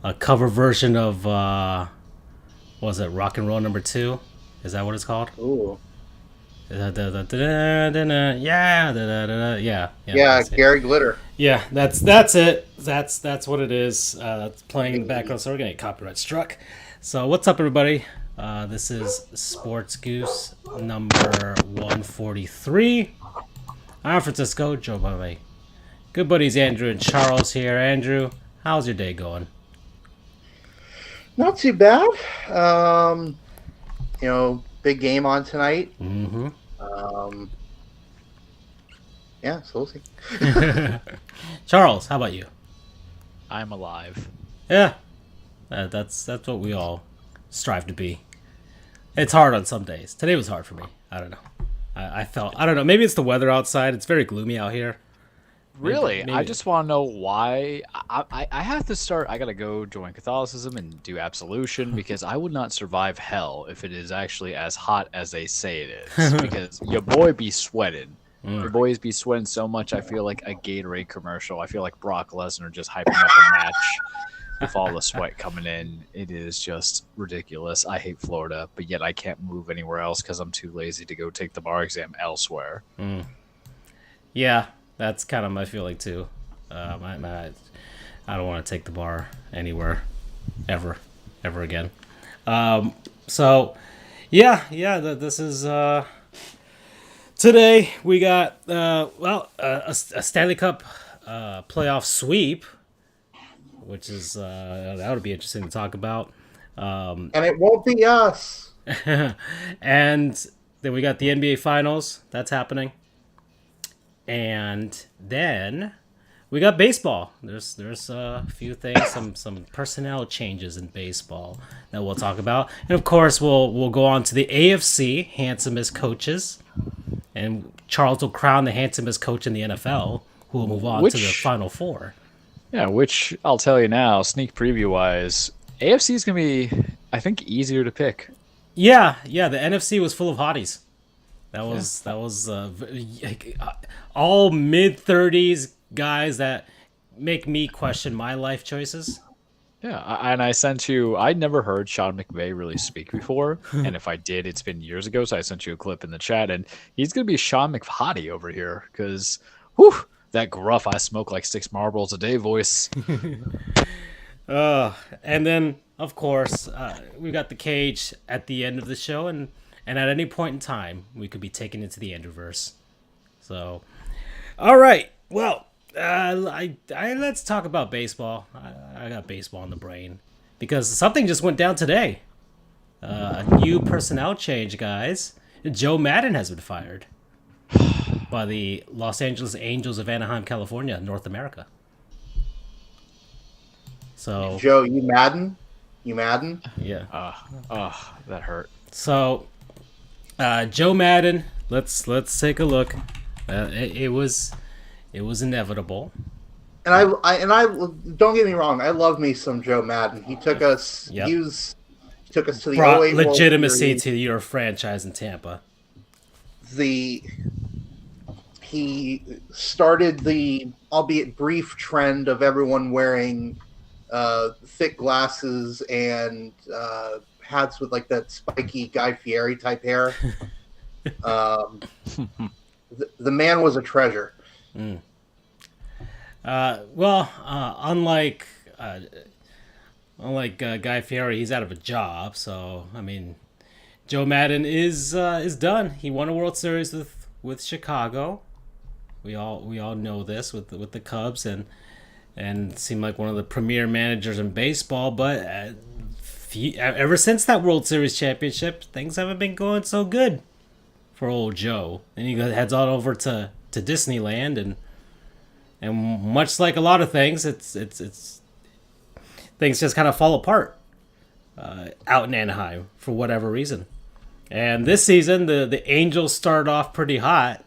a cover version of what was it, Rock and Roll Number Two? Is that what it's called? Ooh. Yeah, yeah, Yeah, that's it. Gary Glitter. Yeah, that's it. That's what it is. It's playing in the background, so we're gonna get copyright struck. So what's up, everybody? This is Sports Goofs number 143. I'm Francisco, Joe by my good buddies Andrew and Charles here. Andrew, how's your day going? Not too bad. Big game on tonight. Mm-hmm. Yeah, so we'll see. Charles, how about you? I'm alive. Yeah, that's what we all strive to be. It's hard on some days. Today was hard for me. I don't know. I felt, I don't know. Maybe it's the weather outside. It's very gloomy out here. Really? Maybe. I just want to know why. I have to start. I got to go join Catholicism and do absolution because I would not survive hell if it is actually as hot as they say it is. Because your boy be sweating. Your boys be sweating so much, I feel like a Gatorade commercial. I feel like Brock Lesnar just hyping up a match with all the sweat coming in. It is just ridiculous. I hate Florida, but yet I can't move anywhere else because I'm too lazy to go take the bar exam elsewhere. Yeah, that's kind of my feeling too. I don't want to take the bar anywhere, ever again. So, yeah. This is today we got a Stanley Cup playoff sweep, which is that would be interesting to talk about. And it won't be us. And then we got the NBA Finals. That's happening. And then we got baseball. There's a few things, some personnel changes in baseball that we'll talk about, and of course we'll go on to the AFC handsomest coaches, and Charles will crown the handsomest coach in the NFL, who will move on to the Final Four. Yeah, which I'll tell you now, sneak preview wise, AFC is gonna be, I think, easier to pick. Yeah. The NFC was full of hotties. That was all mid-30s guys that make me question my life choices. Yeah, and I sent you. I'd never heard Sean McVay really speak before, and if I did, it's been years ago. So I sent you a clip in the chat, and he's gonna be Sean McHottie over here because, whew, that gruff "I smoke like 6 marbles a day" voice. And then of course we got the cage at the end of the show, and at any point in time we could be taken into the Andrewverse. So, all right, well. Let's talk about baseball. I got baseball in the brain because something just went down today. A new personnel change, guys. Joe Madden has been fired by the Los Angeles Angels of Anaheim, California, North America. So, Joe, you Madden? yeah. That hurt. So, Joe Madden. Let's take a look. It was inevitable. And I don't get me wrong, I love me some Joe Madden. He took us Yep. he took us to the Brought 08 World legitimacy Series. to your franchise in Tampa. He started the albeit brief trend of everyone wearing thick glasses and hats with like that spiky Guy Fieri type hair. The man was a treasure. Unlike Guy Fieri, he's out of a job. So I mean, Joe Madden is done. He won a World Series with Chicago. We all know this with the Cubs, and seemed like one of the premier managers in baseball. But ever since that World Series championship, things haven't been going so good for old Joe. And he heads on over to Disneyland, and much like a lot of things, it's things just kind of fall apart out in Anaheim for whatever reason. And this season, the Angels started off pretty hot.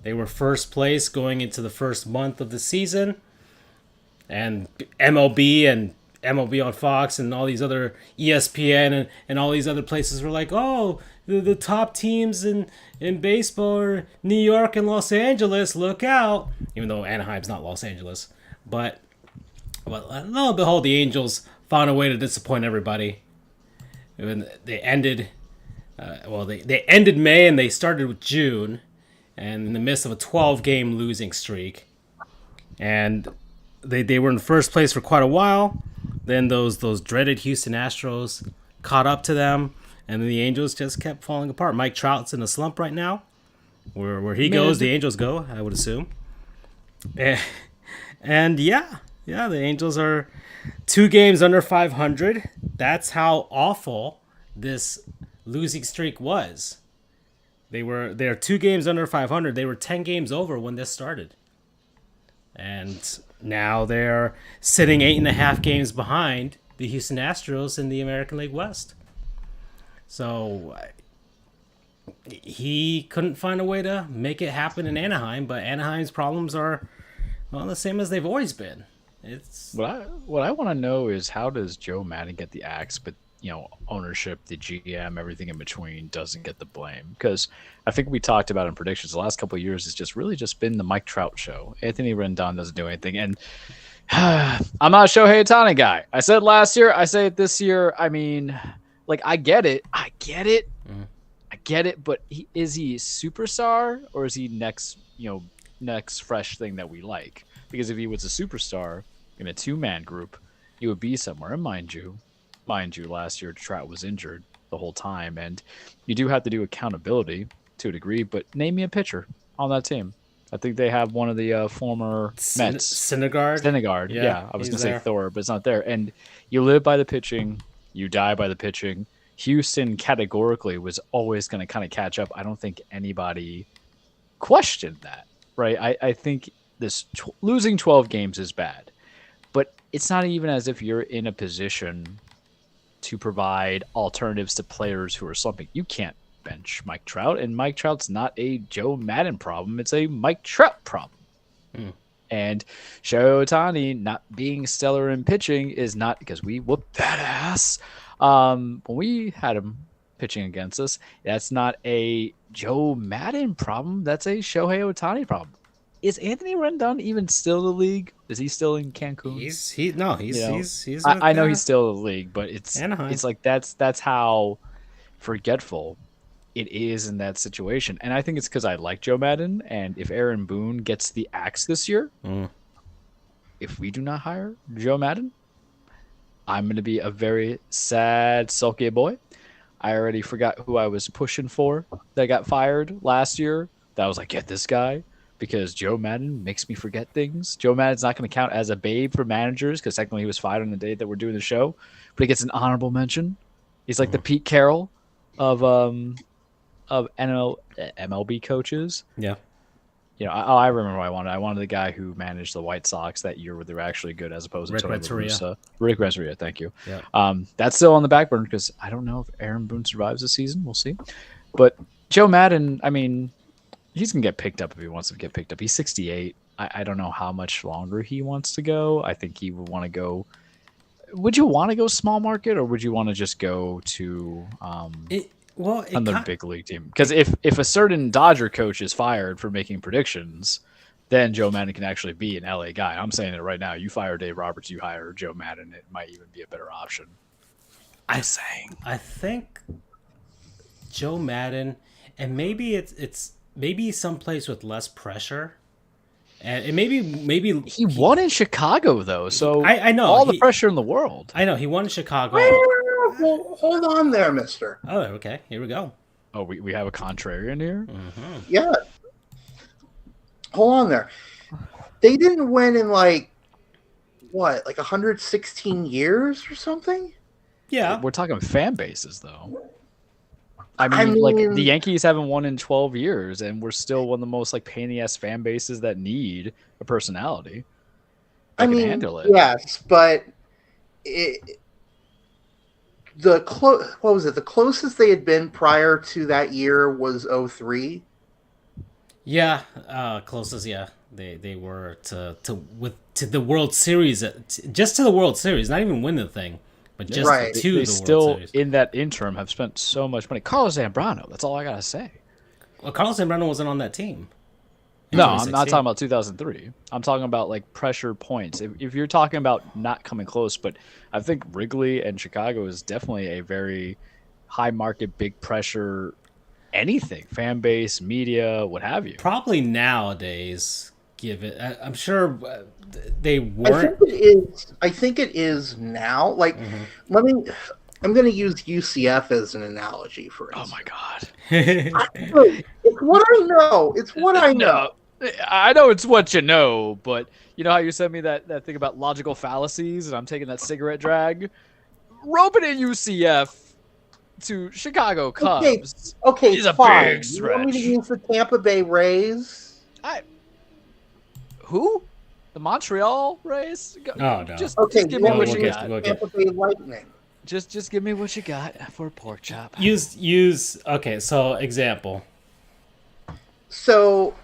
They were first place going into the first month of the season, and MLB on Fox and all these other ESPN and all these other places were like, oh, the top teams in baseball are New York and Los Angeles. Look out! Even though Anaheim's not Los Angeles, but lo and behold, the Angels found a way to disappoint everybody. When they ended, they ended May and they started with June, and in the midst of a 12-game losing streak, and they were in first place for quite a while. Then those dreaded Houston Astros caught up to them, and then the Angels just kept falling apart. Mike Trout's in a slump right now. Where he goes, the Angels go, I would assume. And yeah, the Angels are 2 games under 500. That's how awful this losing streak was. They're 2 games under 500. They were 10 games over when this started. And now they're sitting 8.5 games behind the Houston Astros in the American League West. So he couldn't find a way to make it happen in Anaheim, but Anaheim's problems are, well, the same as they've always been. It's what I want to know is, how does Joe Maddon get the axe, but ownership, the GM, everything in between doesn't get the blame? Because I think we talked about in predictions the last couple of years, it's just really just been the Mike Trout show. Anthony Rendon doesn't do anything, and I'm not a Shohei Ohtani guy. I said last year, I say it this year. I mean, like, I get it. Mm-hmm. I get it, but is he a superstar, or is he next fresh thing that we like? Because if he was a superstar in a 2-man group, he would be somewhere. And mind you, last year Trout was injured the whole time, and you do have to do accountability to a degree. But name me a pitcher on that team. I think they have one of the former Mets. Syndergaard. Yeah, I was going to say Thor, but it's not there. And you live by the pitching, you die by the pitching. Houston categorically was always going to kind of catch up. I don't think anybody questioned that, right? I think this losing 12 games is bad, but it's not even as if you're in a position to provide alternatives to players who are slumping. You can't bench Mike Trout, and Mike Trout's not a Joe Maddon problem. It's a Mike Trout problem. And Shohei Ohtani not being stellar in pitching is not because we whooped that ass when we had him pitching against us. That's not a Joe Maddon problem. That's a Shohei Ohtani problem. Is Anthony Rendon even still in the league? Is he still in Cancun? He's I know he's still in the league, but it's Anaheim. It's like that's how forgetful it is in that situation. And I think it's because I like Joe Maddon, and if Aaron Boone gets the axe this year, if we do not hire Joe Maddon, I'm going to be a very sad, sulky boy. I already forgot who I was pushing for that got fired last year. That was like, get this guy. Because Joe Maddon makes me forget things. Joe Maddon's not going to count as a babe for managers because technically he was fired on the day that we're doing the show, but he gets an honorable mention. He's like the Pete Carroll of MLB coaches. Yeah. I remember what I wanted. I wanted the guy who managed the White Sox that year where they were actually good, as opposed to Tony La Russa. Rick Renteria, thank you. Yeah. That's still on the back burner because I don't know if Aaron Boone survives the season. We'll see. But Joe Maddon, I mean, he's going to get picked up if he wants to get picked up. He's 68. I don't know how much longer he wants to go. I think he would want to go. Would you want to go small market, or would you want to just go to another big league team? Because if a certain Dodger coach is fired for making predictions, then Joe Maddon can actually be an LA guy. I'm saying it right now. You fire Dave Roberts, you hire Joe Maddon. It might even be a better option. I think Joe Maddon, and maybe it's maybe someplace with less pressure, and maybe he won in Chicago though, so I know all the pressure in the world. I know he won in Chicago. Well, hold on there, mister. Oh, okay, here we go. Oh, we have a contrarian here. Mm-hmm. Yeah, hold on there. They didn't win in like 116 years or something. Yeah, we're talking fan bases though. I mean, like the Yankees haven't won in 12 years, and we're still one of the most pain in the ass fan bases that need a personality. I mean, handle it. Yes, but what was it? The closest they had been prior to that year was 2003. Yeah, closest. Yeah, they were to the World Series, just to the World Series, not even win the thing. But just right. to they the still, World Series. In that interim, have spent so much money. Carlos Zambrano, that's all I got to say. Well, Carlos Zambrano wasn't on that team. No, I'm not talking about 2003. I'm talking about like pressure points. If you're talking about not coming close, but I think Wrigley and Chicago is definitely a very high market, big pressure, anything, fan base, media, what have you. Probably nowadays, I'm sure they I weren't. think it is. I think it is now. Like, let me. I'm going to use UCF as an analogy, for Oh instance. my god! It's what I know. It's what I know. No, I know it's what you know, but you know how you sent me that thing about logical fallacies, and I'm taking that cigarette drag, roping in UCF to Chicago Cubs. Okay, is a fine. big You want me to stretch. use the Tampa Bay Rays? Who? The Montreal Rays? Oh, no. Just give me you what want you me to got. use Tampa Bay Lightning. Just give me what you got for a pork chop. Use okay. So example. So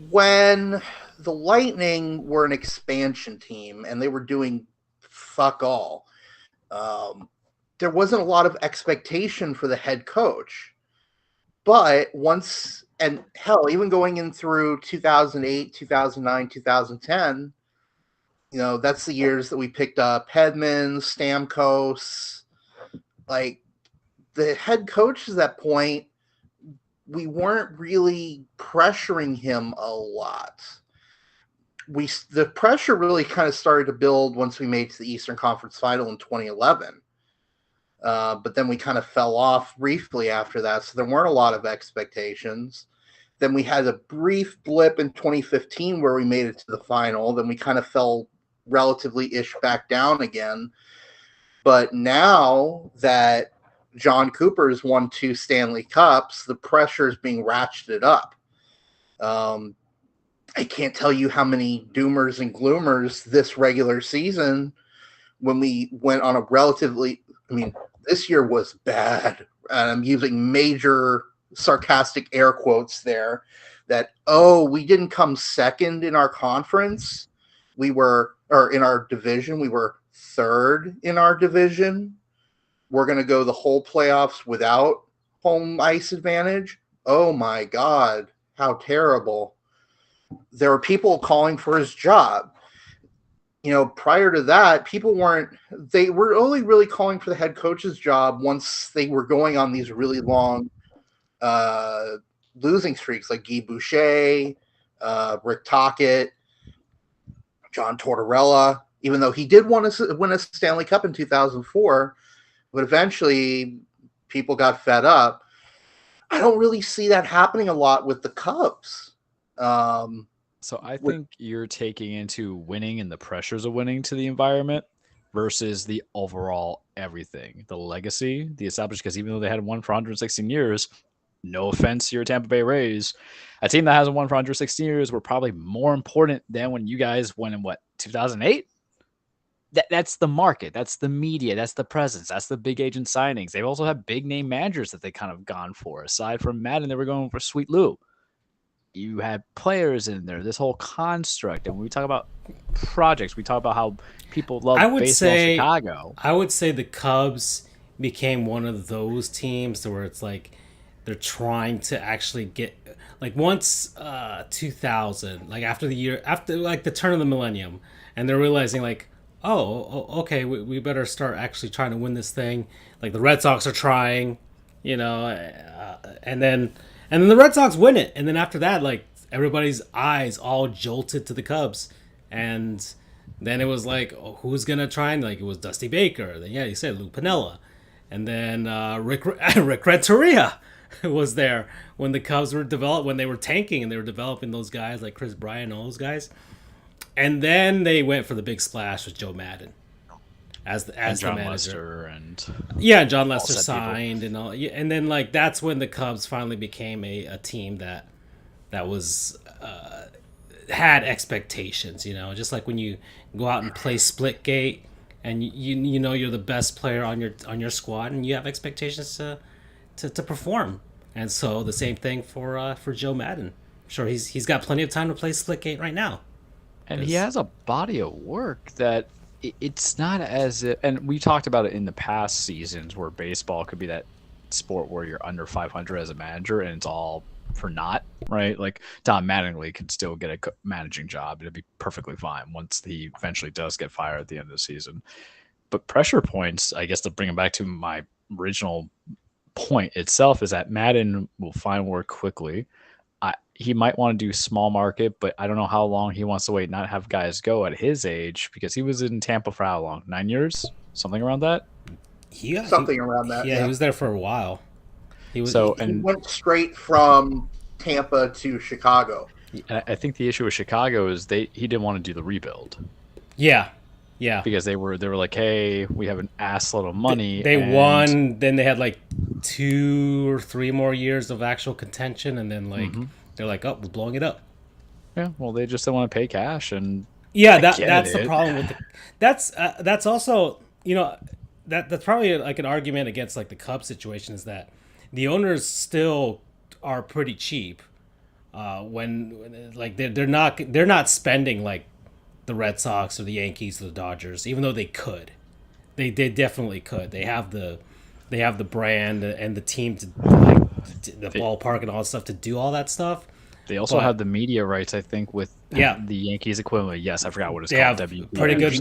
when the Lightning were an expansion team and they were doing fuck all, there wasn't a lot of expectation for the head coach. But once, and hell, even going in through 2008, 2009, 2010, that's the years that we picked up Hedman, Stamkos. Like, the head coach at that point, we weren't really pressuring him a lot. The pressure really kind of started to build once we made to the Eastern Conference Final in 2011. But then we kind of fell off briefly after that, so there weren't a lot of expectations. Then we had a brief blip in 2015 where we made it to the final. Then we kind of fell relatively-ish back down again. But now that John Cooper's won 2 Stanley Cups, the pressure is being ratcheted up. I can't tell you how many doomers and gloomers this regular season, when we went on a relatively, this year was bad. And I'm using major sarcastic air quotes there, that, we didn't come second in our conference. In our division, we were third in our division. We're going to go the whole playoffs without home ice advantage. Oh my God, how terrible. There were people calling for his job. Prior to that, they were only really calling for the head coach's job once they were going on these really long losing streaks, like Guy Boucher, Rick Tocchet, John Tortorella, even though he did win a Stanley Cup in 2004, but eventually people got fed up. I don't really see that happening a lot with the Cubs. So I think you're taking into winning and the pressures of winning to the environment versus the overall everything, the legacy, the established, because even though they hadn't won for 116 years, no offense to your Tampa Bay Rays, a team that hasn't won for 116 years were probably more important than when you guys won in 2008? That's the market. That's the media. That's the presence. That's the big agent signings. They've also had big name managers that they kind of gone for. Aside from Madden, they were going for Sweet Lou. You had players in there, this whole construct. And when we talk about projects, we talk about how people love baseball in Chicago. I would say the Cubs became one of those teams where it's like they're trying to actually get, like, once 2000, like after like the turn of the millennium, and they're realizing like, okay, we better start actually trying to win this thing. Like the Red Sox are trying, and then the Red Sox win it, and then after that, like, everybody's eyes all jolted to the Cubs, and then it was like, who's gonna try? And like, it was Dusty Baker. Then you said Lou Piniella, and then Rick Renteria was there when the Cubs were when they were tanking and they were developing those guys like Chris Bryant and all those guys, and then they went for the big splash with Joe Madden as the John manager. Lester and John Lester signed and all, and then like that's when the Cubs finally became a team that was had expectations, just like when you go out and play Splitgate and you know you're the best player on your squad and you have expectations to perform. And so the same thing for Joe Madden. I'm sure he's got plenty of time to play Splitgate right now. And he has a body of work that it's not as if, and we talked about it in the past seasons where baseball could be that sport where you're under 500 as a manager and it's all for not, right? Like Tom Mattingly could still get a managing job. It'd be perfectly fine once he eventually does get fired at the end of the season. But pressure points, I guess, to bring it back to my original point itself, is that Madden will find work quickly. He might want to do small market, but I don't know how long he wants to wait, not have guys go at his age, because he was in Tampa for how long? 9 years? Something around that? Something around that. Yeah, he was there for a while. He went straight from Tampa to Chicago. And I think the issue with Chicago is he didn't want to do the rebuild. Yeah. Because they were like, hey, we have an ass load of money. They won, then they had like 2 or 3 more years of actual contention, and then like they're like, oh, we're blowing it up. Yeah, well, they just don't want to pay cash, and that's the problem with that's also, you know, that's probably like an argument against like the Cubs situation, is that the owners still are pretty cheap. When like they're not spending like the Red Sox or the Yankees or the Dodgers, even though they could. They definitely could. They have the brand and the team to the ballpark and all that stuff to do all that stuff. They also have the media rights, I think, with the Yankees equivalent. Yes, I forgot what it's called. Pretty good.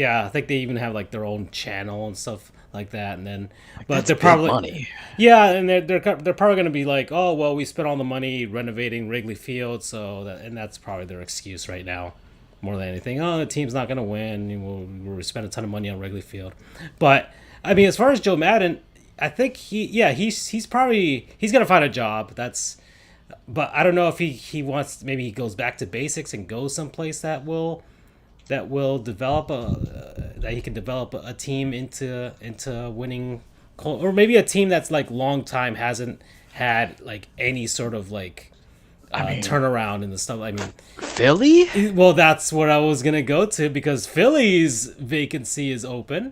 I think they even have like their own channel and stuff like that. And then, but they're probably money. Yeah, and they're probably going to be like, oh well, we spent all the money renovating Wrigley Field, and that's probably their excuse right now, more than anything. Oh, the team's not going to win. We'll spend a ton of money on Wrigley Field. But I mean, as far as Joe Madden, I think he's going to find a job. But I don't know if he wants. Maybe he goes back to basics and goes someplace that will develop that he can develop a team into winning, or maybe a team that's like long time hasn't had like any sort of like turnaround in the stuff. I mean, Philly. Well, that's what I was gonna go to, because Philly's vacancy is open.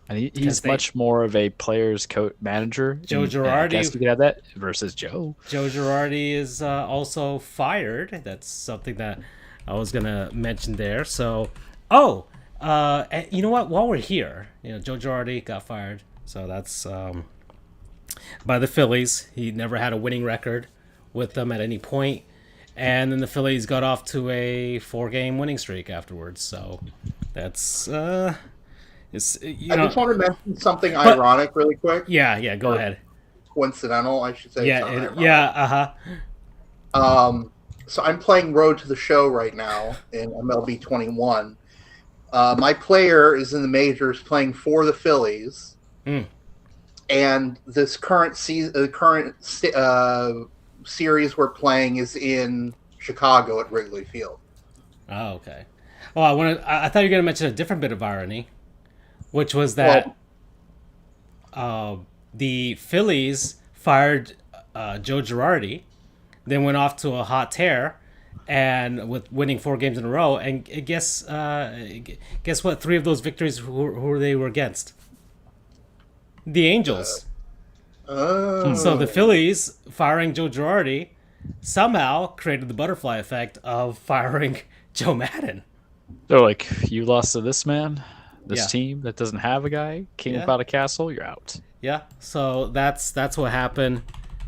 And he's much more of a player's coach manager. Joe Girardi. I guess you could have that versus Joe. Joe Girardi is also fired. That's something that I was gonna mention there. So, you know what? While we're here, Joe Girardi got fired. So that's by the Phillies. He never had a winning record with them at any point, and then the Phillies got off to a 4-game winning streak afterwards. So that's I just want to mention something ironic really quick. Yeah, go ahead. Coincidental, I should say. So I'm playing Road to the Show right now in MLB 21. My player is in the majors playing for the Phillies, and this current series we're playing is in Chicago at Wrigley Field. Oh, okay. Well, I thought you were going to mention a different bit of irony, which was that the Phillies fired Joe Girardi, then went off to a hot tear, and with winning 4 games in a row. And guess what? 3 of those victories, who they were against? The Angels. So the Phillies firing Joe Girardi somehow created the butterfly effect of firing Joe Madden. They're like, you lost to this man, this team that doesn't have a guy, king about a castle, you're out. Yeah, so that's what happened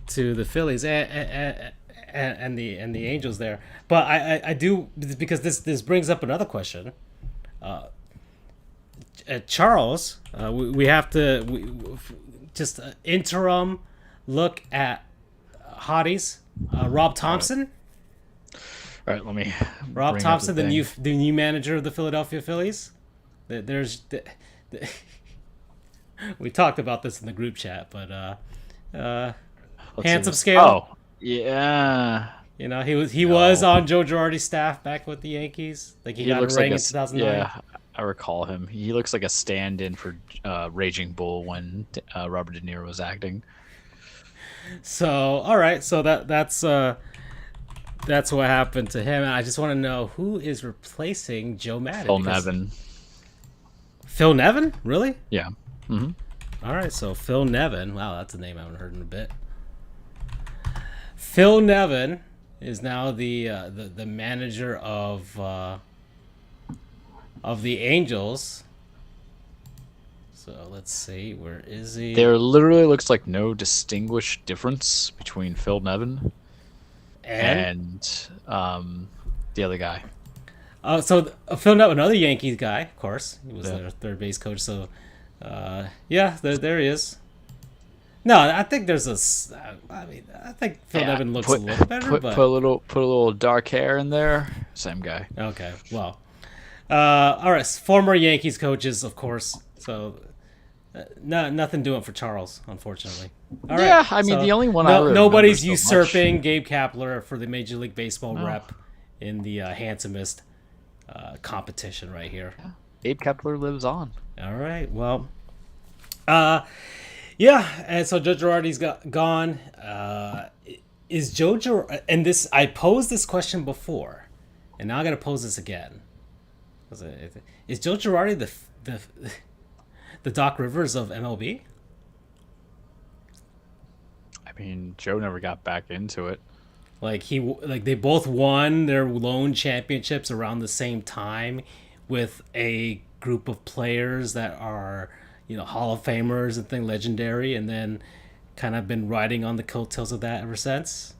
to the Phillies and the Angels there. But I do, because this brings up another question. Charles, we have to just interim look at hotties. Rob Thompson. All right, let me. Rob Thompson, the new manager of the Philadelphia Phillies. We talked about this in the group chat, but handsome scale. Oh, yeah. He was on Joe Girardi's staff back with the Yankees. Like he got a ring in 2009. Yeah, I recall him. He looks like a stand-in for Raging Bull when Robert De Niro was acting. So, all right. So that's what happened to him. And I just want to know who is replacing Joe Madden. Phil Nevin. Phil Nevin? Really? Yeah. Mm-hmm. All right. So Phil Nevin. Wow, that's a name I haven't heard in a bit. Phil Nevin is now the manager of the Angels. So let's see, where is he? There literally looks like no distinguished difference between Phil Nevin and the other guy. So Phil Neville, another Yankees guy, of course. He was their third base coach. So, there he is. No, I think there's I think Phil Neville looks a little better. Put a little dark hair in there. Same guy. Okay, well, all right. Former Yankees coaches, of course. So, nothing doing for Charles, unfortunately. All right. Yeah, I mean the only one. Nobody's usurping Gabe Kapler for the Major League Baseball rep in the handsomest competition right here. Yeah. Gabe Kapler lives on. All right. Well, yeah. And so Joe Girardi's gone. Is Joe Girardi? And this, I posed this question before, and now I got to pose this again. Is Joe Girardi the Doc Rivers of MLB? I mean, Joe never got back into it. Like they both won their lone championships around the same time with a group of players that are, Hall of Famers and legendary, and then kind of been riding on the coattails of that ever since.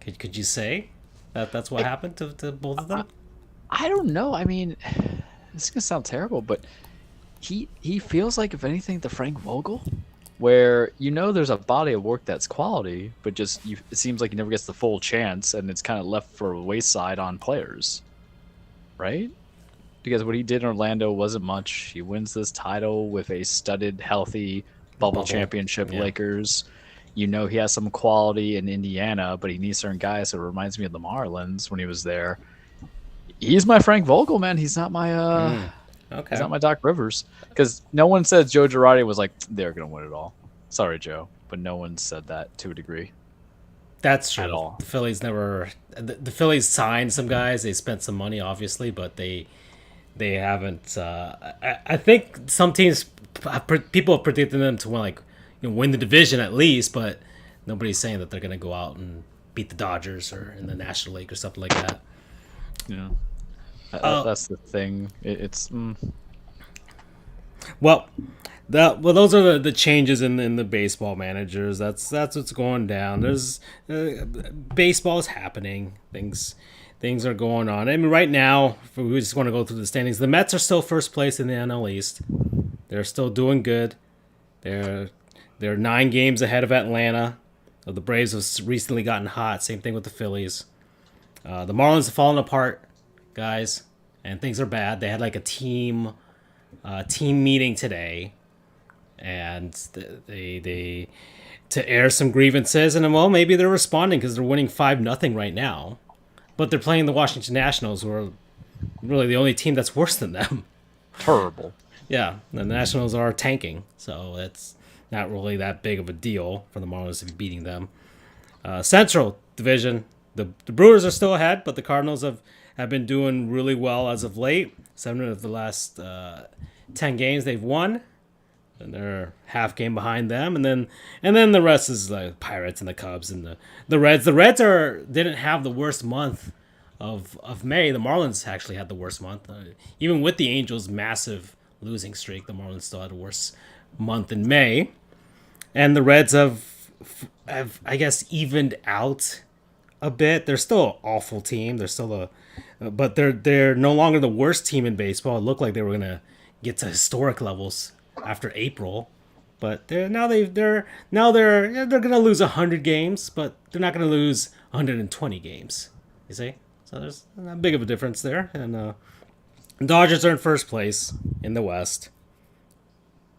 Could you say that's what happened to both of them? I don't know. I mean, this is gonna sound terrible, but he feels like, if anything, the Frank Vogel, where there's a body of work that's quality, but it seems like he never gets the full chance, and it's kind of left for a wayside on players, right? Because what he did in Orlando wasn't much. He wins this title with a studded, healthy bubble championship Lakers. He has some quality in Indiana, but he needs certain guys. So it reminds me of the Marlins when he was there. He's my Frank Vogel, man. He's not my he's not my Doc Rivers. Because no one said Joe Girardi was like, they're going to win it all. Sorry, Joe, but no one said that to a degree. That's true. At all. The Phillies the Phillies signed some guys. They spent some money, obviously, but they haven't. I think some teams, people have predicted them to win the division at least, but nobody's saying that they're going to go out and beat the Dodgers or in the National League or something like that. Yeah, that's the thing. Well, those are the changes in the baseball managers. That's what's going down. There's baseball is happening. Things are going on. I mean, right now, if we just want to go through the standings, the Mets are still first place in the NL East. They're still doing good. They're 9 games ahead of Atlanta. The Braves have recently gotten hot. Same thing with the Phillies. The Marlins have fallen apart, guys, and things are bad. They had a team meeting today, and they to air some grievances, and maybe they're responding because they're winning 5-0 right now. But they're playing the Washington Nationals, who are really the only team that's worse than them. Terrible. Yeah, the Nationals are tanking, so it's not really that big of a deal for the Marlins to be beating them. Central Division, the Brewers are still ahead, but the Cardinals have been doing really well as of late. 7 of the last 10 games they've won, and they're half game behind them, and then the rest is the Pirates and the Cubs and the Reds. The Reds didn't have the worst month of May. The Marlins actually had the worst month. Even with the Angels' massive losing streak, the Marlins still had a worse month in May. And the Reds have I guess evened out a bit. They're still an awful team. They're still but they're no longer the worst team in baseball. It looked like they were gonna get to historic levels after April, but they're gonna lose 100 games, but they're not gonna lose 120 games. You see, so there's not big of a difference there. And Dodgers are in first place in the West.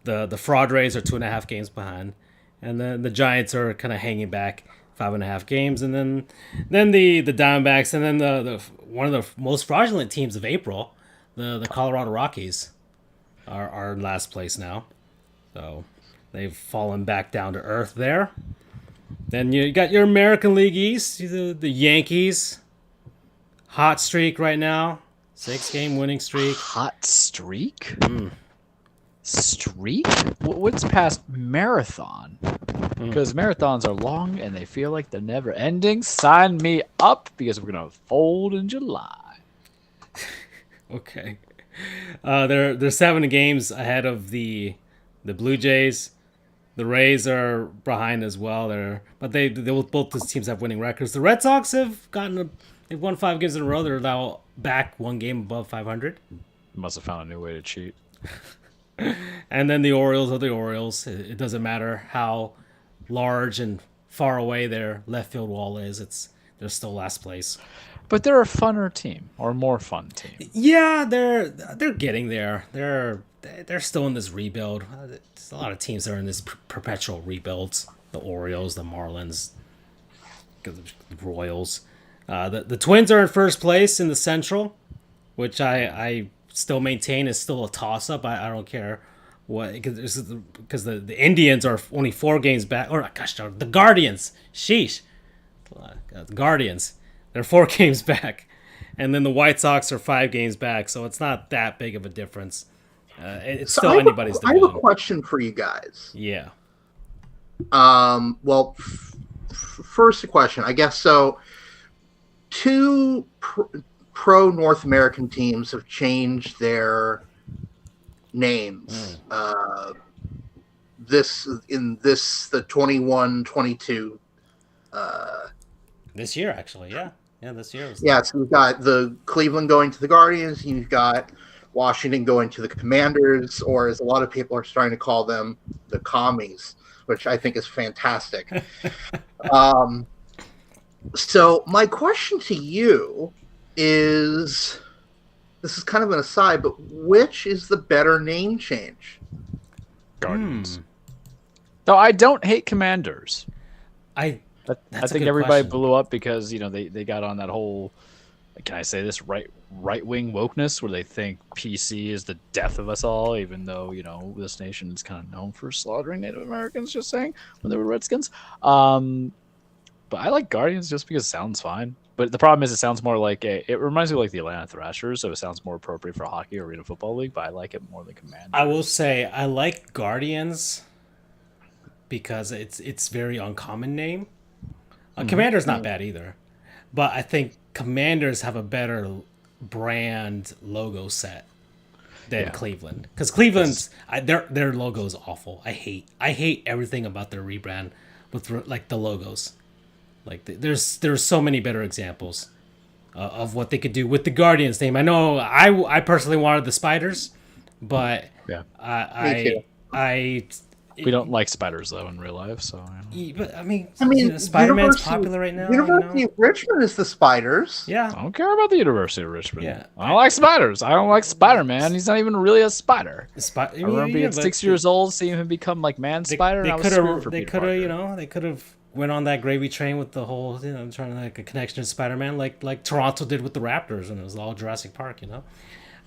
The Fraud Rays are 2.5 games behind, and then the Giants are kind of hanging back 5.5 games, and then the Diamondbacks, and then the one of the most fraudulent teams of April, the Colorado Rockies, are in last place now. So they've fallen back down to earth there. Then you got your American League East, the Yankees, hot streak right now, 6-game winning streak. Hot streak? Streak? What's past marathon? Because marathons are long and they feel like they're never ending. Sign me up, because we're gonna fold in July. Okay. They're 7 games ahead of the Blue Jays. The Rays are behind as well. But both those teams have winning records. The Red Sox have they've won 5 games in a row. They're now back 1 game above 500. Must have found a new way to cheat. And then the Orioles are the Orioles. It doesn't matter how large and far away their left field wall is. They're still last place. But they're a funner team, or a more fun team. Yeah, they're getting there. They're still in this rebuild. There's a lot of teams that are in this perpetual rebuilds. The Orioles, the Marlins, the Royals. The Twins are in first place in the Central, which I still maintain is still a toss-up. I don't care what, because the Indians are only 4 games back. Or gosh, the Guardians. Sheesh. The Guardians. They're 4 games back. And then the White Sox are 5 games back, so it's not that big of a difference. It's still anybody's division. I have a question for you guys. Yeah. Well, first question, I guess. So 2 pro North American teams have changed their names. The 21-22. This year, actually, yeah. Yeah, this year was. Yeah, so you've got the Cleveland going to the Guardians, and you've got Washington going to the Commanders, or as a lot of people are starting to call them, the Commies, which I think is fantastic. So my question to you is, this is kind of an aside, but which is the better name change? Guardians. No, I don't hate Commanders. I think everybody blew up because they got on that whole, can I say this, right wing wokeness where they think PC is the death of us all, even though this nation is kind of known for slaughtering Native Americans. Just saying, when they were Redskins. But I like Guardians just because it sounds fine. But the problem is it sounds more like it reminds me of like the Atlanta Thrashers, so it sounds more appropriate for hockey or Arena Football League. But I like it more than Commanders. I will say I like Guardians because it's very uncommon name. Commander's not bad either, but I think Commanders have a better brand logo set than Cleveland, because Cleveland's their logo is awful. I hate everything about their rebrand with like the logos. Like there's so many better examples of what they could do with the Guardians name. I know I personally wanted the Spiders, but we don't like spiders though in real life, so. But I mean, Spider-Man's popular right now. University of Richmond is the Spiders. Yeah, I don't care about the University of Richmond. Yeah, I don't like spiders. I don't like Spider-Man. He's not even really a spider. I remember being 6 years old, seeing him become like Spider. They could have went on that gravy train with the whole trying to like a connection to Spider-Man, like Toronto did with the Raptors, and it was all Jurassic Park,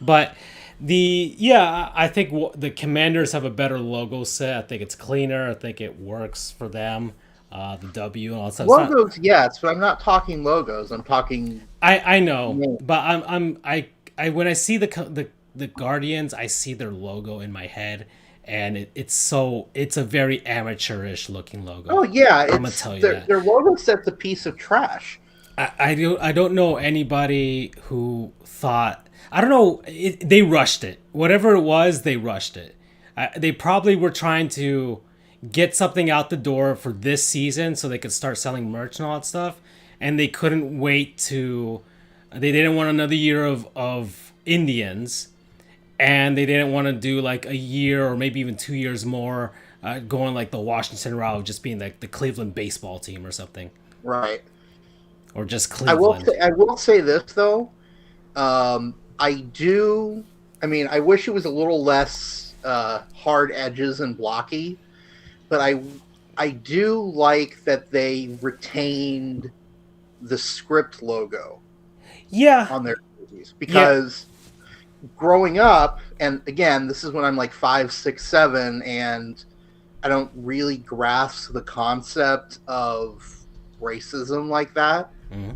But I think the Commanders have a better logo set. I think it's cleaner. I think it works for them. The W and all that stuff. Logos, yes, but I'm not talking logos. I'm talking. I know, but I when I see the Guardians, I see their logo in my head, and it's a very amateurish looking logo. Oh yeah, I'm gonna tell you their logo set's a piece of trash. I don't know anybody who thought. I don't know. They rushed it. Whatever it was, they rushed it. They probably were trying to get something out the door for this season so they could start selling merch and all that stuff. And they couldn't wait to... They didn't want another year of Indians. And they didn't want to do like a year or maybe even 2 years more going like the Washington route of just being like the Cleveland baseball team or something. Right. Or just Cleveland. I will say this, though. I wish it was a little less hard edges and blocky, but I do like that they retained the script logo. Yeah. On their jerseys, because growing up, and again, this is when I'm like 5, 6, 7, and I don't really grasp the concept of racism like that. Mm-hmm.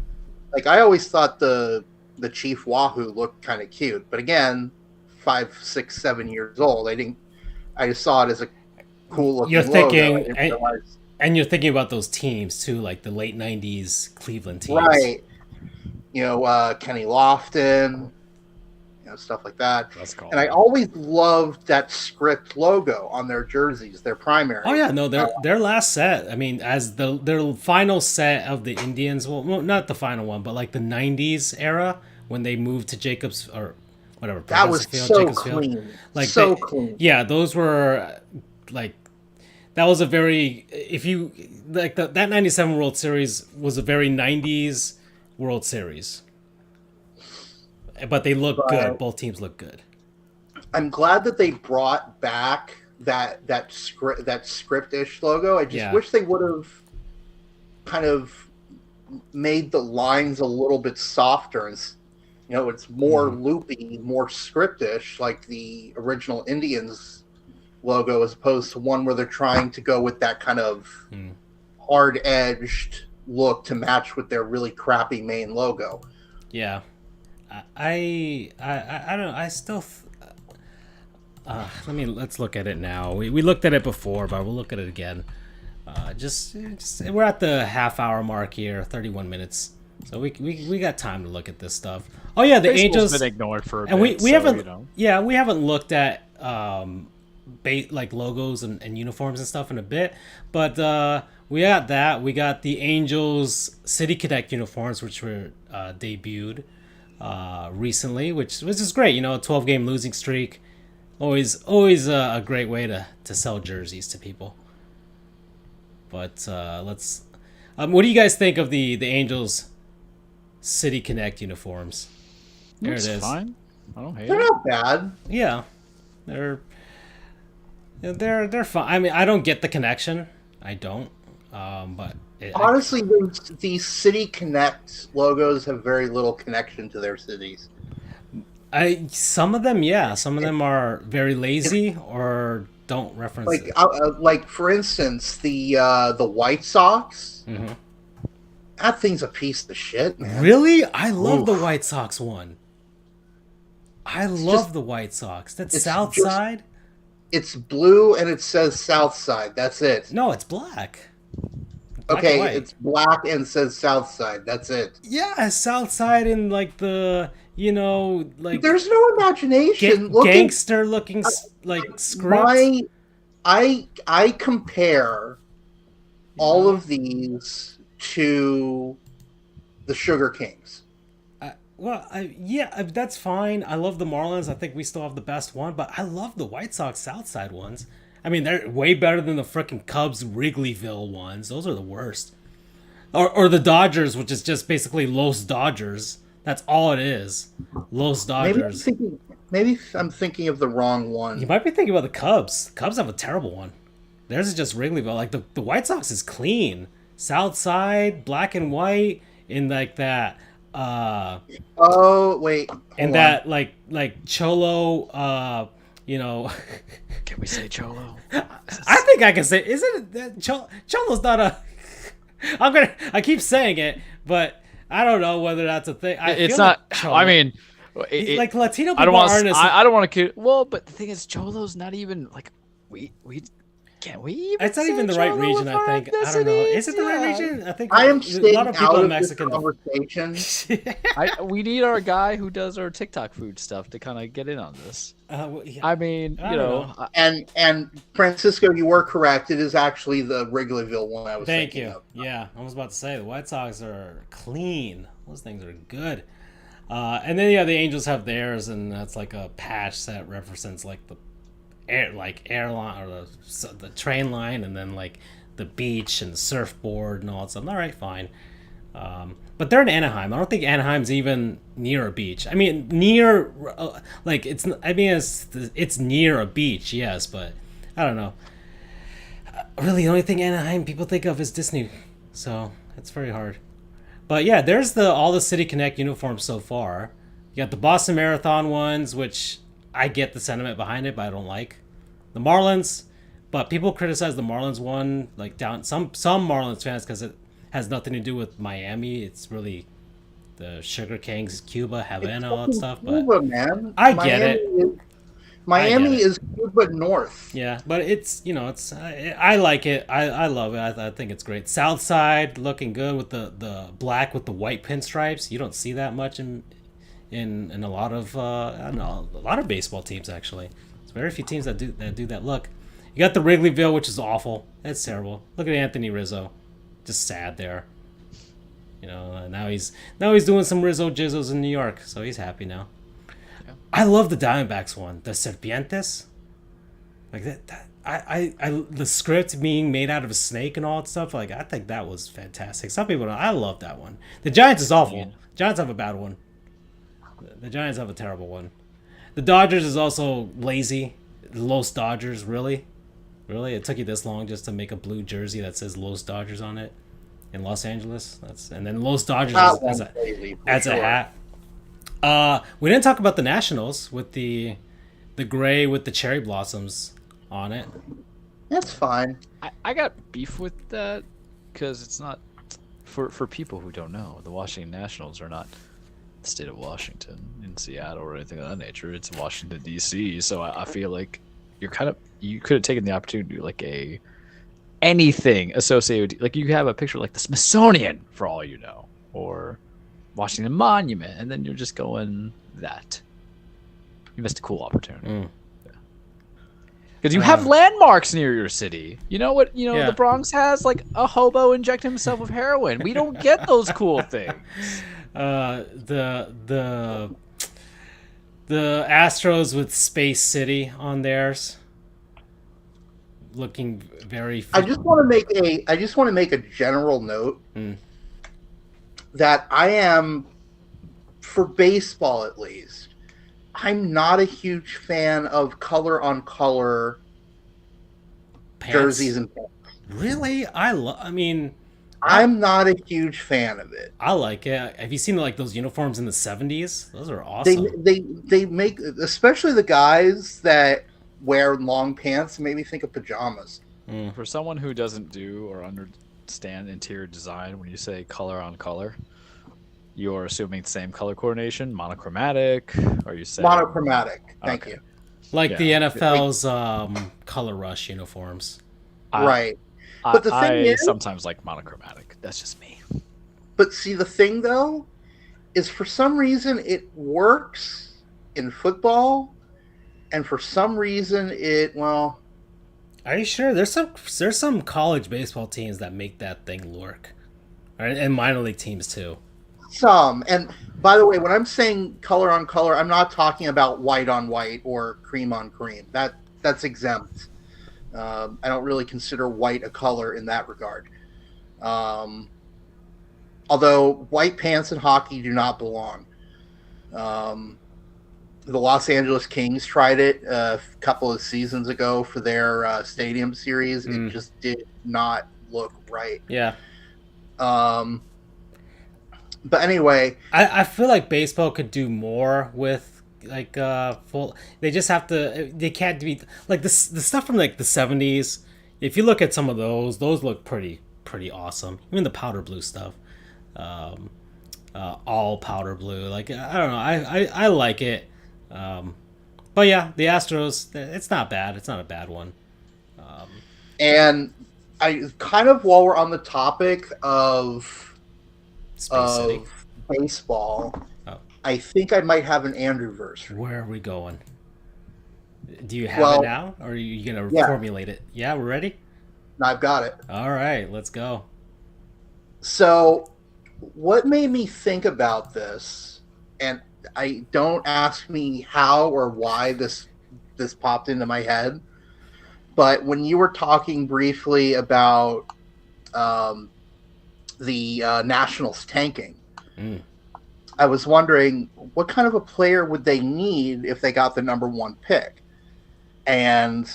Like I always thought the Chief Wahoo looked kind of cute, but again, 5, 6, 7 years old, I just saw it as a cool looking logo. And you're thinking about those teams too, like the late '90s Cleveland teams, right? Kenny Lofton, stuff like that. That's cool. And I always loved that script logo on their jerseys, their primary. Oh yeah, no, their last set. I mean, as their final set of the Indians. Well, not the final one, but like the '90s era when they moved to Jacobs or whatever. That was Field, so Jacobs Field. clean. Like so clean. Yeah, those were like that was a very if you like that '97 World Series was a very '90s World Series. But they look good. Both teams look good. I'm glad that they brought back that script-ish logo. I just wish they would have kind of made the lines a little bit softer. And, it's more loopy, more script-ish, like the original Indians logo, as opposed to one where they're trying to go with that kind of hard-edged look to match with their really crappy main logo. Yeah. I don't know. I still. Let's look at it now. We looked at it before, but we'll look at it again. Just we're at the half-hour mark here, 31 minutes. So we got time to look at this stuff. Oh yeah, the Baseball's Angels been ignored for a and bit, we haven't. You know. Yeah, we haven't looked at like logos and uniforms and stuff in a bit, but we got that. We got the Angels City Connect uniforms, which were debuted recently, which is great. 12-game losing streak, always a great way to sell jerseys to people. But let's. What do you guys think of the Angels City Connect uniforms? There it is. Fine. I don't hate They're it. not bad. Yeah, they're fine. I mean, I don't get the connection. I don't. But honestly, these City Connect logos have very little connection to their cities. Some of them, yeah. Some of them are very lazy or don't reference it. Like for instance, the White Sox. Mm-hmm. That thing's a piece of shit, man. Really? I love the White Sox one. I love the White Sox. That's South Side. It's blue and it says South Side. That's it. No, it's black. Okay, it's black and says South Side. That's it. Yeah, South Side in like the like. There's no imagination. Gangster looking like script. I compare all of these to the Sugar Kings. That's fine. I love the Marlins. I think we still have the best one, but I love the White Sox Southside ones. I mean, they're way better than the frickin' Cubs Wrigleyville ones. Those are the worst. Or the Dodgers, which is just basically Los Dodgers. That's all it is. Los Dodgers. Maybe I'm thinking of the wrong one. You might be thinking about the Cubs. The Cubs have a terrible one. Theirs is just Wrigleyville. Like the White Sox is clean. South Side, black and white, in like that. Oh wait. And that like Cholo. Can we say Cholo? I think I can say. Isn't it Cholo's not a? I keep saying it, but I don't know whether that's a thing. It's not. Cholo, I mean, like Latino people I don't want. aren't. I don't want to. Well, but the thing is, Cholo's not even like we. Can we even it's not even the right region, I think. I don't know. Is it the right region? I think I am a staying lot of people out in of Mexican. this conversation. we need our guy who does our TikTok food stuff to kind of get in on this. I mean, I don't know. And Francisco, you were correct. It is actually the Wrigleyville one I was thinking of. Yeah, I was about to say the White Sox are clean. Those things are good. And then the Angels have theirs, and that's like a patch that represents like the airline or the train line, and then like the beach and the surfboard and all that stuff. All right, fine. But they're in Anaheim. I don't think Anaheim's even near a beach. I mean, near like it's. I mean, it's near a beach, yes, but I don't know. Really, the only thing Anaheim people think of is Disney, so it's very hard. But yeah, there's all the City Connect uniforms so far. You got the Boston Marathon ones, which I get the sentiment behind it, but I don't like the Marlins. But people criticize the Marlins one, like down some Marlins fans, because it has nothing to do with Miami. It's really the Sugar Kings, Cuba, Havana, all that stuff. But Cuba, man. I get it. Miami is Cuba North. Yeah, but it's I like it. I love it. I think it's great. South Side looking good with the black with the white pinstripes. You don't see that much in in a lot of I don't know, a lot of baseball teams actually. There's very few teams that do that. Look, you got the Wrigleyville, which is awful. It's terrible. Look at Anthony Rizzo, just sad there. You know, now he's doing some Rizzo jizzles in New York, so he's happy now. Yeah. I love the Diamondbacks one, the Serpientes. Like that I the script being made out of a snake and all that stuff. Like I think that was fantastic. Some people don't. I love that one. The Giants is awful. Yeah. Giants have a bad one. The Giants have a terrible one. The Dodgers is also lazy. Los Dodgers, really? Really? It took you this long just to make a blue jersey that says Los Dodgers on it in Los Angeles? And then Los Dodgers as a hat. We didn't talk about the Nationals with the gray with the cherry blossoms on it. That's fine. I got beef with that because it's not for people who don't know. The Washington Nationals are not the state of Washington in Seattle or anything of that nature. It's Washington D.C. So I feel like you could have taken the opportunity to do like anything associated with, like you have a picture like the Smithsonian for all you know, or Washington Monument, and then you're just going that. You missed a cool opportunity. Because you have landmarks near your city. You know what? You know the Bronx has like a hobo inject himself with heroin. We don't get those cool things. The Astros with Space City on theirs, looking very. I just want to make a general note that I am, for baseball at least, I'm not a huge fan of color on color jerseys and pants. Really? I mean, I'm not a huge fan of it. I like it. Have you seen like those uniforms in the 70s? Those are awesome. They make, especially the guys that wear long pants, make me think of pajamas. For someone who doesn't do or understand interior design, when you say color on color, you're assuming the same color coordination, monochromatic, or you say monochromatic? Thank you. Like the NFL's color rush uniforms, right? But the thing is, sometimes like monochromatic. That's just me. But see, the thing though is, for some reason it works in football, and for some reason well. Are you sure? There's some college baseball teams that make that thing work, right? And minor league teams too. Some. And by the way, when I'm saying color on color, I'm not talking about white on white or cream on cream. That's exempt. I don't really consider white a color in that regard. Although white pants in hockey do not belong. The Los Angeles Kings tried it a couple of seasons ago for their stadium series. It just did not look right. Yeah. But anyway, I feel like baseball could do more with like full. They just have to. They can't be like the stuff from like the 70s. If you look at some of those look pretty awesome. Even the powder blue stuff, all powder blue. Like I don't know. I like it. But yeah, the Astros. It's not bad. It's not a bad one. And I kind of, while we're on the topic of baseball, I think I might have an Andrew-verse. Where are we going? Do you have it now, or are you going to formulate it? Yeah, we're ready? I've got it. All right, let's go. So, what made me think about this, and don't ask me how or why this popped into my head, but when you were talking briefly about the Nationals tanking, I was wondering what kind of a player would they need if they got the number one pick. And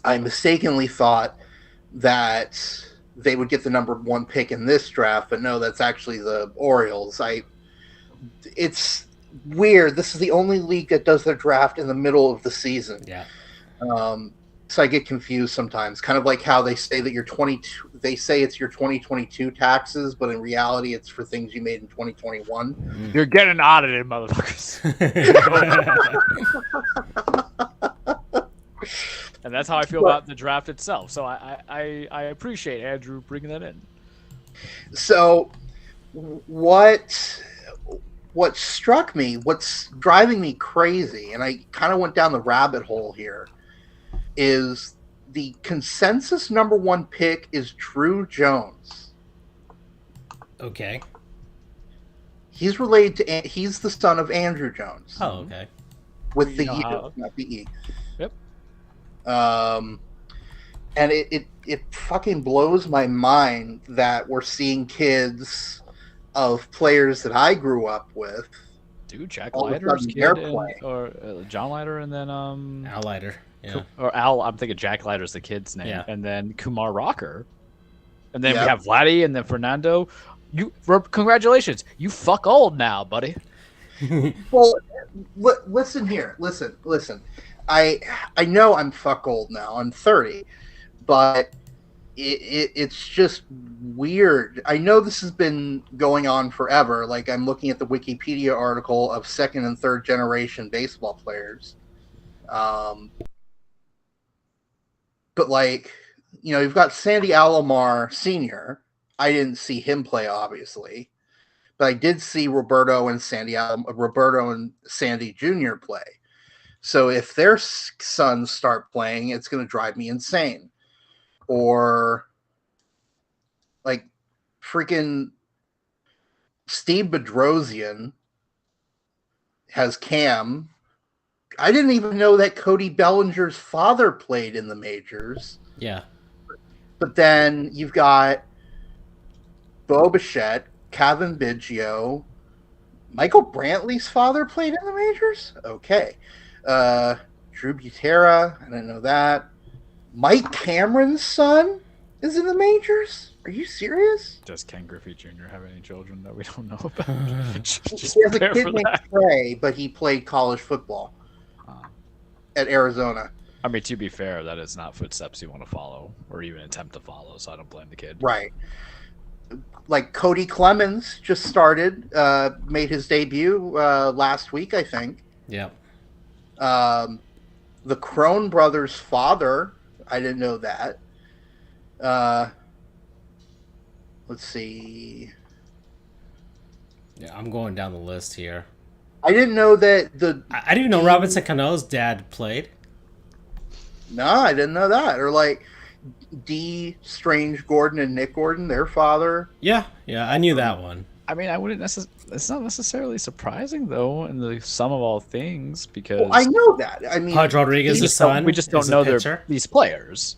I mistakenly thought that they would get the number one pick in this draft, but no, that's actually the Orioles. It's weird. This is the only league that does their draft in the middle of the season. Yeah. So I get confused sometimes, kind of like how they say that they say it's your 2022 taxes, but in reality it's for things you made in 2021. You're getting audited, motherfuckers. And that's how I feel about the draft itself. So I appreciate Andrew bringing that in. So what what struck me, what's driving me crazy, and I kind of went down the rabbit hole here, is the consensus number one pick is Drew Jones. Okay. He's related to. He's the son of Andrew Jones. Oh, okay. With the E, not the E. Yep. And it fucking blows my mind that we're seeing kids of players that I grew up with. Dude, Jack all of a Leiter's sudden kid, they're and, playing. or John Leiter, and then Al Leiter. Yeah. or Al. I'm thinking Jack Leiter's the kid's name, Yeah. and then Kumar Rocker, and then Yep. we have Vladdy, and then Fernando. Congratulations, you fuck old now, buddy. Well, listen here. Listen. I know I'm fuck old now. I'm 30, but it's just weird. I know this has been going on forever. Like, I'm looking at the Wikipedia article of second and third generation baseball players. But like, you know, you've got Sandy Alomar Sr. I didn't see him play, obviously, but I did see Roberto and Sandy Jr. play. So if their sons start playing, it's going to drive me insane. Or like freaking Steve Bedrosian has Cam. I didn't even know that Cody Bellinger's father played in the majors. Yeah. But then you've got Bo Bichette, Kevin Biggio, Michael Brantley's father played in the majors? Okay. Drew Butera, I didn't know that. Mike Cameron's son is in the majors? Are you serious? Does Ken Griffey Jr. have any children that we don't know about? Just He has a prepare kid for named that. Trey, but he played college football at Arizona. I mean, to be fair, that is not footsteps you want to follow or even attempt to follow, so I don't blame the kid. Right. Like Cody Clemens just started, made his debut last week, I think. Yep. The Crone brothers' father, I didn't know that. Let's see. Yeah, I'm going down the list here. I didn't know that I didn't even know Robinson Cano's dad played. No, I didn't know that. Or like D. Strange Gordon and Nick Gordon, their father. Yeah, I knew that one. I mean, I wouldn't it's not necessarily surprising, though, in the sum of all things, because Well, I know that. I mean, Pudge Rodriguez's son. we just don't is a know pitcher. these players.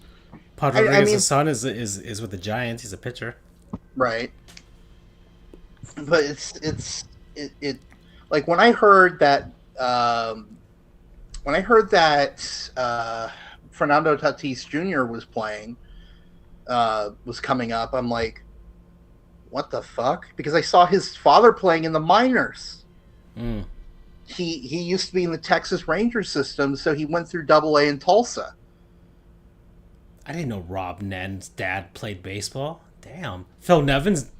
Pudge I Rodriguez's mean- son is with the Giants. He's a pitcher. right. But it like when I heard that Fernando Tatis Jr. was playing, was coming up, I'm like, what the fuck? Because I saw his father playing in the minors. Mm. He used to be in the Texas Rangers system, so he went through Double-A in Tulsa. I didn't know Rob Nen's dad played baseball. Damn. Phil Nevin's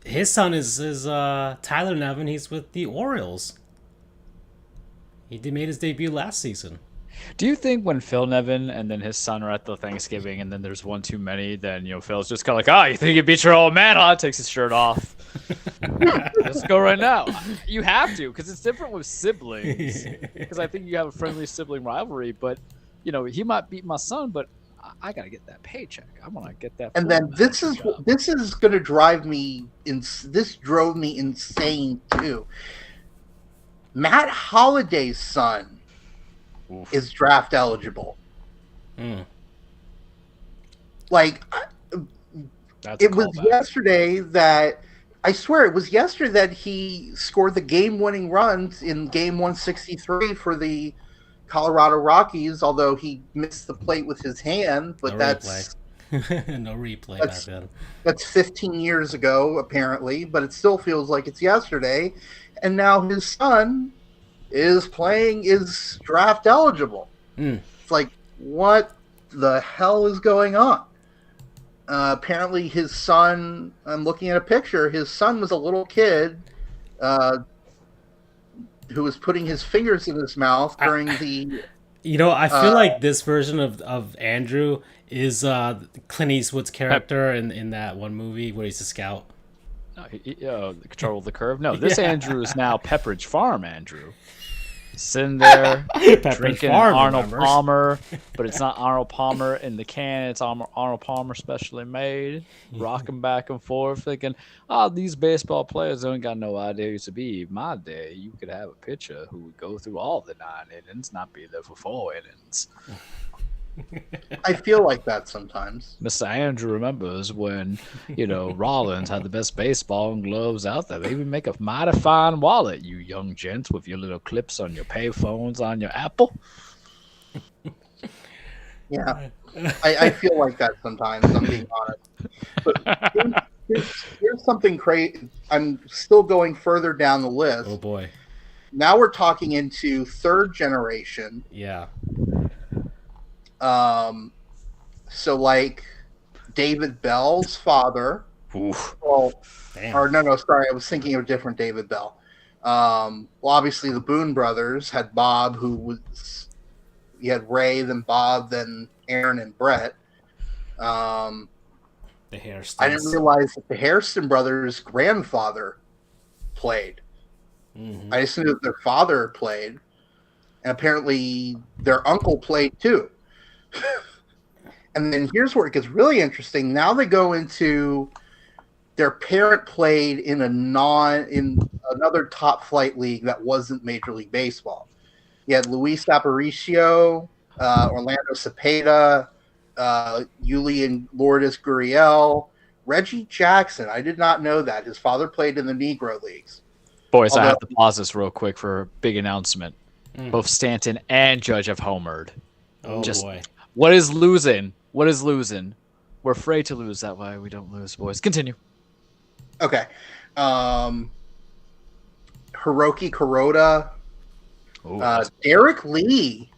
his son is Tyler Nevin. He's with the Orioles. He made his debut last season. Do you think when Phil Nevin and then his son are at the Thanksgiving and then there's one too many, then Phil's just kind of like, you think you beat your old man, huh? Takes his shirt off. Let's go right now. You have to, because it's different with siblings. Because I think you have a friendly sibling rivalry, but he might beat my son, but I gotta get that paycheck. I want to get that. And then this is going to drive me. This drove me insane too. Matt Holliday's son is draft eligible. Mm. Like, That's it was yesterday that I swear it was yesterday that he scored the game-winning runs in Game 163 for the Colorado Rockies. Although he missed the plate with his hand, but No that's replay. No replay back then. That's 15 years ago, apparently, but it still feels like it's yesterday. And now his son is draft eligible. Mm. It's like, what the hell is going on? Apparently his son, I'm looking at a picture, his son was a little kid who was putting his fingers in his mouth during the... I feel like this version of Andrew is Clint Eastwood's character in that one movie where he's a scout. Control the curve. No, this Andrew is now Pepperidge Farm Andrew. Sitting there drinking Arnold Palmer, but it's not Arnold Palmer in the can. It's Arnold Palmer specially made. Rocking back and forth, thinking, these baseball players don't got no idea who to be. My day, you could have a pitcher who would go through all the 9 innings, not be there for 4 innings. I feel like that sometimes. Mr. Andrew remembers when, Rollins had the best baseball and gloves out there. They even make a mighty fine wallet, you young gents, with your little clips on your payphones on your Apple. Yeah, I feel like that sometimes, I'm being honest. But here's something crazy. I'm still going further down the list. Oh, boy. Now we're talking into third generation. Yeah. So like David Bell's father. Oof. Well, Damn. or no, sorry, I was thinking of a different David Bell. Well, obviously the Boone brothers had Bob, you had Ray, then Bob, then Aaron and Brett. The Hairstones. I didn't realize that the Hairston brothers' grandfather played. Mm-hmm. I just knew that their father played, and apparently their uncle played too. And then here's where it gets really interesting. Now they go into their parent played in another top flight league that wasn't Major League Baseball. You had Luis Aparicio, Orlando Cepeda, Julian Lourdes Gurriel, Reggie Jackson. I did not know that. His father played in the Negro Leagues. Boys, I have to pause this real quick for a big announcement. Mm. Both Stanton and Judge have homered. Oh, boy. What is losing? What is losing? We're afraid to lose. That way we don't lose, boys. Continue. Okay. Hiroki Kuroda. Derek Lee.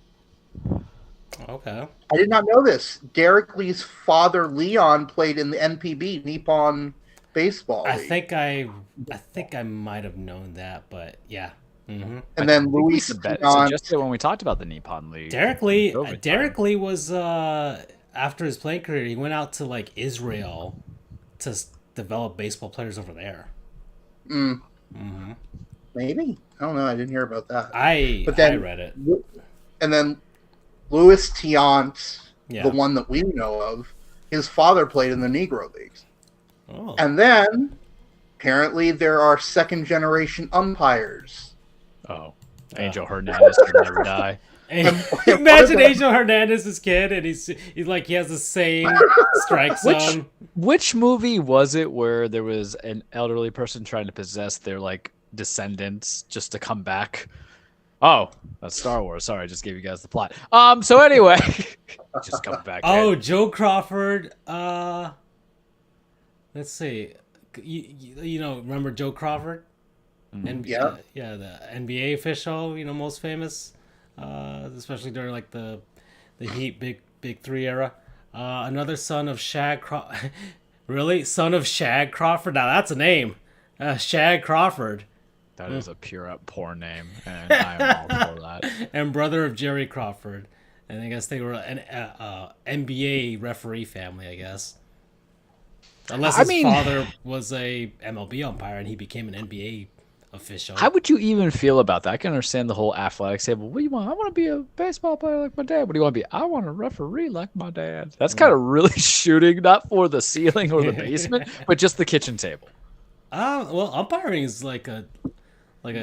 Okay. I did not know this. Derek Lee's father, Leon, played in the NPB, Nippon Baseball League. I think I might have known that, but yeah. Mm-hmm. And then Luis suggested when we talked about the Nippon League. Derek Lee was after his playing career, he went out to like Israel to develop baseball players over there. Mm-hmm. Maybe, I don't know. I didn't hear about that. I read it. And then Louis Tiant, Yeah. the one that we know of, his father played in the Negro Leagues. Oh. And then apparently there are second generation umpires. Oh, Angel Hernandez will never die. Imagine Angel Hernandez's kid, and he's like he has the same strike zone. Which movie was it where there was an elderly person trying to possess their like descendants just to come back? Oh, that's Star Wars. Sorry, I just gave you guys the plot. So anyway, just come back. Oh, Joe Crawford. Let's see. You know, remember Joe Crawford? And Yeah. The NBA official, most famous, especially during like the Heat Big Three era. Another son of Shag Crawford. Really? Son of Shag Crawford? Now that's a name. Shag Crawford. That is a pure poor name, and I am all for that. And brother of Jerry Crawford. And I guess they were an NBA referee family, I guess. Unless his father was a MLB umpire and he became an NBA official. How would you even feel about that? I can understand the whole athletics. Say, well, what do you want? I want to be a baseball player like my dad. What do you want to be? I want to referee like my dad. That's kind of really shooting, not for the ceiling or the basement, but just the kitchen table. Well, umpiring is like a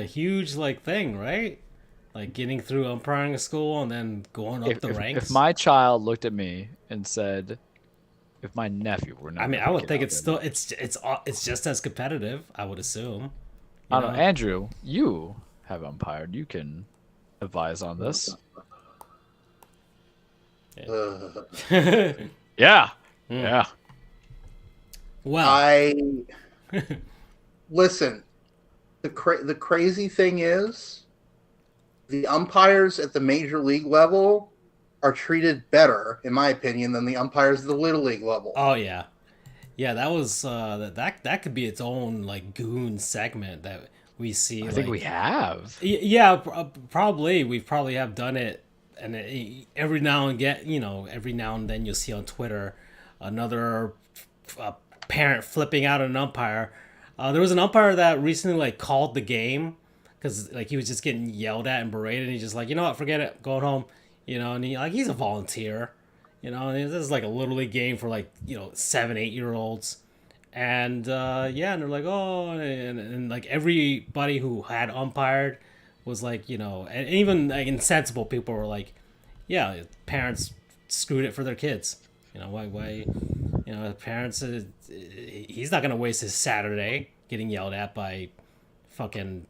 huge thing, right? Like getting through umpiring school and then going up the ranks. If my child looked at me and said, if my nephew were not, I would think it's just as competitive. I would assume. I don't know, Andrew. You have umpired. You can advise on this. Yeah. Yeah. Well, listen. The crazy thing is, the umpires at the major league level are treated better, in my opinion, than the umpires at the little league level. Oh yeah. Yeah, that was that could be its own goon segment that we see. I think we have. Yeah, probably we probably have done it, and every now and then you'll see on Twitter another parent flipping out an umpire. There was an umpire that recently like called the game because like he was just getting yelled at and berated, and he's just like, you know what, forget it, going home. And he's a volunteer. And this is like a little league game for like 7, 8-year-olds, and and they're like, oh, and like everybody who had umpired was like, and even like insensible people were like, yeah, parents screwed it for their kids. Why parents, he's not gonna waste his Saturday getting yelled at by fucking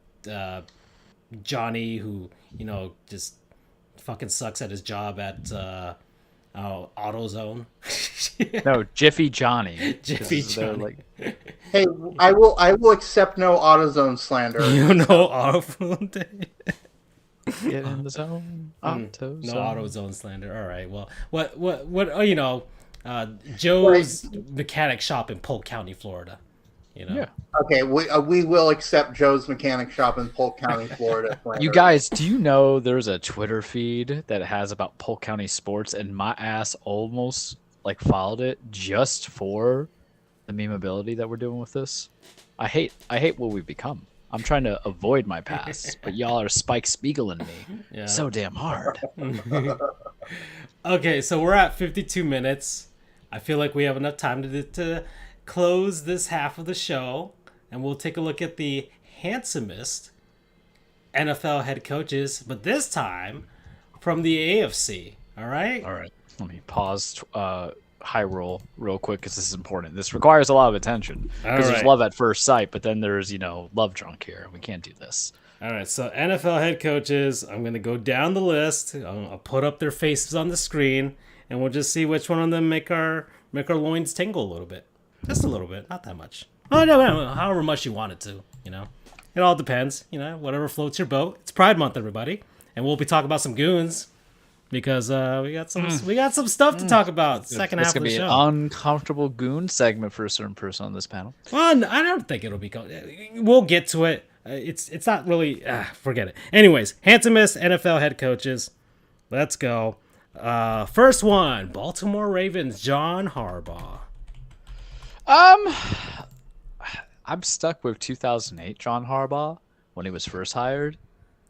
Johnny, who just fucking sucks at his job at AutoZone. No, Jiffy Johnny. Jiffy Johnny. Like... Hey, I will accept no AutoZone slander. You know AutoZone day. Get in the zone. AutoZone. No AutoZone slander. All right. Well, what Joe's mechanic shop in Polk County, Florida. Yeah. Okay, we will accept Joe's mechanic shop in Polk County, Florida. You guys, do you know there's a Twitter feed that has about Polk County sports, and my ass almost like followed it just for the memeability that we're doing with this? I hate what we've become. I'm trying to avoid my past, but y'all are Spike Spiegeling me so damn hard. Okay, so we're at 52 minutes. I feel like we have enough time to close this half of the show, and we'll take a look at the handsomest NFL head coaches, but this time from the AFC. All right? All right. Let me pause high roll real quick because this is important. This requires a lot of attention because there's love at first sight, but then there's, love drunk here. We can't do this. All right, so NFL head coaches, I'm going to go down the list. I'll put up their faces on the screen, and we'll just see which one of them make our loins tingle a little bit. Just a little bit, not that much. Oh, no, however much you want it to, It all depends, whatever floats your boat. It's Pride Month, everybody. And we'll be talking about some goons because we got some stuff to talk about. Second half of the show. It's going to be an uncomfortable goon segment for a certain person on this panel. Well, I don't think it'll be. We'll get to it. It's not really. Forget it. Anyways, handsomest NFL head coaches. Let's go. First one, Baltimore Ravens, John Harbaugh. I'm stuck with 2008 John Harbaugh when he was first hired.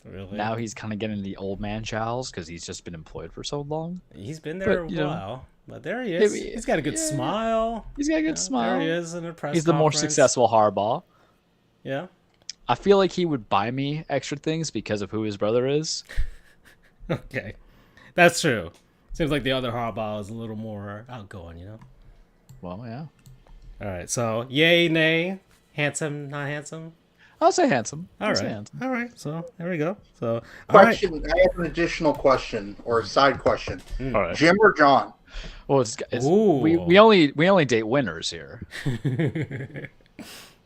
Really? Now he's kind of getting the old man jowls because he's just been employed for so long. He's been there a while, but there he is. He's got a good smile. He's got a good smile. There he is in a press He's the more successful Harbaugh. Yeah. I feel like he would buy me extra things because of who his brother is. Okay. That's true. Seems like the other Harbaugh is a little more outgoing, Well, yeah. All right, so yay, nay, handsome, not handsome? I'll say handsome. All right, so there we go. So, question, I have an additional question or a side question. All right. Jim or John? Well, we only date winners here.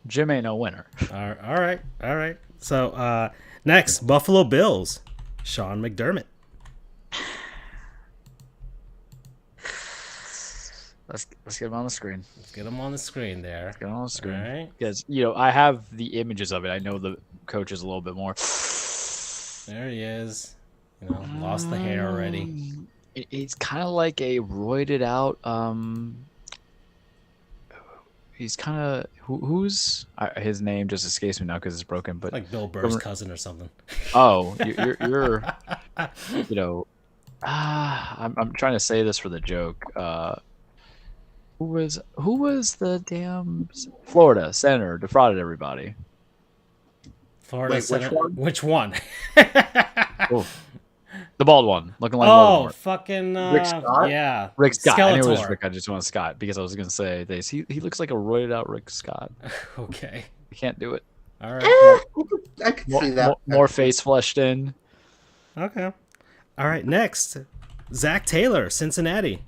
Jim ain't no winner. All right. So next, Buffalo Bills, Sean McDermott. Let's get him on the screen. Let's get him on the screen there. Let's get him on the screen. All right. Because, I have the images of it. I know the coach is a little bit more. There he is. Lost the hair already. It's kind of like a roided out. He's kind of who's his name just escapes me now because it's broken. But like Bill Burr's cousin or something. Oh, you're I'm trying to say this for the joke. Who was the damn Florida senator defrauded everybody? Florida senator. Which one? Oh, the bald one, looking like Voldemort. Fucking Rick Scott? Yeah, Rick Scott. Skeletor. I knew it was Rick. I just want Scott because I was gonna say this. He looks like a roided out Rick Scott. Okay, I can't do it. All right. I can see that. More face fleshed in. Okay. All right. Next, Zach Taylor, Cincinnati.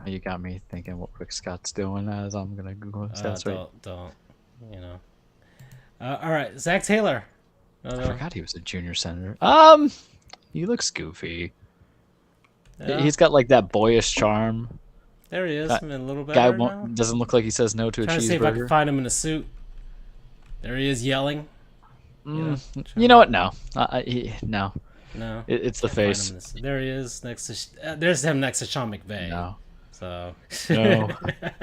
You got me thinking what Rick Scott's doing as I'm gonna Google stats right. Don't. All right, Zach Taylor. I forgot he was a junior senator. He looks goofy. Yeah. He's got like that boyish charm. There he is. A little better Guy now. doesn't look like he says no to a Trying cheeseburger. to see if I can find him in a suit. There he is yelling. You know what? No. No. No. It's the face. There he is next to. There's him next to Sean McVay. No. So. No.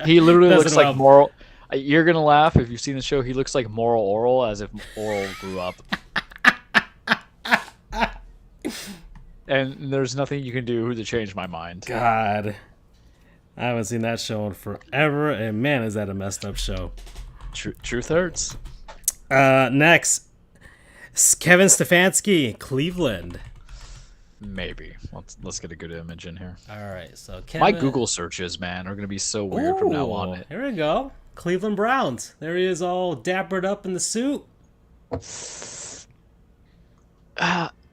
He literally looks like moral. You're gonna laugh if you've seen the show. He looks like Moral Oral, as if Oral grew up. And there's nothing you can do to change my mind. God, I haven't seen that show in forever, and man, is that a messed up show. Truth hurts. Next, Kevin Stefanski, Cleveland. Maybe. Let's get a good image in here. All right, so Kevin... My Google searches, man, are gonna be so weird from now on. Here we go. Cleveland Browns. There he is, all dappered up in the suit.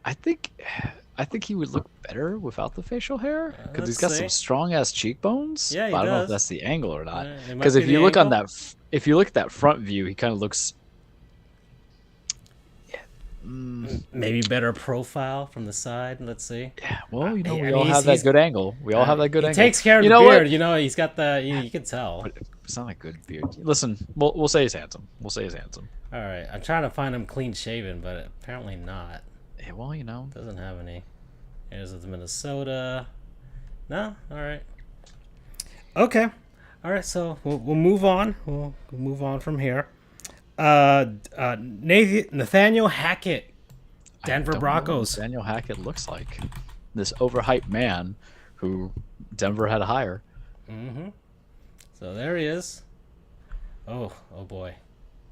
I think he would look better without the facial hair because he's got let's some see. strong ass cheekbones. Yeah, he but I don't know does. if that's the angle or not. It might Because be if the you look on angle. that, if you look at that front view, he kind of looks. Maybe better profile from the side. Let's see. Yeah, well, you know, I we mean, all have that good angle. We all have that good he angle. takes care of you the know beard. What? You know, he's got the. You can tell. But it's not a good beard. Listen, we'll say he's handsome. We'll say he's handsome. All right, I'm trying to find him clean shaven, but apparently not. Yeah, well, you know. Doesn't have any. Here's the Minnesota. No, all right. Okay, all right. So we'll move on. We'll move on from here. Nathaniel Hackett, Denver I don't know Broncos. what Daniel Hackett looks like this overhyped man who Denver had to hire. Mm-hmm. So there he is. Oh boy.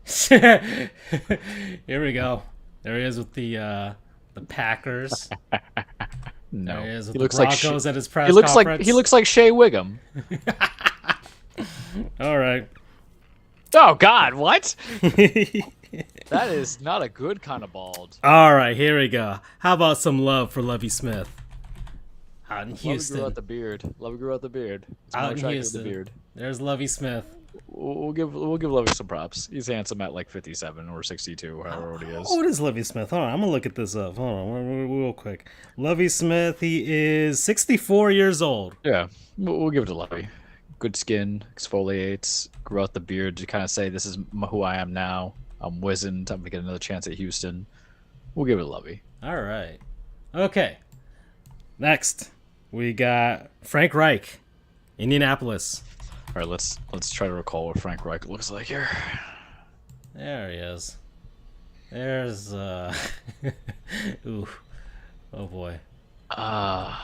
Here we go. There he is with the Packers. No, There he is with he the looks like Broncos at his press he looks conference. like he looks like Shea Wiggum. All right. Oh God, what? That is not a good kind of bald. All right, here we go. How about some love for Lovie Smith? Out in Lovey Houston. grew out the beard. Lovey grew out the beard. It's Out more in attractive Houston. with the beard. There's Lovie Smith. We'll give Lovey some props. He's handsome at like 57 or 62, however old he is. How old is Lovie Smith? Hold on, I'm gonna look at this up. Hold on, real quick. Lovie Smith, he is 64 years old. Yeah, we'll give it to Lovey. Good skin, exfoliates, grew out the beard to kind of say, this is who I am now. I'm wizened. I'm going to get another chance at Houston. We'll give it to Lovey. All right. Okay. Next, we got Frank Reich, Indianapolis. All right, let's try to recall what Frank Reich looks like here. There he is. There's ooh. Oh boy. Man.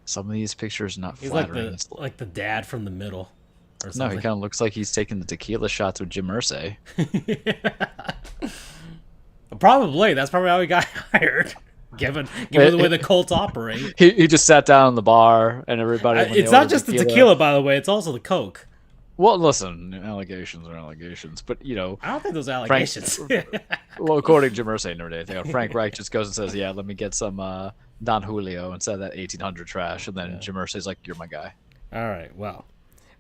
Some of these pictures not He's like flattering. the dad from the middle. Or No, something. he kind of looks like he's taking the tequila shots with Jim Irsay. Probably. That's probably how he got hired. Given the way the Colts operate. He just sat down in the bar and everybody. when they It's not ordered just the tequila, by the way. It's also the Coke. Well, listen, allegations are allegations, but you know, I don't think those are allegations. well, according to Jim Irsay and everything, Frank Reich just goes and says, "Yeah, let me get some Don Julio instead of that 1800 trash," and then Jim Irsay's like, "You're my guy." All right. Well,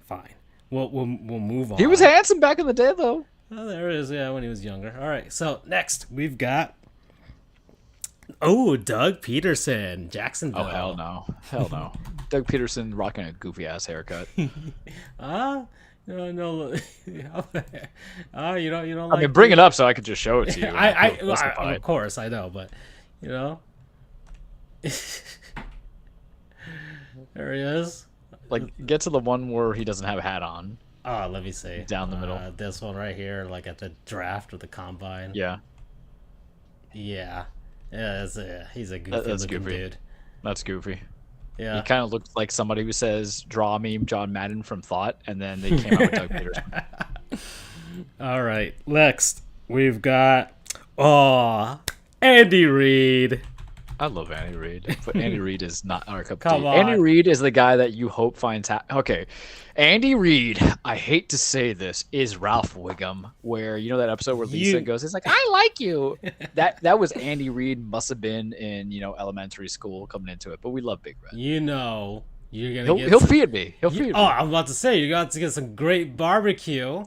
fine. We'll move on. He was handsome back in the day, though. Oh, there it is. Yeah, when he was younger. All right. So next we've got Doug Peterson, Jacksonville. Oh hell no. Doug Peterson rocking a goofy ass haircut. No. You don't like. I mean, bring it up so I could just show it to you. Of course I know, but you know, there he is. Like, get to the one where he doesn't have a hat on. Oh, let me see. Down the middle. This one right here, like at the draft or the combine. Yeah. Yeah. He's a goofy That's looking goofy. dude. That's goofy. Yeah. He kind of looks like somebody who says, "Draw me John Madden from Thought," and then they came out with Doug Peterson. All right. Next, we've got Andy Reid. I love Andy Reid, but Andy Reid is not our cup of Come tea. on. Andy Reid is the guy that you hope finds okay. Andy Reid, I hate to say this, is Ralph Wiggum, where you know that episode where Lisa goes, "It's like I like you." that was Andy Reid. Must have been in elementary school coming into it, but we love Big Red. You know, you're gonna He'll feed me. He'll feed me. Oh, I'm about to say you're going to get some great barbecue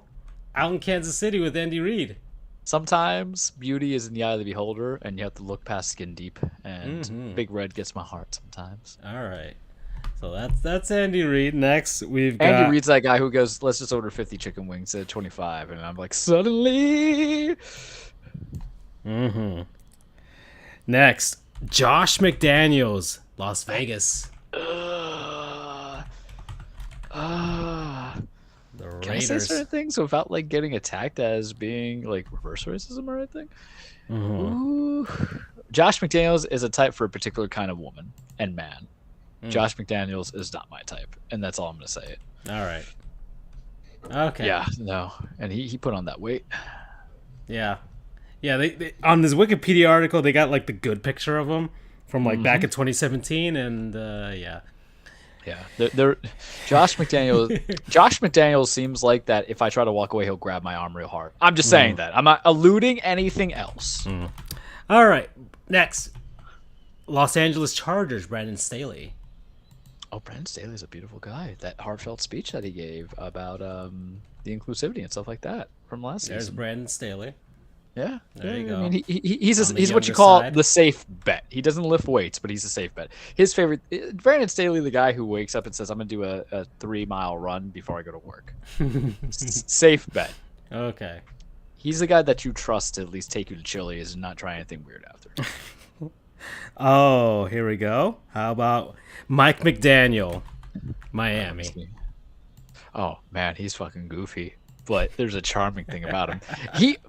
out in Kansas City with Andy Reid. Sometimes beauty is in the eye of the beholder, and you have to look past skin deep. And Big Red gets my heart sometimes. All right, so that's Andy Reid. Next, we've got Andy Reid's that guy who goes, "Let's just order 50 chicken wings at 25," and I'm like, suddenly. Next, Josh McDaniels, Las Vegas. The can I say certain things without like getting attacked as being like reverse racism or anything? Ooh. Josh McDaniels is a type for a particular kind of woman and man. Josh McDaniels is not my type, and that's all I'm gonna say. All right. Okay. Yeah, no, and he put on that weight. Yeah. Yeah, they on this Wikipedia article they got like the good picture of him from like back in 2017, and yeah. Yeah, they're Josh McDaniels. Josh McDaniels seems like that. If I try to walk away, he'll grab my arm real hard. I'm just saying that. I'm not alluding anything else. All right, next, Los Angeles Chargers, Brandon Staley. Oh, Brandon Staley's a beautiful guy. That heartfelt speech that he gave about the inclusivity and stuff like that from last season. There's Brandon Staley. Yeah, there you go. I mean, he's what you call the safe bet. He doesn't lift weights, but he's a safe bet. His favorite, Brandon Staley, the guy who wakes up and says, "I'm gonna do a 3-mile run before I go to work." Safe bet. Okay. He's the guy that you trust to at least take you to Chili's and not try anything weird after. Oh, here we go. How about Mike McDaniel, Miami? Oh man, he's fucking goofy. But there's a charming thing about him.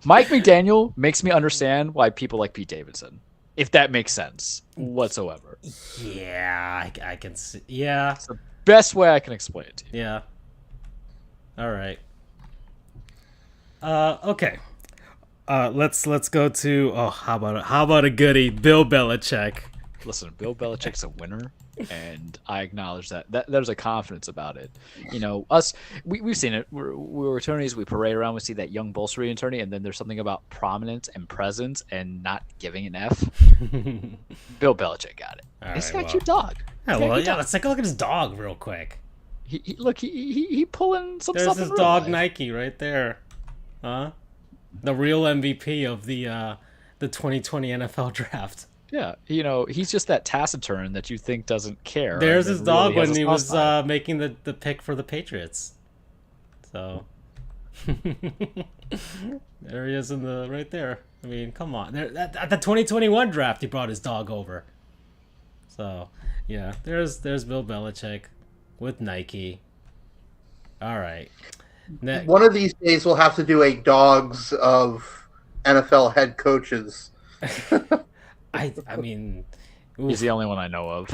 Mike McDaniel makes me understand why people like Pete Davidson, if that makes sense whatsoever. Yeah, I can see. Yeah, it's the best way I can explain it to you. Yeah. All right. Okay. Let's go to how about a goodie, Bill Belichick. Listen, Bill Belichick's a winner. And I acknowledge that there's a confidence about it. You know, we've seen it. We're attorneys. We parade around. We see that young bolstery attorney, and then there's something about prominence and presence and not giving an F. Bill Belichick got it. He's got a cute dog. Yeah, let's take a look at his dog real quick. He pulling some. There's his dog Nike right there, huh? The real MVP of the 2020 NFL draft. Yeah, you know, he's just that taciturn that you think doesn't care. There's his dog when he was making the pick for the Patriots. So there he is right there. I mean, come on. At the 2021 draft, he brought his dog over. So yeah, there's Bill Belichick with Nike. All right. One of these days, we'll have to do a dogs of NFL head coaches. I mean, he's the only one I know of.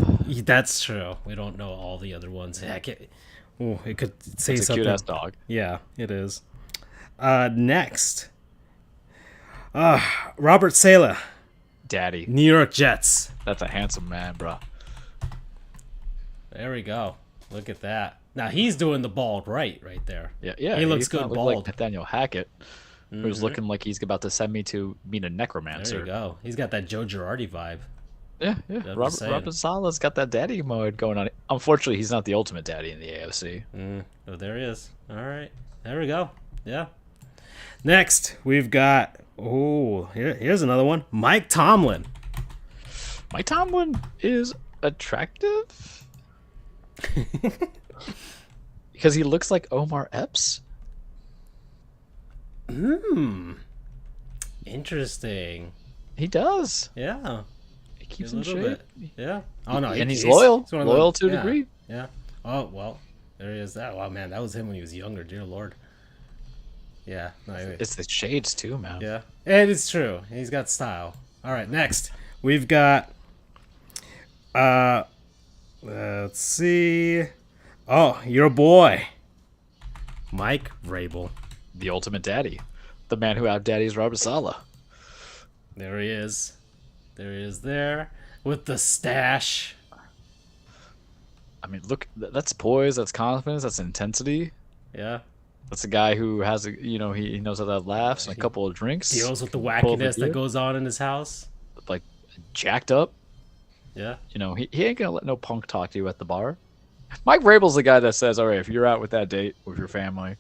That's true. We don't know all the other ones. Heck, it could say it's something. A cute ass dog. Yeah, it is. Next, Robert Saleh, Daddy, New York Jets. That's a handsome man, bro. There we go. Look at that. Now he's doing the bald right there. Yeah. He looks good bald. Like Nathaniel Hackett. Who's looking like he's about to send me to meet a necromancer. There you go. He's got that Joe Girardi vibe. Yeah. Robert Saleh's got that daddy mode going on. Unfortunately, he's not the ultimate daddy in the AFC. Oh, there he is. All right. There we go. Yeah. Next, we've got... here's another one. Mike Tomlin. Mike Tomlin is attractive? Because he looks like Omar Epps? Interesting. He does. Yeah. He keeps in shape. Bit. Yeah. Oh no, and he's loyal. Loyal to a degree. Yeah. Oh well, there he is. That wow, man, that was him when he was younger. Dear Lord. Yeah. No, it's the shades too, man. Yeah, and it's true. He's got style. All right, next we've got. Let's see. Oh, your boy, Mike Vrabel. The ultimate daddy. The man who out-daddies Robert Saleh. There he is. There he is there. With the stash. I mean, look, that's poise, that's confidence, that's intensity. Yeah. That's a guy who has, he knows how to have laughs and a couple of drinks. Deals with the wackiness that goes on in his house. Like, jacked up. Yeah. You know, he ain't going to let no punk talk to you at the bar. Mike Vrabel's the guy that says, all right, if you're out with that date with your family,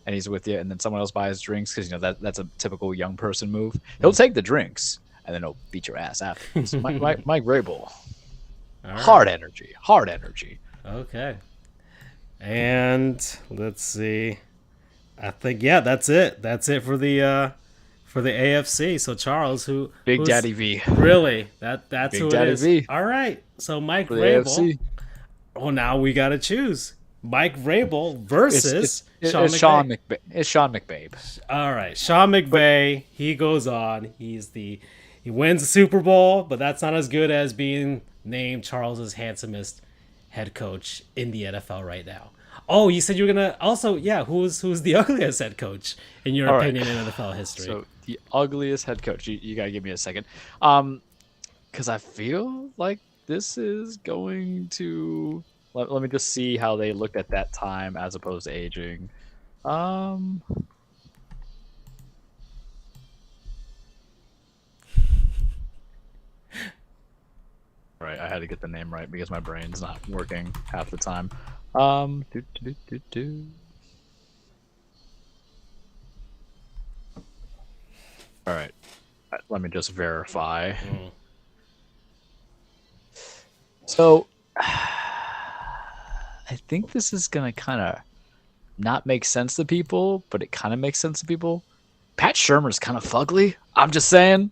and he's with you, and then someone else buys drinks because that's a typical young person move. He'll take the drinks, and then he'll beat your ass after. So Mike Vrabel, right. Hard energy. Okay, and let's see. I think that's it. That's it for the AFC. So Charles, Big Daddy V, really that's Big who Daddy it is. V. All right, so Mike for Vrabel. AFC. Oh, now we gotta choose. Mike Vrabel versus Sean it's McVay. It's Sean McVay. All right, Sean McVay. He goes on. He wins the Super Bowl, but that's not as good as being named Charles's handsomest head coach in the NFL right now. Oh, you said you were gonna also, yeah. Who's the ugliest head coach in your opinion in NFL history? So the ugliest head coach. You gotta give me a second, because I feel like this is going to. Let me just see how they looked at that time as opposed to aging. Right, I had to get the name right because my brain's not working half the time. All right, let me just verify. So, I think this is gonna kind of not make sense to people, but it kind of makes sense to people. Pat Shurmur's kind of fugly. I'm just saying.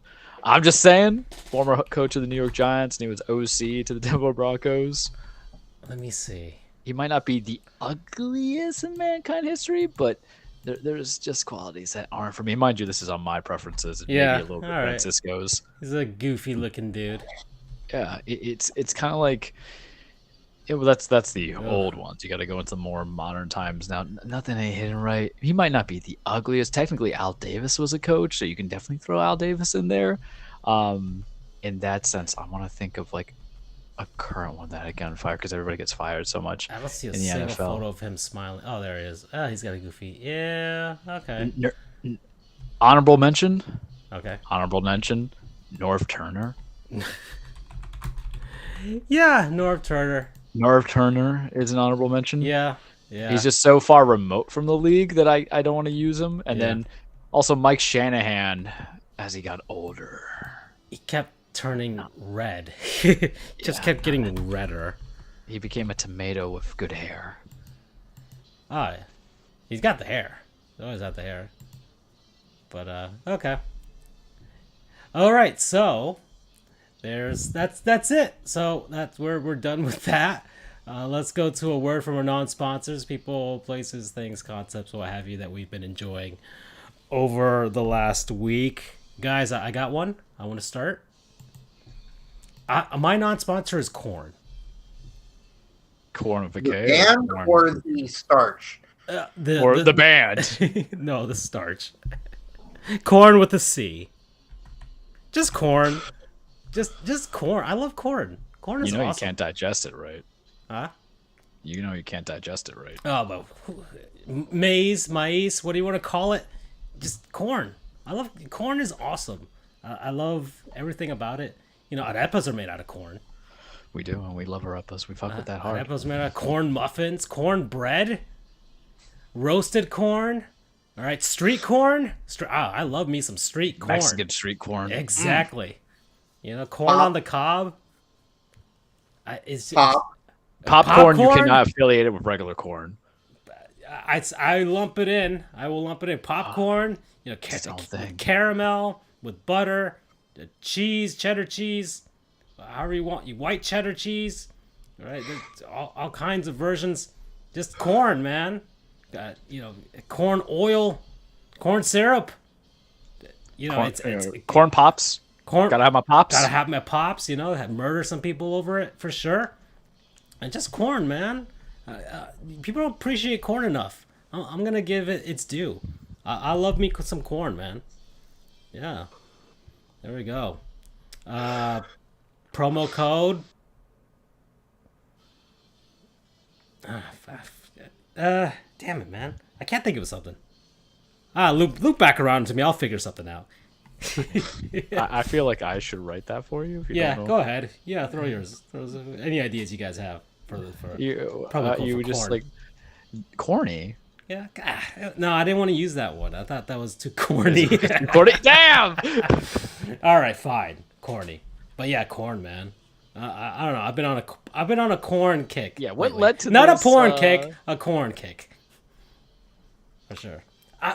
Former coach of the New York Giants, and he was OC to the Denver Broncos. Let me see. He might not be the ugliest in mankind history, but there's just qualities that aren't for me. Mind you, this is on my preferences. Maybe a little bit Francisco's. He's a goofy looking dude. Yeah, it's kind of like. Yeah, well, that's the old ones. You got to go into more modern times now. Nothing ain't hidden right. He might not be the ugliest. Technically, Al Davis was a coach, so you can definitely throw Al Davis in there. In that sense, I want to think of like a current one that got fired because everybody gets fired so much. I don't see a in the single NFL. photo of him smiling. Oh, there he is. Oh, he's got a goofy. Yeah. Okay. Honorable mention. Okay. Honorable mention. Norv Turner. Yeah, Norv Turner. Norv Turner is an honorable mention. Yeah. Yeah. He's just so far remote from the league that I don't want to use him. And then also Mike Shanahan as he got older. He kept turning red. Just kept getting redder. He became a tomato with good hair. Oh, yeah. He's got the hair. He's always had the hair. But okay. All right, so that's it. So that's where we're done with that. Let's go to a word from our non-sponsors, people, places, things, concepts, what have you, that we've been enjoying over the last week. Guys, I got one. I want to start. My non-sponsor is corn. Corn with a The K? band or the starch? The band. No, the starch. Corn with a C. Just corn. Just corn. I love corn. Corn is awesome. You can't digest it right. Huh? You know you can't digest it right. Oh, but maize, what do you want to call it? Just corn. I love corn. Is awesome. I love everything about it. You know, arepas are made out of corn. We do, and we love arepas. We fuck with that hard. Arepas made out of corn muffins, corn bread, roasted corn. All right, street corn. I love me some street corn. Mexican street corn. Exactly. You know, corn on the cob. Popcorn you cannot affiliate it with regular corn. I lump it in. I will lump it in. Popcorn, you know, caramel with butter, cheese, cheddar cheese, however you want. You white cheddar cheese, right? All kinds of versions. Just corn, man. Got, you know, corn oil, corn syrup. You know, it's corn pops. Gotta have my pops. Gotta have my pops. You know, murder some people over it for sure. And just corn, man. People don't appreciate corn enough. I'm gonna give it its due. I love me some corn, man. Yeah. There we go. Promo code. Damn it, man. I can't think of something. Loop back around to me. I'll figure something out. I feel like I should write that for you. If you don't know. Go ahead. Yeah, throw yours. Any ideas you guys have for you just corn. Like corny. Yeah. No, I didn't want to use that one. I thought that was too corny. Corny. Damn. All right, fine. Corny. But yeah, corn, man. I don't know. I've been on a corn kick. Yeah. What led to not this, a porn kick? A corn kick. For sure.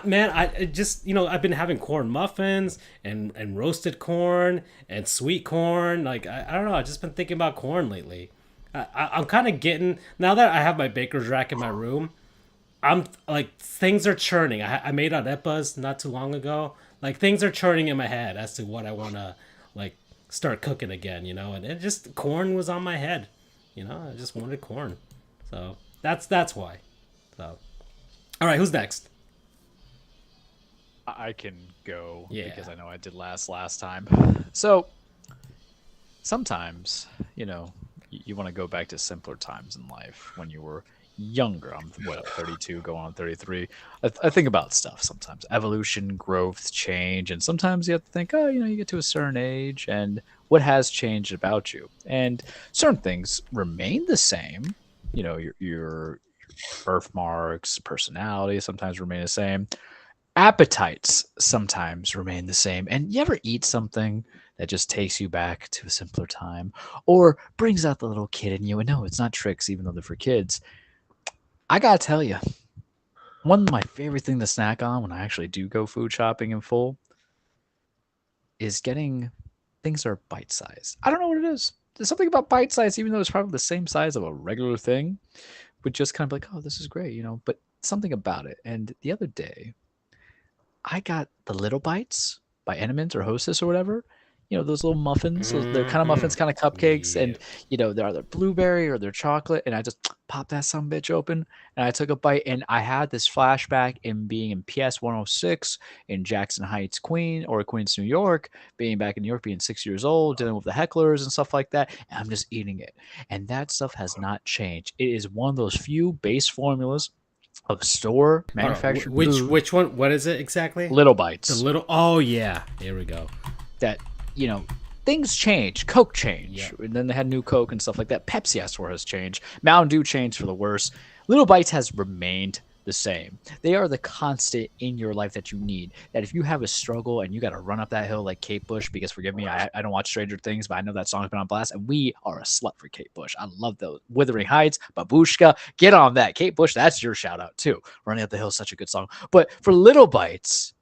Man, I just, you know, I've been having corn muffins and roasted corn and sweet corn. Like, I don't know. I've just been thinking about corn lately. I'm kind of getting now that I have my baker's rack in my room. I'm like things are churning. I made arepas not too long ago. Like things are churning in my head as to what I want to like start cooking again. And it just corn was on my head. I just wanted corn, so that's why. So, all right, who's next? I can go Yeah. because I know I did last time. So sometimes, you want to go back to simpler times in life when you were younger. I'm 32, going on 33. I think about stuff sometimes: evolution, growth, change, and sometimes you have to think, oh, you get to a certain age, and what has changed about you, and certain things remain the same. Your birthmarks, personality sometimes remain the same. Appetites sometimes remain the same. And you ever eat something that just takes you back to a simpler time or brings out the little kid in you? And no, it's not tricks, even though they're for kids. I gotta tell you, one of my favorite things to snack on when I actually do go food shopping in full is getting things that are bite sized. I don't know what it is. There's something about bite size, even though it's probably the same size of a regular thing, but just kind of like, oh, this is great, but something about it. And the other day, I got the Little Bites by Enemans or Hostess or whatever. Those little muffins. They're kind of muffins, kind of cupcakes, and they're either blueberry or they're chocolate. And I just popped that some bitch open, and I took a bite, and I had this flashback in being in PS 106 in Jackson Heights, Queens, New York, being back in New York, being 6 years old, dealing with the hecklers and stuff like that. And I'm just eating it, and that stuff has not changed. It is one of those few base formulas of store manufactured food. Which one? What is it exactly? Little Bites. The little. Oh yeah, here we go. That things change. Coke change, and then they had new Coke and stuff like that. Pepsi, I swear, has changed. Mountain Dew changed for the worse. Little Bites has remained the same. They are the constant in your life that you need. That if you have a struggle and you got to run up that hill like Kate Bush, because forgive me, I don't watch Stranger Things, but I know that song's been on blast, and we are a slut for Kate Bush. I love those. Wuthering Heights, Babushka, get on that. Kate Bush, that's your shout out too. Running Up the Hill is such a good song. But for Little Bites,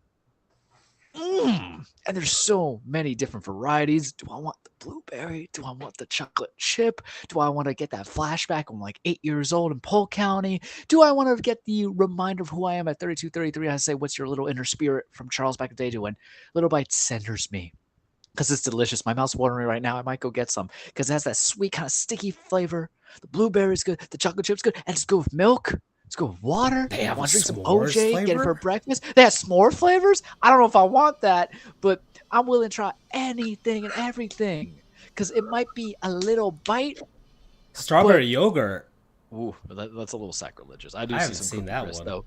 and there's so many different varieties. Do I want the blueberry? Do I want the chocolate chip? Do I want to get that flashback when I'm like 8 years old in Polk County? Do I want to get the reminder of who I am at 32, 33? I say, what's your little inner spirit from Charles back in the day doing? Little Bite centers me because it's delicious. My mouth's watering right now. I might go get some because it has that sweet kind of sticky flavor. The blueberry's good. The chocolate chip's good. And it's good with milk. Let's go with water. They have I want to drink some s'mores OJ, flavor? get it for breakfast. They have s'more flavors. I don't know if I want that, but I'm willing to try anything and everything because it might be a little bite. Strawberry yogurt. Ooh, that's a little sacrilegious. I I see haven't some seen Cookie that Crisp, one. though.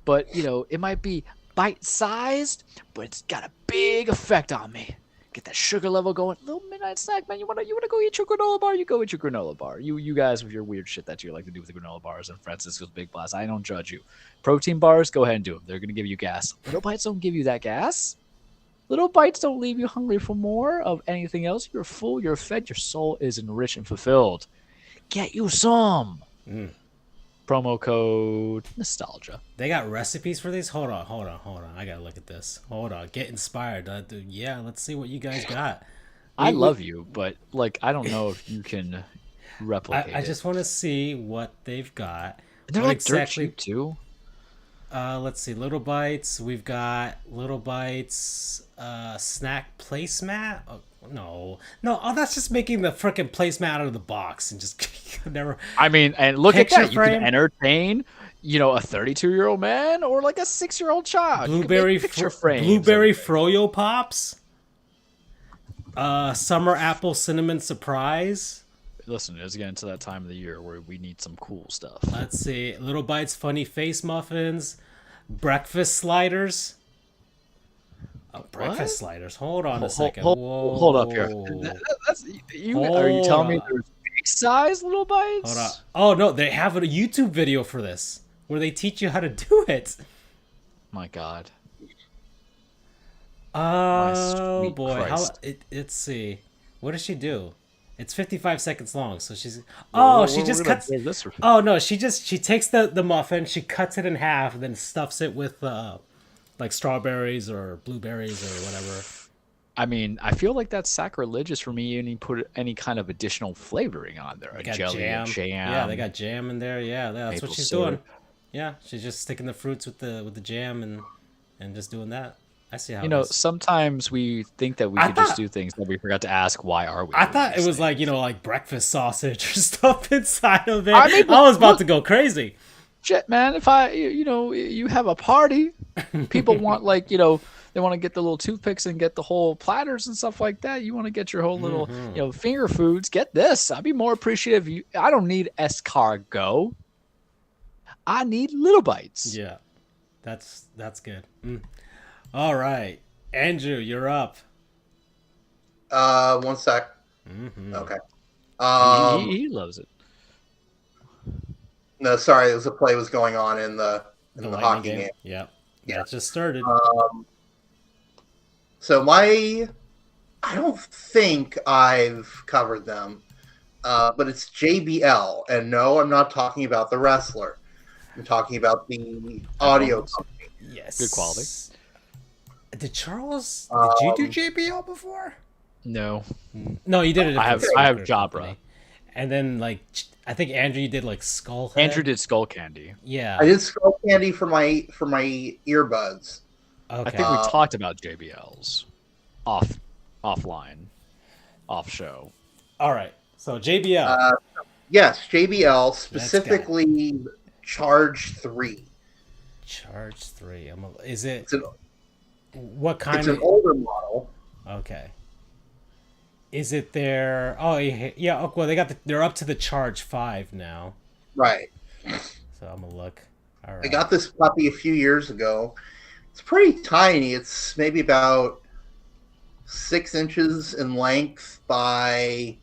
But it might be bite-sized, but it's got a big effect on me. Get that sugar level going. Little midnight snack, man. You wanna go eat your granola bar? You go eat your granola bar. You guys with your weird shit that you like to do with the granola bars and Francisco's Big Blast. I don't judge you. Protein bars, go ahead and do them. They're gonna give you gas. Little Bites don't give you that gas. Little Bites don't leave you hungry for more of anything else. You're full. You're fed. Your soul is enriched and fulfilled. Get you some. Promo code nostalgia. They got recipes for these? Hold on. I gotta look at this. Hold on. Get inspired. Yeah, let's see what you guys got. I love you, but I don't know if you can replicate I just want to see what they've got. They're what like exactly dirt cheap too. Let's see. Little Bites. We've got Little Bites snack placemat. No. Oh, that's just making the freaking placemat out of the box and just never. I mean, and look at that. frame. You can entertain, a 32-year-old man or like a 6-year-old child. Blueberry Froyo Pops. Summer apple cinnamon surprise. Listen, it's getting to that time of the year where we need some cool stuff. Let's see. Little Bites funny face muffins. Breakfast sliders. Oh, breakfast sliders. Hold on a second. Hold up here. Are you telling me there's big size Little Bites? Hold on. Oh, no. They have a YouTube video for this where they teach you how to do it. My God. Oh, boy. Christ. Let's see. What does she do? It's 55 seconds long, so she's... she just cuts... Oh, no. She takes the muffin, she cuts it in half, and then stuffs it with... like strawberries or blueberries or whatever. I mean, I feel like that's sacrilegious for me and put any kind of additional flavoring on there. They A got jelly, a jam. jam. Yeah, they got jam in there. Yeah, that's what maple she's syrup. doing. Yeah, she's just sticking the fruits with the jam and just doing that. I see how You it know, is. sometimes we think that we I could just thought do things that we forgot to ask, why are we I doing thought it these was like, things? like breakfast sausage or stuff inside of it. I mean, I was about look, to go crazy. shit, man, if you have a party, people want they want to get the little toothpicks and get the whole platters and stuff like that. You want to get your whole little, Hmm. finger foods. Get this. I'd be more appreciative. I don't need escargot. I need little bites. Yeah, that's good. All right, Andrew, you're up. 1 sec. Hmm. Okay. He loves it. No, sorry, it was a play was going on in the Lightning hockey game. Yep. Yeah. That just started. So I don't think I've covered them, but it's JBL, and no, I'm not talking about the wrestler. I'm talking about the audio company. Yes. Good quality. Did Charles? Did you do JBL before? No, No, you did it. I have Jabra. And then I think Andrew, you did like Skullhead. Andrew did Skull Candy. Yeah. I did Skull Candy for my earbuds. Okay. I think we talked about JBLs offline, off show. All right. So JBL. Yes, JBL, specifically Charge 3. Charge 3. Is it? It's an What kind It's of? an older model. Okay. Is it their? Oh yeah. Oh, well, they're up to the Charge 5 now. Right. So I'm gonna look. All right. I got this puppy a few years ago. It's pretty tiny. It's maybe about 6 inches in length by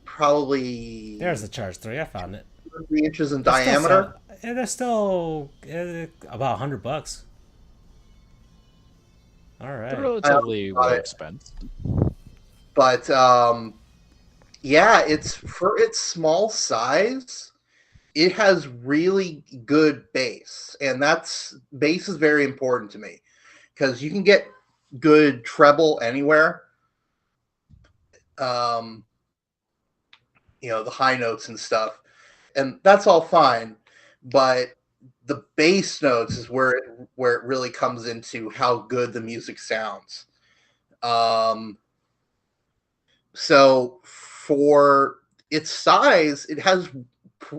probably There's the Charge 3. I found it. 3 inches in diameter. They're still about $100. All They're right. relatively well expensive. But yeah, it's for its small size, it has really good bass, and bass is very important to me because you can get good treble anywhere. The high notes and stuff, and that's all fine, but the bass notes is where it really comes into how good the music sounds. So for its size, it has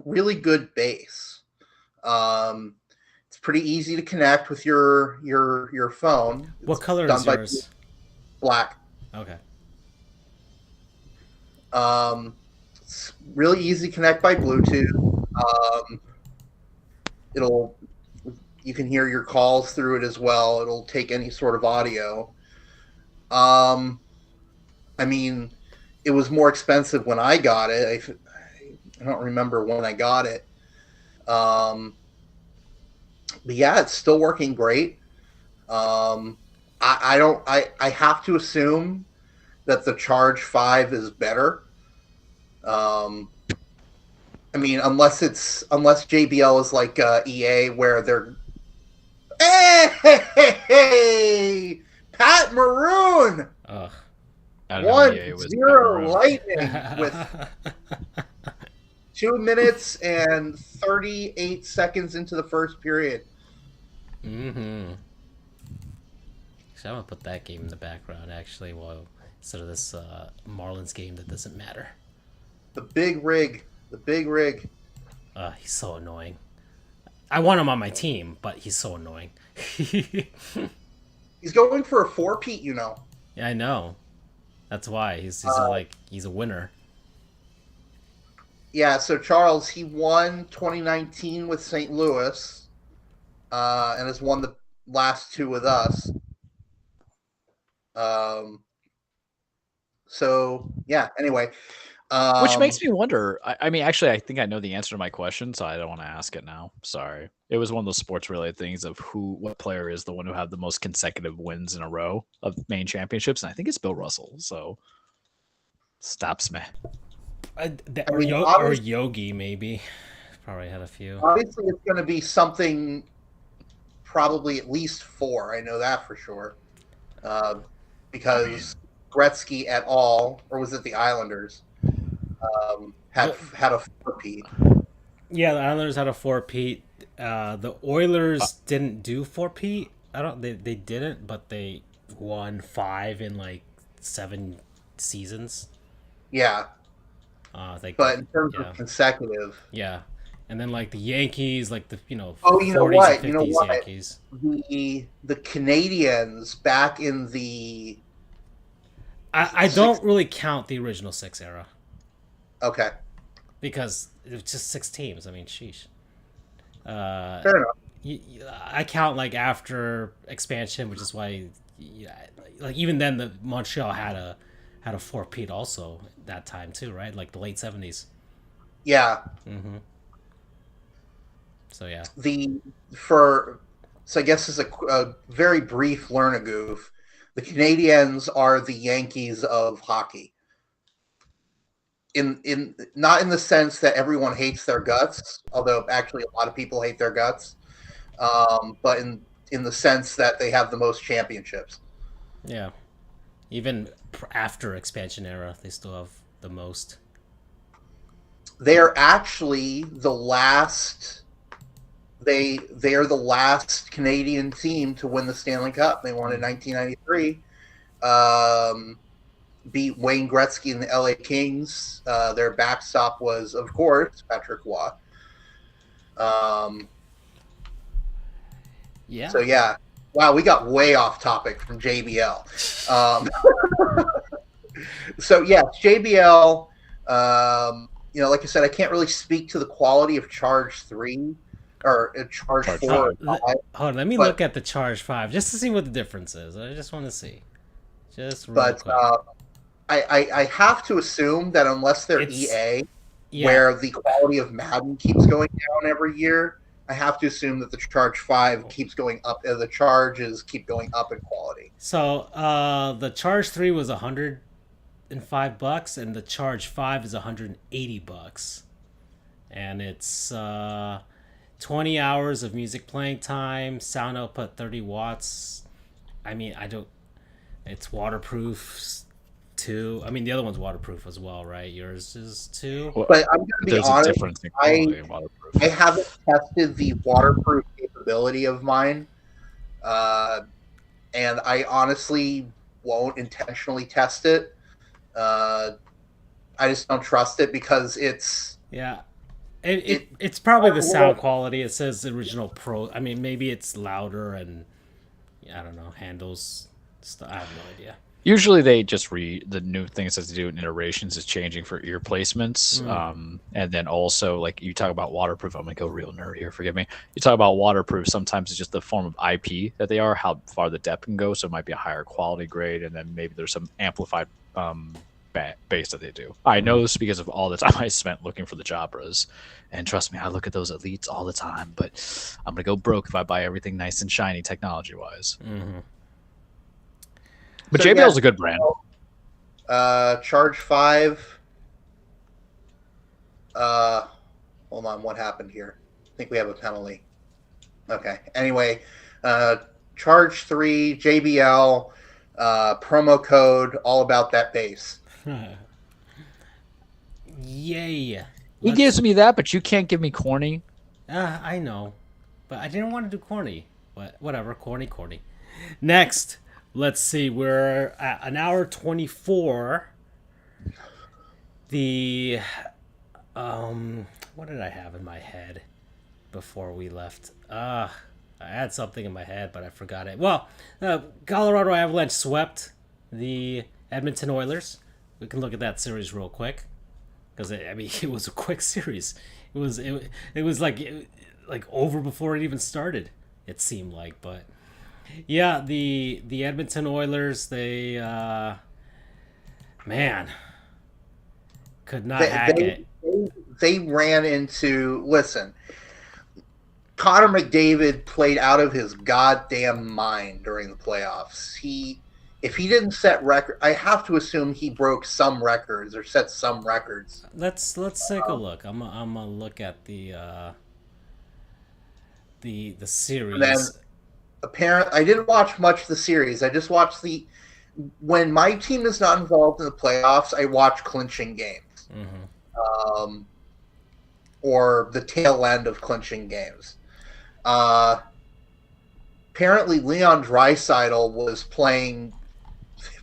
really good bass. It's pretty easy to connect with your phone. What color done is by yours? Black. Okay. It's really easy to connect by Bluetooth. You can hear your calls through it as well. It'll take any sort of audio. I mean, it was more expensive when I got it. I don't remember when I got it. But yeah, it's still working great. I have to assume that the Charge 5 is better. I mean, unless JBL is like EA, where they're hey, Pat Maroon. Ugh. 1-0 Lightning with 2 minutes and 38 seconds into the first period. Mm-hmm. So I'm gonna put that game in the background actually, instead of this Marlins game that doesn't matter. The big rig. He's so annoying. I want him on my team, but he's so annoying. He's going for a 4-peat, you know. Yeah, I know. That's why he's a winner. Yeah, so Charles, he won 2019 with St. Louis, and has won the last 2 with us. So yeah. Anyway, Which makes me wonder. I mean, actually, I think I know the answer to my question, so I don't want to ask it now. Sorry. It was one of those sports-related things of what player is the one who had the most consecutive wins in a row of main championships, and I think it's Bill Russell. So, stops me. Or Yogi, maybe. Probably had a few. Obviously, it's going to be something, probably at least 4. I know that for sure. uh, because Gretzky et al., or was it the Islanders, had a four-peat. Yeah, the Islanders had a four-peat. The Oilers didn't do four-peat. I don't. They didn't, but they won 5 in like 7 seasons. Yeah, but in terms yeah, of consecutive, yeah, and then like the Yankees, like the oh, you know 40s what? and You know 50s what? Yankees. The Canadians back in the I don't really count the original 6 era okay, because it was just 6 teams. I mean, sheesh. fair enough. I count like after expansion, which is why, like even then, the Montreal had a four-peat also that time too, right? Like the late 70s. Yeah, So yeah, so I guess as a very brief learn a goof, the Canadians are the Yankees of hockey. In not in the sense that everyone hates their guts, although actually a lot of people hate their guts, but in the sense that they have the most championships. yeah. Even after expansion era, they still have the most. They're actually the last. They are the last Canadian team to win the Stanley Cup. They won in 1993. Beat Wayne Gretzky and the LA Kings. Their backstop was, of course, Patrick Waugh. Yeah. So yeah, wow, we got way off topic from JBL. So yeah, JBL. Like I said, I can't really speak to the quality of Charge 3 or Charge 4. Hold on, let me look at the Charge 5 just to see what the difference is. I just want to see. Just real quick. I have to assume that unless they're EA, where the quality of Madden keeps going down every year, I have to assume that the Charge 5 keeps going up. The Charges keep going up in quality. So the Charge 3 was $105, and the Charge 5 is $180, and it's 20 hours of music playing time, sound output 30 watts. I mean, it's waterproof too. I mean, the other one's waterproof as well, right? Yours is too. But I'm going to be honest. I haven't tested the waterproof capability of mine, and I honestly won't intentionally test it. I just don't trust it because it's it's probably the sound quality. It says original Pro. I mean, maybe it's louder and I don't know, handles stuff. I have no idea. Usually they just the new things that they do in iterations is changing for ear placements. And then also, like you talk about waterproof, I'm going to go real nerd here, forgive me. You talk about waterproof, sometimes it's just the form of IP that they are, how far the depth can go. So it might be a higher quality grade, and then maybe there's some amplified bass that they do. I know this because of all the time I spent looking for the Jabras. And trust me, I look at those Elites all the time, but I'm going to go broke if I buy everything nice and shiny technology-wise. But so, JBL's a good brand. Charge 5. Hold on, what happened here? I think we have a penalty. Okay. Anyway, Charge 3, JBL, promo code, all about that bass. Yay. He gives me that, but you can't give me corny. I know. But I didn't want to do corny. But whatever, corny. Next. Let's see, we're at an hour 24. The what did I have in my head before we left? I had something in my head, but I forgot it. Well, Colorado Avalanche swept the Edmonton Oilers. We can look at that series real quick because it was a quick series. It was like over before it even started. It seemed like, but. Yeah, the Edmonton Oilers, they could not hack it. They ran into Connor McDavid played out of his goddamn mind during the playoffs. If he didn't set record, I have to assume he broke some records or set some records. Let's take a look. I'm gonna look at the series. I didn't watch much of the series. I just watched when my team is not involved in the playoffs, I watch clinching games. Or the tail end of clinching games. Apparently Leon Draisaitl was playing.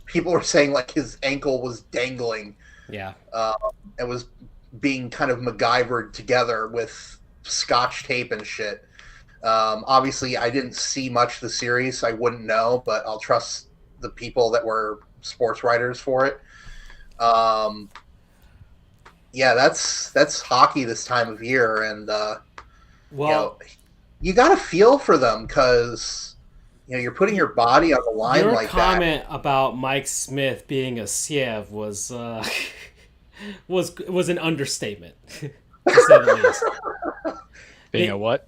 People were saying like his ankle was dangling. Yeah. It was being kind of MacGyvered together with scotch tape and shit. Obviously, I didn't see much of the series. I wouldn't know, but I'll trust the people that were sports writers for it. Yeah, that's hockey this time of year, and you got to feel for them because you're putting your body on the line your like that. Your comment about Mike Smith being a Siev was was an understatement, to say the least. Being a what?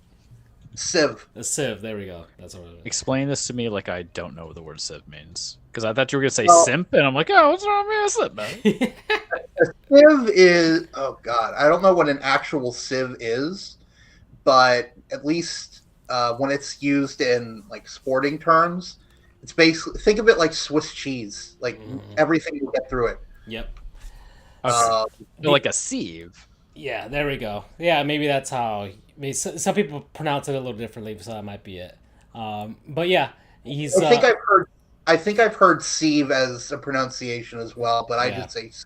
Sieve. A sieve. There we go. That's what it is. Explain this to me like I don't know what the word sieve means. Because I thought you were going to say simp, and I'm like, oh, what's wrong with a simp, man? A sieve is, oh God, I don't know what an actual sieve is, but at least when it's used in like sporting terms, it's basically, think of it like Swiss cheese, like everything you get through it. Yep. Like a sieve. Yeah, there we go. Yeah, maybe that's how. Some people pronounce it a little differently, so that might be it. But yeah, he's. I think I've heard sieve as a pronunciation as well, but I just say sieve.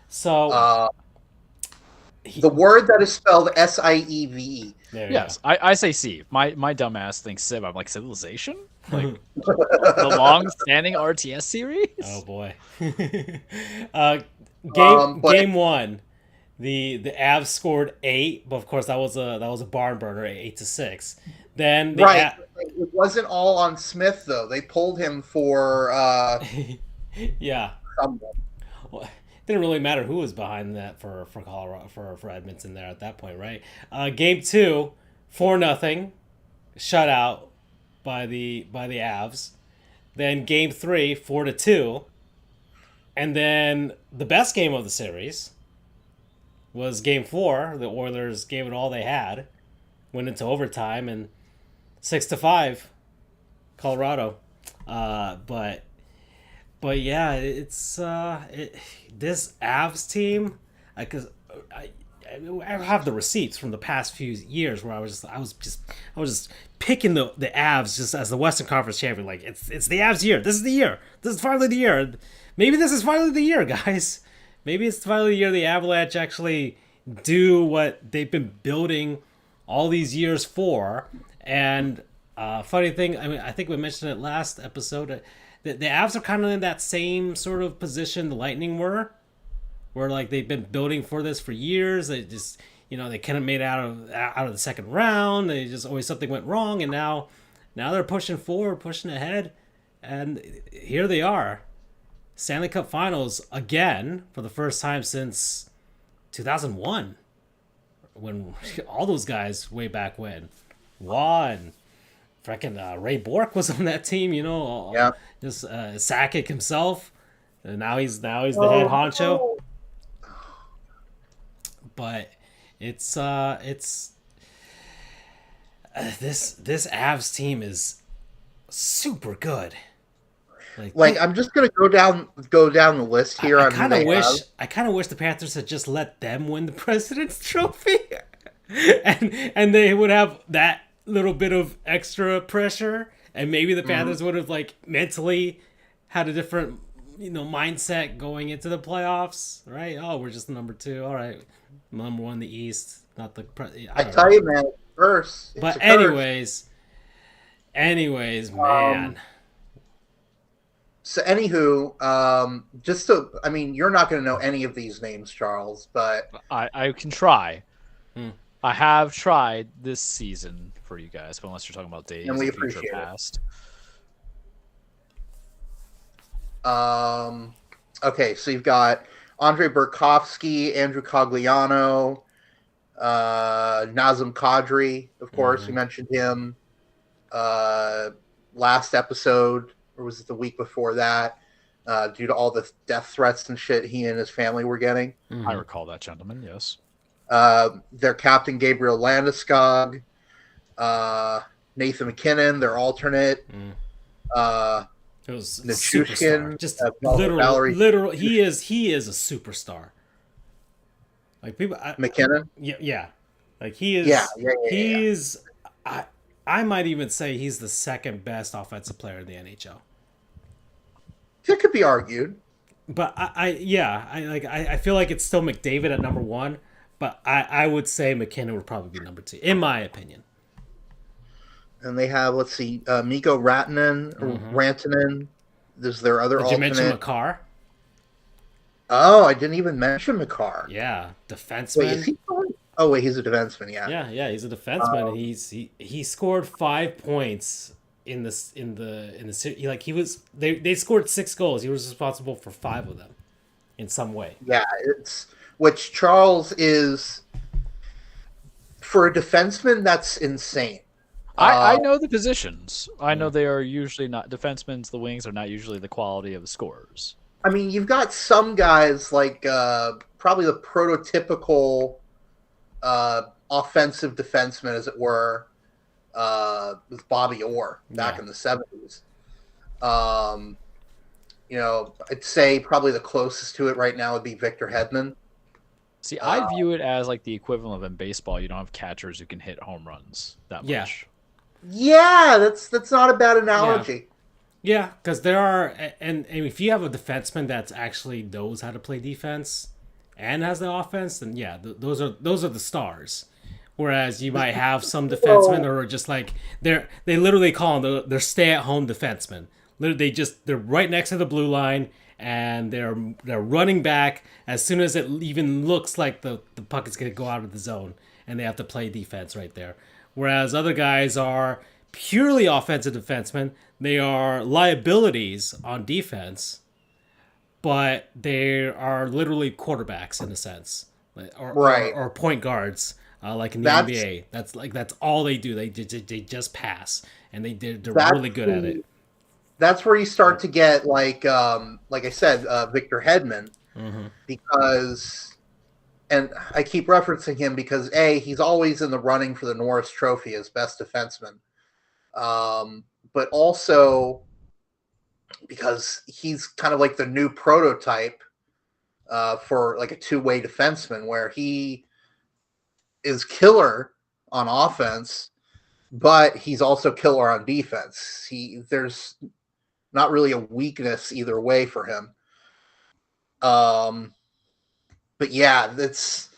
So. The word that is spelled SIEVE. Yes, I say sieve. My dumbass thinks sieve. I'm like, civilization? Like the long-standing RTS series? Oh boy. Game one. The Avs scored 8, but of course that was a barn burner, 8-6. Then it wasn't all on Smith though. They pulled him for yeah. someone. Well, it didn't really matter who was behind that for Colorado for Edmonton there at that point, right? Game 2, 4-0, shutout by the Avs. Then game 3, 4-2, and then the best game of the series was game 4. The Oilers gave it all they had, went into overtime, and 6-5, Colorado. But yeah, it's this Avs team. Because I have the receipts from the past few years where I was just picking the Avs just as the Western Conference champion. Like it's the Avs year. This is the year. This is finally the year. Maybe this is finally the year, guys. Maybe it's finally the year the Avalanche actually do what they've been building all these years for. And funny thing, I mean, I think we mentioned it last episode. The Avs are kind of in that same sort of position the Lightning were, where like they've been building for this for years. They just, they kind of made it out of the second round. They just always something went wrong, and now they're pushing forward, pushing ahead, and here they are. Stanley Cup Finals again for the first time since 2001, when all those guys way back when won. Freaking Ray Bourque was on that team, just Sakic himself, and now he's the head honcho. But it's this Avs team is super good. Like I'm just gonna go down the list here. I kind of wish the Panthers had just let them win the President's Trophy, and they would have that little bit of extra pressure, and maybe the Panthers would have like mentally had a different mindset going into the playoffs, right? Oh, we're just number 2. All right, number 1 in the East, not the. I tell you, man, first. But anyways, man. So, anywho, you're not going to know any of these names, Charles, but I can try. I have tried this season for you guys, but unless you're talking about days and we in appreciate future past. Okay, so you've got Andre Burakovsky, Andrew Cogliano, Nazem Kadri, of course, we mentioned him last episode, or was it the week before that, due to all the death threats and shit he and his family were getting. I recall that, gentleman, yes. Their captain, Gabriel Landeskog, Nathan McKinnon, their alternate. It was Nichushkin, superstar. Just Valerie literal. He is a superstar. Like people, McKinnon. yeah. Like he is. Yeah. He's. I might even say he's the second best offensive player in the NHL. It could be argued. But I feel like it's still McDavid at number one, but I would say McKinnon would probably be number two, in my opinion. And they have, let's see, Mikko Rantanen. There's their other alternate. Did you mention Makar? Oh, I didn't even mention Makar. Yeah, defenseman. Wait, is he? Oh, wait, he's a defenseman. Yeah, he's a defenseman. And he scored 5 points in the like he was they scored 6 goals. He was responsible for 5 of them in some way. Yeah, which Charles is, for a defenseman, that's insane. I know the positions. I know they are usually not defensemen. The wings are not usually the quality of the scorers. I mean, you've got some guys like probably the prototypical offensive defenseman, as it were, with Bobby Orr back in the 70s. I'd say probably the closest to it right now would be Victor Hedman. See, I view it as like the equivalent of in baseball. You don't have catchers who can hit home runs that much. Yeah, that's not a bad analogy. Yeah, because there are, and if you have a defenseman that's actually knows how to play defense and has the offense, then those are the stars. Whereas you might have some defensemen who are just like they literally call them they're stay-at-home defensemen. Literally, they're right next to the blue line and they're running back as soon as it even looks like the puck is going to go out of the zone, and they have to play defense right there. Whereas other guys are purely offensive defensemen. They are liabilities on defense, but they are literally quarterbacks in a sense, or point guards, like in the NBA. That's all they do. They just pass, and they're really good at it. That's where you start to get like I said, Victor Hedman, because. And I keep referencing him because he's always in the running for the Norris Trophy as best defenseman, but also because he's kind of like the new prototype for like a two-way defenseman, where he is killer on offense, but he's also killer on defense. There's not really a weakness either way for him. But yeah, that's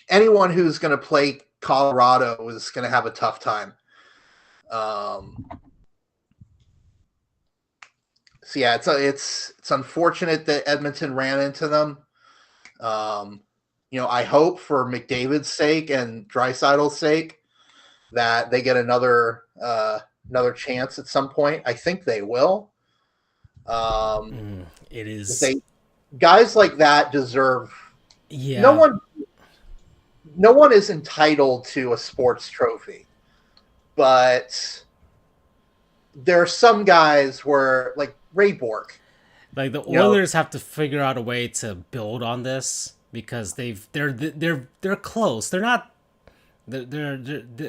anyone who's going to play Colorado is going to have a tough time. So yeah, it's unfortunate that Edmonton ran into them. I hope for McDavid's sake and Draisaitl's sake that they get another chance at some point. I think they will. It is. Guys like that deserve. Yeah. No one is entitled to a sports trophy, but there are some guys where, like Ray Bourque, like the Oilers have to figure out a way to build on this because they're close. They're not. They're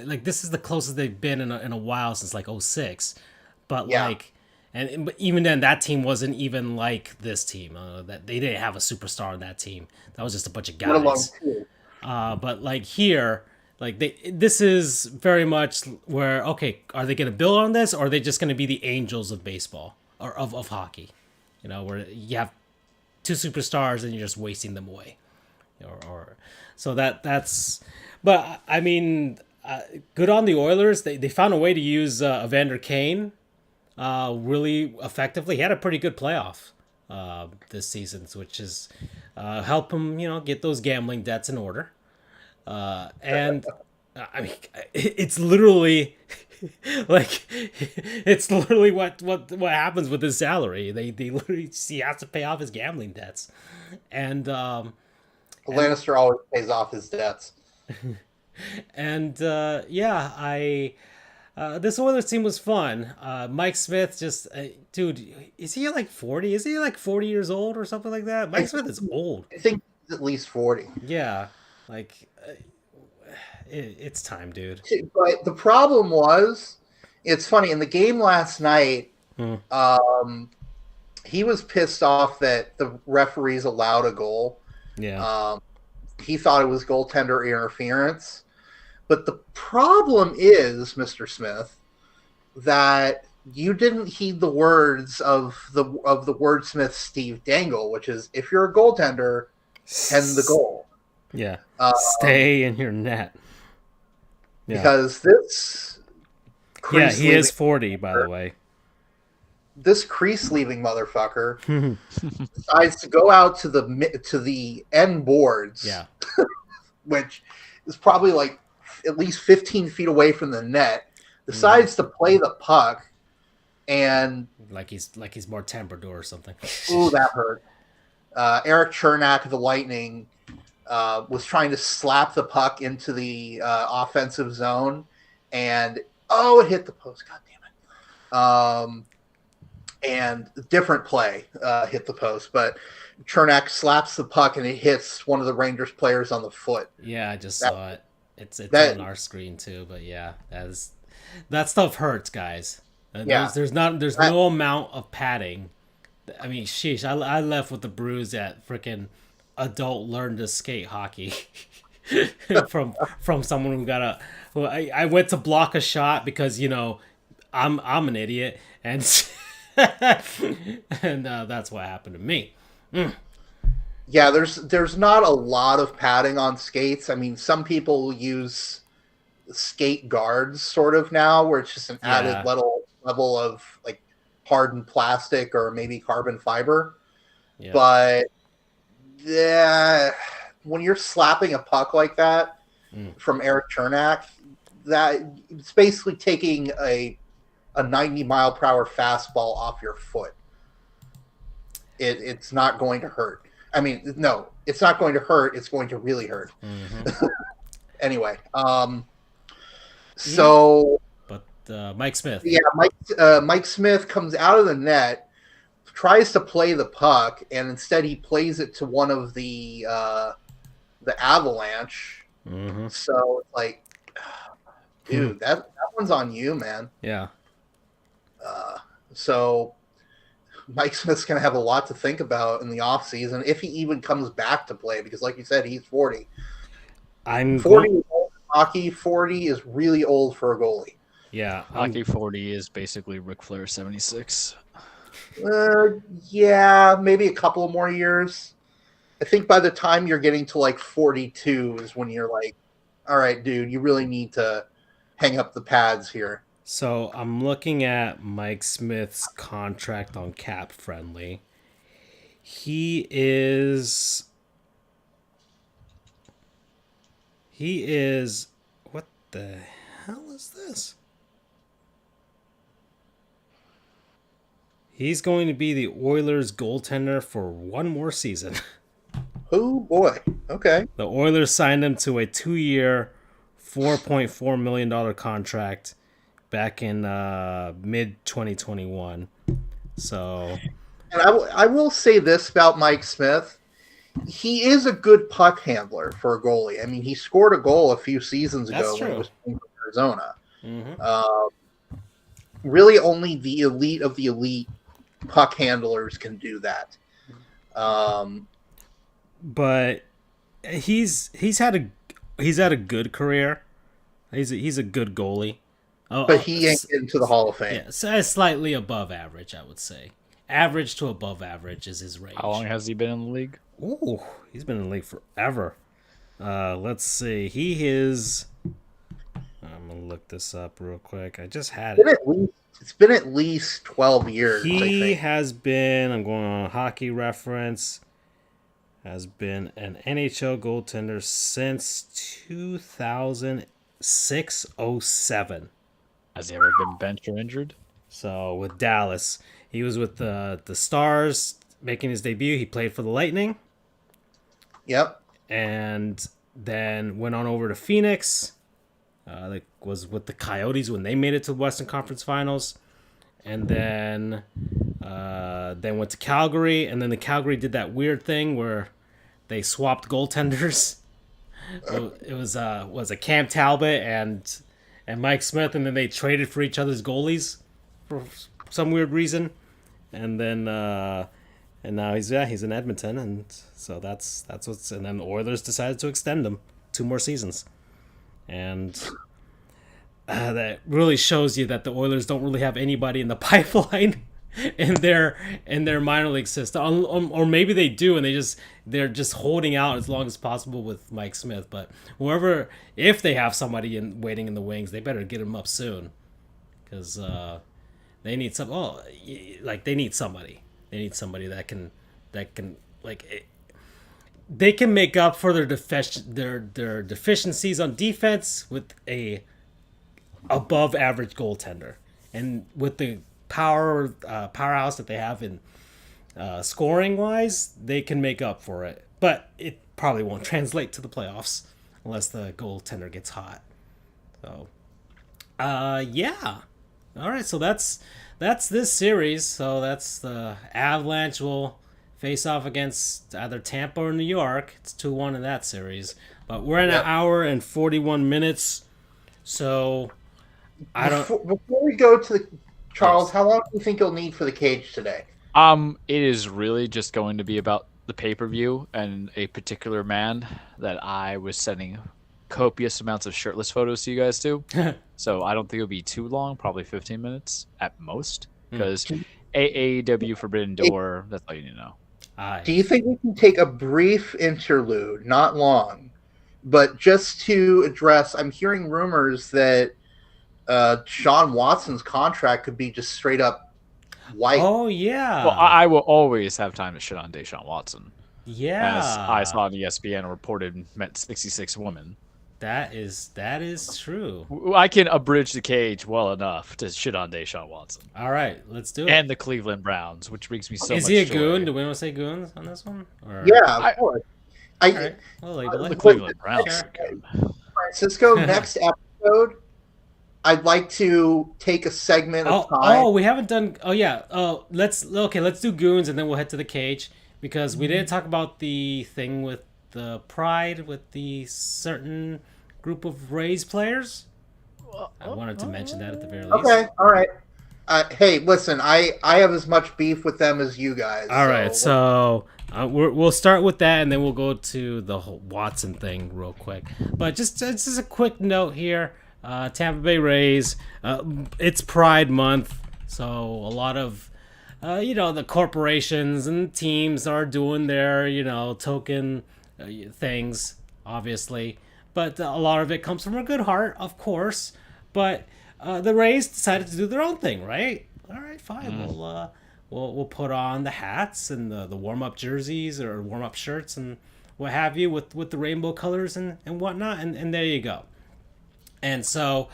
like, this is the closest they've been in a while since like 2006, but like. But even then, that team wasn't even like this team. That they didn't have a superstar on that team. That was just a bunch of guys. But like here, like this is very much where, okay, are they going to build on this, or are they just going to be the Angels of baseball or of hockey? Where you have 2 superstars and you're just wasting them away, so that's. But I mean, good on the Oilers. They found a way to use Evander Kane. Really effectively. He had a pretty good playoff this season, which is help him, get those gambling debts in order. And I mean, it's literally like it's literally what happens with his salary. They literally he has to pay off his gambling debts, and Lannister always pays off his debts. And this Oilers team was fun. Mike Smith just, dude, is he like 40? Is he like 40 years old or something like that? Mike Smith is old. I think he's at least 40. Yeah. Like, it's time, dude. But the problem was, it's funny, in the game last night, he was pissed off that the referees allowed a goal. Yeah. He thought it was goaltender interference. But the problem is, Mr. Smith, that you didn't heed the words of the wordsmith Steve Dangle, which is, if you're a goaltender, tend the goal. Yeah. Stay in your net. Yeah. Because this crease he is 40, by the way. This crease leaving motherfucker decides to go out to the end boards, which is probably like at least 15 feet away from the net. Decides to play the puck, and like he's more Temprador or something. Ooh, that hurt. Eric Chernak of the Lightning was trying to slap the puck into the offensive zone, and it hit the post. God damn it! And different play hit the post, but Chernak slaps the puck and it hits one of the Rangers players on the foot. Yeah, I just saw it. It's on our screen too, but yeah, that stuff hurts, guys. There's no amount of padding. I mean, sheesh, I left with the bruise at freaking adult learn to skate hockey from someone who I went to block a shot because I'm an idiot and and that's what happened to me. Yeah, there's not a lot of padding on skates. I mean, some people use skate guards sort of now, where it's just an added level of like hardened plastic or maybe carbon fiber. Yeah. But when you're slapping a puck like that from Eric Chernak, that it's basically taking a 90-mile-per-hour fastball off your foot. It's not going to hurt. I mean, no, it's not going to hurt. It's going to really hurt. Mm-hmm. Anyway, so... But Mike Smith. Yeah, Mike Smith comes out of the net, tries to play the puck, and instead he plays it to one of the Avalanche. Mm-hmm. So, like, dude, that one's on you, man. Yeah. So Mike Smith's going to have a lot to think about in the offseason, if he even comes back to play, because like you said, he's 40. 40 is old for hockey. 40 is really old for a goalie. Yeah. Hockey 40 is basically Ric Flair 76. Yeah, maybe a couple more years. I think by the time you're getting to like 42 is when you're like, all right, dude, you really need to hang up the pads here. So I'm looking at Mike Smith's contract on Cap Friendly. He is what the hell is this? He's going to be the Oilers goaltender for one more season. Oh boy. Okay. The Oilers signed him to a 2-year, $4.4 million contract back in mid-2021. So, and I will say this about Mike Smith. He is a good puck handler for a goalie. I mean, he scored a goal a few seasons ago when he was playing for Arizona. Mm-hmm. Really only the elite of the elite puck handlers can do that. But he's had a good career. He's a good goalie. But he ain't getting to the Hall of Fame. Yeah, so slightly above average, I would say. Average to above average is his range. How long has he been in the league? Ooh, he's been in the league forever. Let's see. He is... I'm going to look this up real quick. I just had it. It's been at least 12 years, He has been, I'm going on a hockey reference, has been an NHL goaltender since 2006-07. Has he ever been benched or injured? So with Dallas, he was with the Stars making his debut. He played for the Lightning. Yep. And then went on over to Phoenix. Was with the Coyotes when they made it to the Western Conference Finals. And then went to Calgary. And then the Calgary did that weird thing where they swapped goaltenders. it was a Cam Talbot and Mike Smith, and then they traded for each other's goalies for some weird reason, and then and now he's in Edmonton, and so that's what's, and then the Oilers decided to extend him 2 more seasons, and that really shows you that the Oilers don't really have anybody in the pipeline in their minor league system, or maybe they do, and they're just holding out as long as possible with Mike Smith. But whoever, if they have somebody waiting in the wings, they better get him up soon, because they need some. Oh, like they need somebody. They need somebody that can like. They can make up for their deficiencies on defense with a above average goaltender, and with the powerhouse that they have in scoring wise, they can make up for it. But it probably won't translate to the playoffs unless the goaltender gets hot. So, yeah. All right, so that's this series. So that's the Avalanche will face off against either Tampa or New York. It's 2-1 in that series. But we're in an hour and 41 minutes. So Before we go to the Charles, how long do you think you'll need for the cage today? It is really just going to be about the pay-per-view and a particular man that I was sending copious amounts of shirtless photos to you guys to. So I don't think it'll be too long, probably 15 minutes at most, because AAW Forbidden Door, that's all you need to know. Do you think we can take a brief interlude, not long, but just to address, I'm hearing rumors that Sean Watson's contract could be just straight up white. Oh, yeah. Well, I will always have time to shit on Deshaun Watson. Yeah. As I saw on ESPN reported, meant 66 women. That is true. I can abridge the cage well enough to shit on Deshaun Watson. All right, let's do it. And the Cleveland Browns, which brings me so much joy. Is he a goon? Do we want to say goons on this one? Or... Yeah, of course. All right, we'll label The it. Cleveland Browns. Francisco, next episode, I'd like to take a segment of time. Oh, we haven't done. Oh yeah. Oh, let's do goons, and then we'll head to the cage, because we didn't talk about the thing with the pride with the certain group of Rays players. I wanted to mention that at the very least. Okay, all right. Hey, listen, I have as much beef with them as you guys. All right, so we'll start with that, and then we'll go to the whole Watson thing real quick. But just a quick note here. Tampa Bay Rays, it's Pride Month, so a lot of the corporations and teams are doing their token things, obviously, but a lot of it comes from a good heart, of course. But the Rays decided to do their own thing, right? All right, fine. We'll put on the hats and the warm up jerseys or warm up shirts and what have you with the rainbow colors and whatnot, and there you go. And so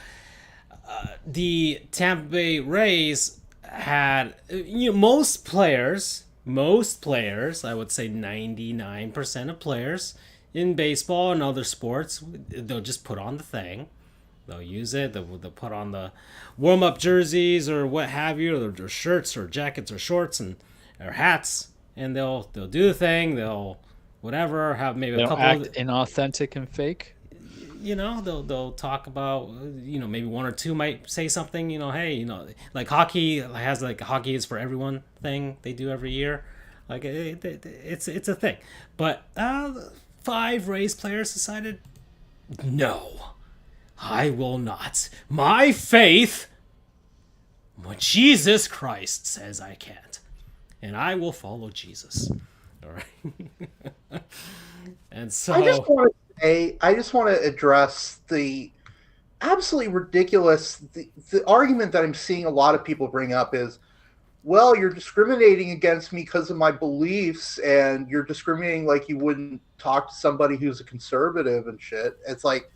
the Tampa Bay Rays had most players, I would say 99% of players in baseball and other sports, they'll just put on the thing. They'll use it. They'll put on the warm-up jerseys or what have you, or shirts or jackets or shorts or hats, and they'll do the thing. They'll whatever, have maybe a couple act inauthentic and fake. They'll talk about, maybe one or two might say something, hey, like hockey has like hockey is for everyone thing they do every year. Like it's a thing. But 5 Rays players decided, no, I will not. My faith, what Jesus Christ says I can't. And I will follow Jesus. All right. And so I just want to address the absolutely ridiculous the argument that I'm seeing a lot of people bring up is, well, you're discriminating against me because of my beliefs, and you're discriminating like you wouldn't talk to somebody who's a conservative and shit. It's like,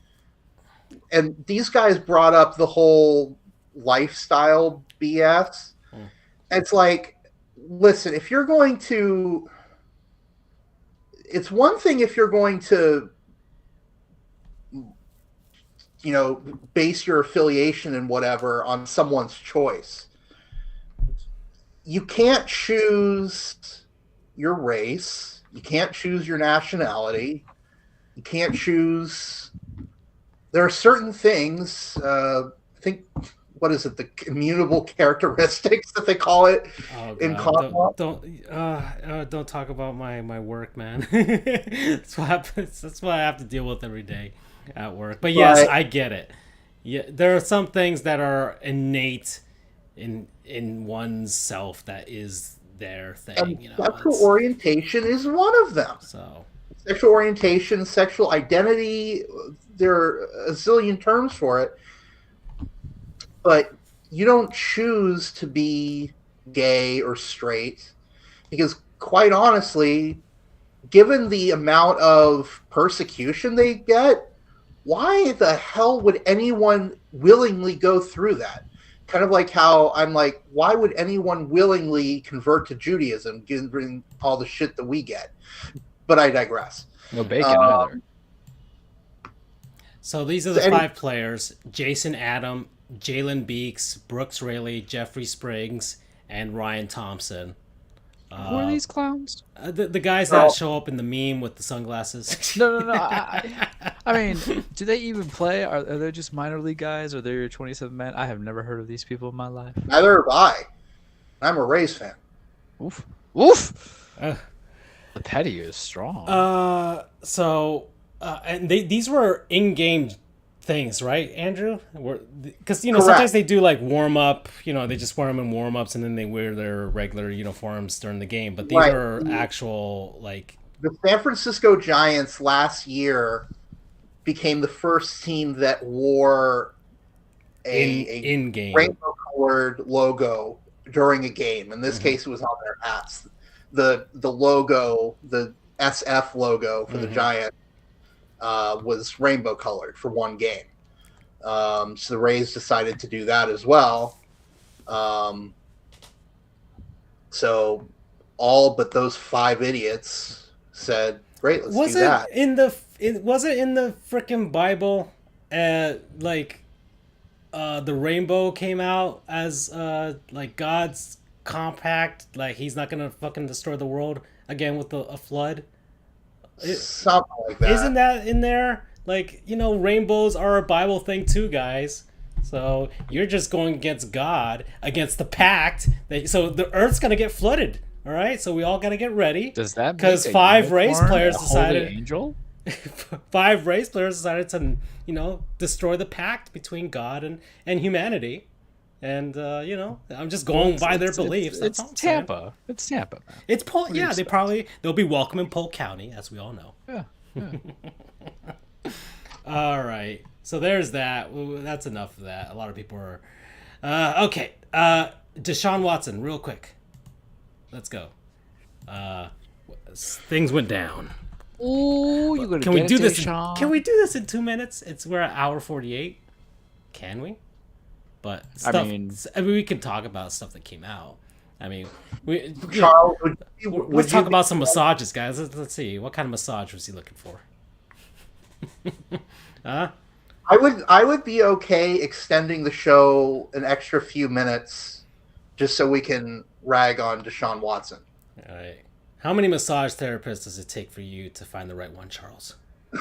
and these guys brought up the whole lifestyle BS. It's like, listen, if you're going to, it's one thing if you're going to base your affiliation and whatever on someone's choice. You can't choose your race. You can't choose your nationality. You can't choose. There are certain things. I think, what is it? The immutable characteristics that they call it Oh in God! combat. Don't talk about my work, man. That's what I have to deal with every day at work. But yes, But I get it. Yeah, there are some things that are innate in one's self that is their thing. and You know, sexual orientation is one of them. so Sexual orientation, sexual identity. There are a zillion terms for it, but you don't choose to be gay or straight because, quite honestly, given the amount of persecution they get, why the hell would anyone willingly go through that? Kind of like how I'm like, why would anyone willingly convert to Judaism given all the shit that we get? But I digress. No bacon either. So these are the 5 players: Jason Adam, Jalen Beeks, Brooks Raley, Jeffrey Spriggs, and Ryan Thompson. Who are these clowns? The guys that show up in the meme with the sunglasses. No. I mean, do they even play? Are they just minor league guys? Are they your 27 man? I have never heard of these people in my life. Neither have I. I'm a Rays fan. Oof. The petty is strong. And these were in-game things, right, Andrew? Because Correct. Sometimes they do like warm up. They just wear them in warm ups and then they wear their regular uniforms during the game. But these are actual like. The San Francisco Giants last year became the first team that wore a in-game rainbow-colored logo during a game. In this case, it was on their hats. The logo, the SF logo for the Giants, was rainbow-colored for one game. So the Rays decided to do that as well. So all but those 5 idiots said, "Great, let's do that." Was it in the frickin' Bible? The rainbow came out as like God's compact, like he's not gonna fucking destroy the world again with a flood. Something like that. Isn't that in there? Like, rainbows are a Bible thing too, guys. So you're just going against God, against the pact. So the Earth's gonna get flooded. All right, so we all gotta get ready. Does that because make 5 Rays players a holy decided angel? 5 Rays players decided to destroy the pact between God and humanity. And I'm just going by their beliefs. It's Tampa. It's Tampa. Man. It's Polk. Yeah, they'll be welcome in Polk County, as we all know. Yeah. All right. So there's that. That's enough of that. A lot of people are. Okay. Deshaun Watson, real quick. Let's go. Things went down. Ooh, you gonna Can we do this? Deshaun? Can we do this in 2 minutes? We're at hour 48. Can we? But stuff, I mean, we can talk about stuff that came out. I mean, Charles, let's talk about some massages, guys. Let's see. What kind of massage was he looking for? Huh? I would be okay extending the show an extra few minutes just so we can rag on Deshaun Watson. All right. How many massage therapists does it take for you to find the right one, Charles? You're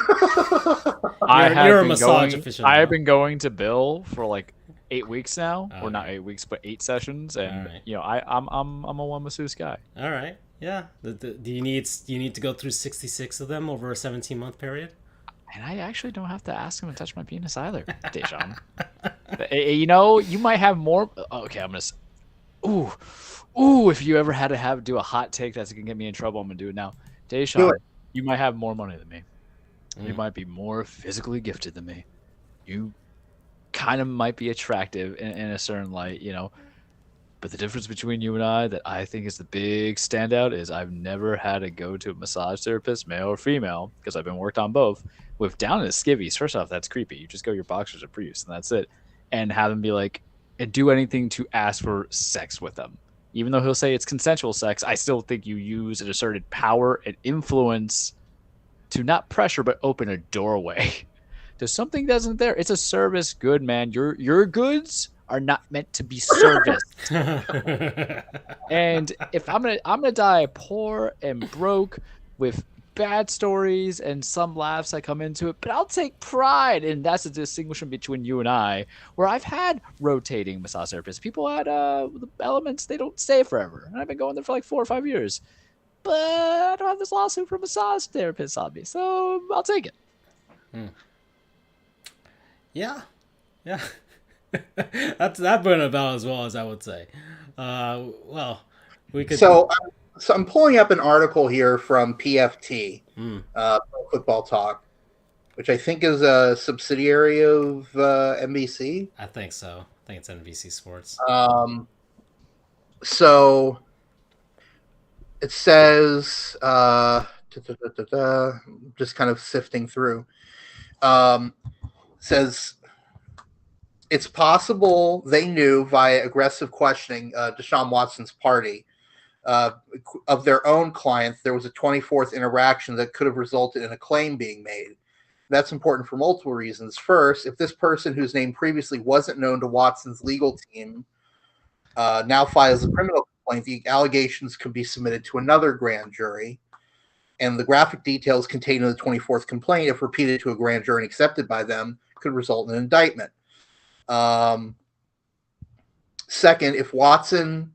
a massage aficionado. I have been going to Bill for like 8 weeks now, or not 8 weeks, but 8 sessions, and I'm a one masseuse guy. All right, yeah. Do you need to go through 66 of them over a 17-month period? And I actually don't have to ask him to touch my penis either, Deshaun. You might have more. Okay, I'm gonna. Ooh! If you ever had to do a hot take that's gonna get me in trouble, I'm gonna do it now. Deshaun, you might have more money than me. You might be more physically gifted than me. You kind of might be attractive in a certain light, But the difference between you and I that I think is the big standout is I've never had to go to a massage therapist, male or female, because I've been worked on both, with down in the skivvies. First off, that's creepy. You just go your boxers or briefs, and that's it. And have them be like, and do anything to ask for sex with them. Even though he'll say it's consensual sex, I still think you use an asserted power and influence to not pressure, but open a doorway to something that isn't there. It's a service good, man. Your goods are not meant to be serviced. And if I'm gonna die poor and broke with bad stories and some laughs that come into it, but I'll take pride, and that's the distinction between you and I, where I've had rotating massage therapists. People had the elements, they don't stay forever, and I've been going there for like 4 or 5 years. But I don't have this lawsuit from massage therapists on me, so I'll take it. Yeah. That burned about as well as I would say. Well, we could. So I'm pulling up an article here from PFT, Pro Football Talk, which I think is a subsidiary of NBC. I think so. I think it's NBC Sports. So it says, just kind of sifting through, says it's possible they knew via aggressive questioning Deshaun Watson's party of their own client, there was a 24th interaction that could have resulted in a claim being made. That's important for multiple reasons. First, if this person whose name previously wasn't known to Watson's legal team now files a criminal complaint, the allegations could be submitted to another grand jury. And the graphic details contained in the 24th complaint, if repeated to a grand jury and accepted by them, could result in an indictment. Second, if Watson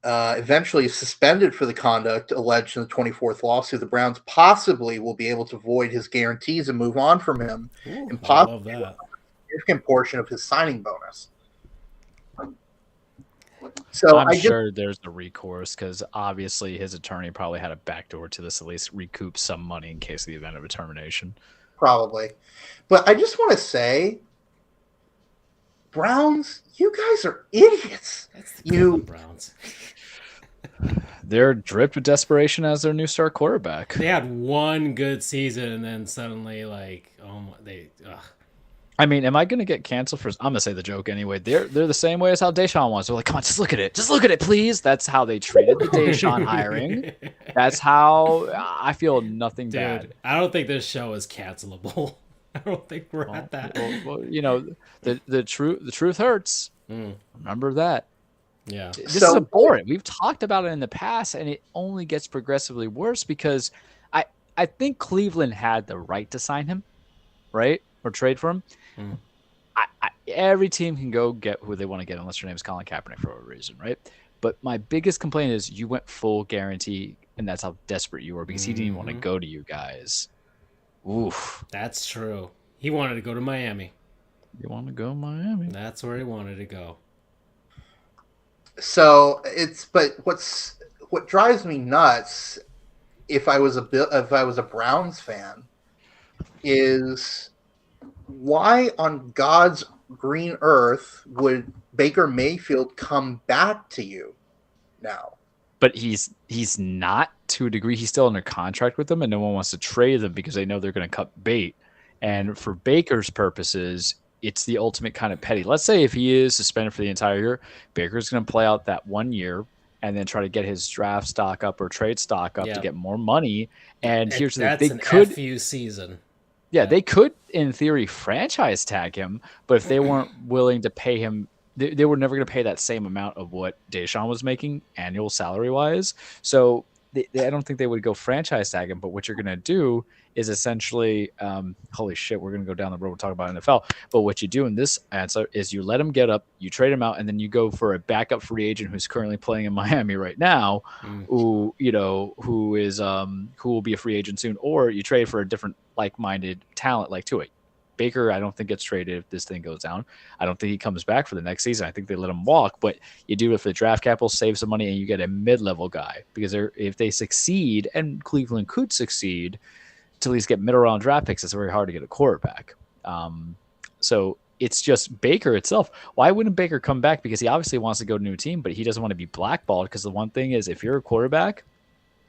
eventually is suspended for the conduct alleged in the 24th lawsuit, the Browns possibly will be able to void his guarantees and move on from him, and possibly a significant portion of his signing bonus. So I'm sure there's a recourse because obviously his attorney probably had a backdoor to this, at least recoup some money in case of the event of a termination. Probably. But I just want to say, Browns, you guys are idiots. That's the Browns. They're dripped with desperation as their new star quarterback. They had one good season and then suddenly, I mean, am I going to get canceled for? I'm going to say the joke anyway. They're the same way as how Deshaun was. They're like, come on, just look at it. Just look at it, please. That's how they treated the Deshaun hiring. That's how I feel nothing bad. I don't think this show is cancelable. I don't think we're at that. Well, you know, the truth hurts. Remember that. Yeah. This is abhorrent. We've talked about it in the past, and it only gets progressively worse because I think Cleveland had the right to sign him, right? Or trade for him. Every team can go get who they want to get unless your name is Colin Kaepernick for a reason, right? But my biggest complaint is you went full guarantee, and that's how desperate you were because he didn't even want to go to you guys. Oof. That's true. He wanted to go to Miami. You want to go to Miami? That's where he wanted to go. So what drives me nuts if I was a Browns fan is why on God's green earth would Baker Mayfield come back to you now? But he's not, to a degree. He's still under contract with them, and no one wants to trade them because they know they're going to cut bait. And for Baker's purposes, it's the ultimate kind of petty. Let's say if he is suspended for the entire year, Baker's going to play out that 1 year and then try to get his draft stock up or trade stock up to get more money. And here's the thing: they could FU season. Yeah, they could, in theory, franchise tag him, but if they weren't willing to pay him, they were never going to pay that same amount of what Deshaun was making annual salary-wise. So I don't think they would go franchise tag him, but what you're going to do is essentially, holy shit, we're going to go down the road, we'll talk about NFL, but what you do in this answer is you let him get up, you trade him out, and then you go for a backup free agent who's currently playing in Miami right now, who will be a free agent soon, or you trade for a different like-minded talent like Tua. Baker, I don't think gets traded if this thing goes down. I don't think he comes back for the next season. I think they let him walk, but you do it for the draft capital, save some money, and you get a mid-level guy because if they succeed, and Cleveland could succeed, to at least get middle-round draft picks, it's very hard to get a quarterback. So it's just Baker itself. Why wouldn't Baker come back? Because he obviously wants to go to a new team, but he doesn't want to be blackballed because the one thing is if you're a quarterback,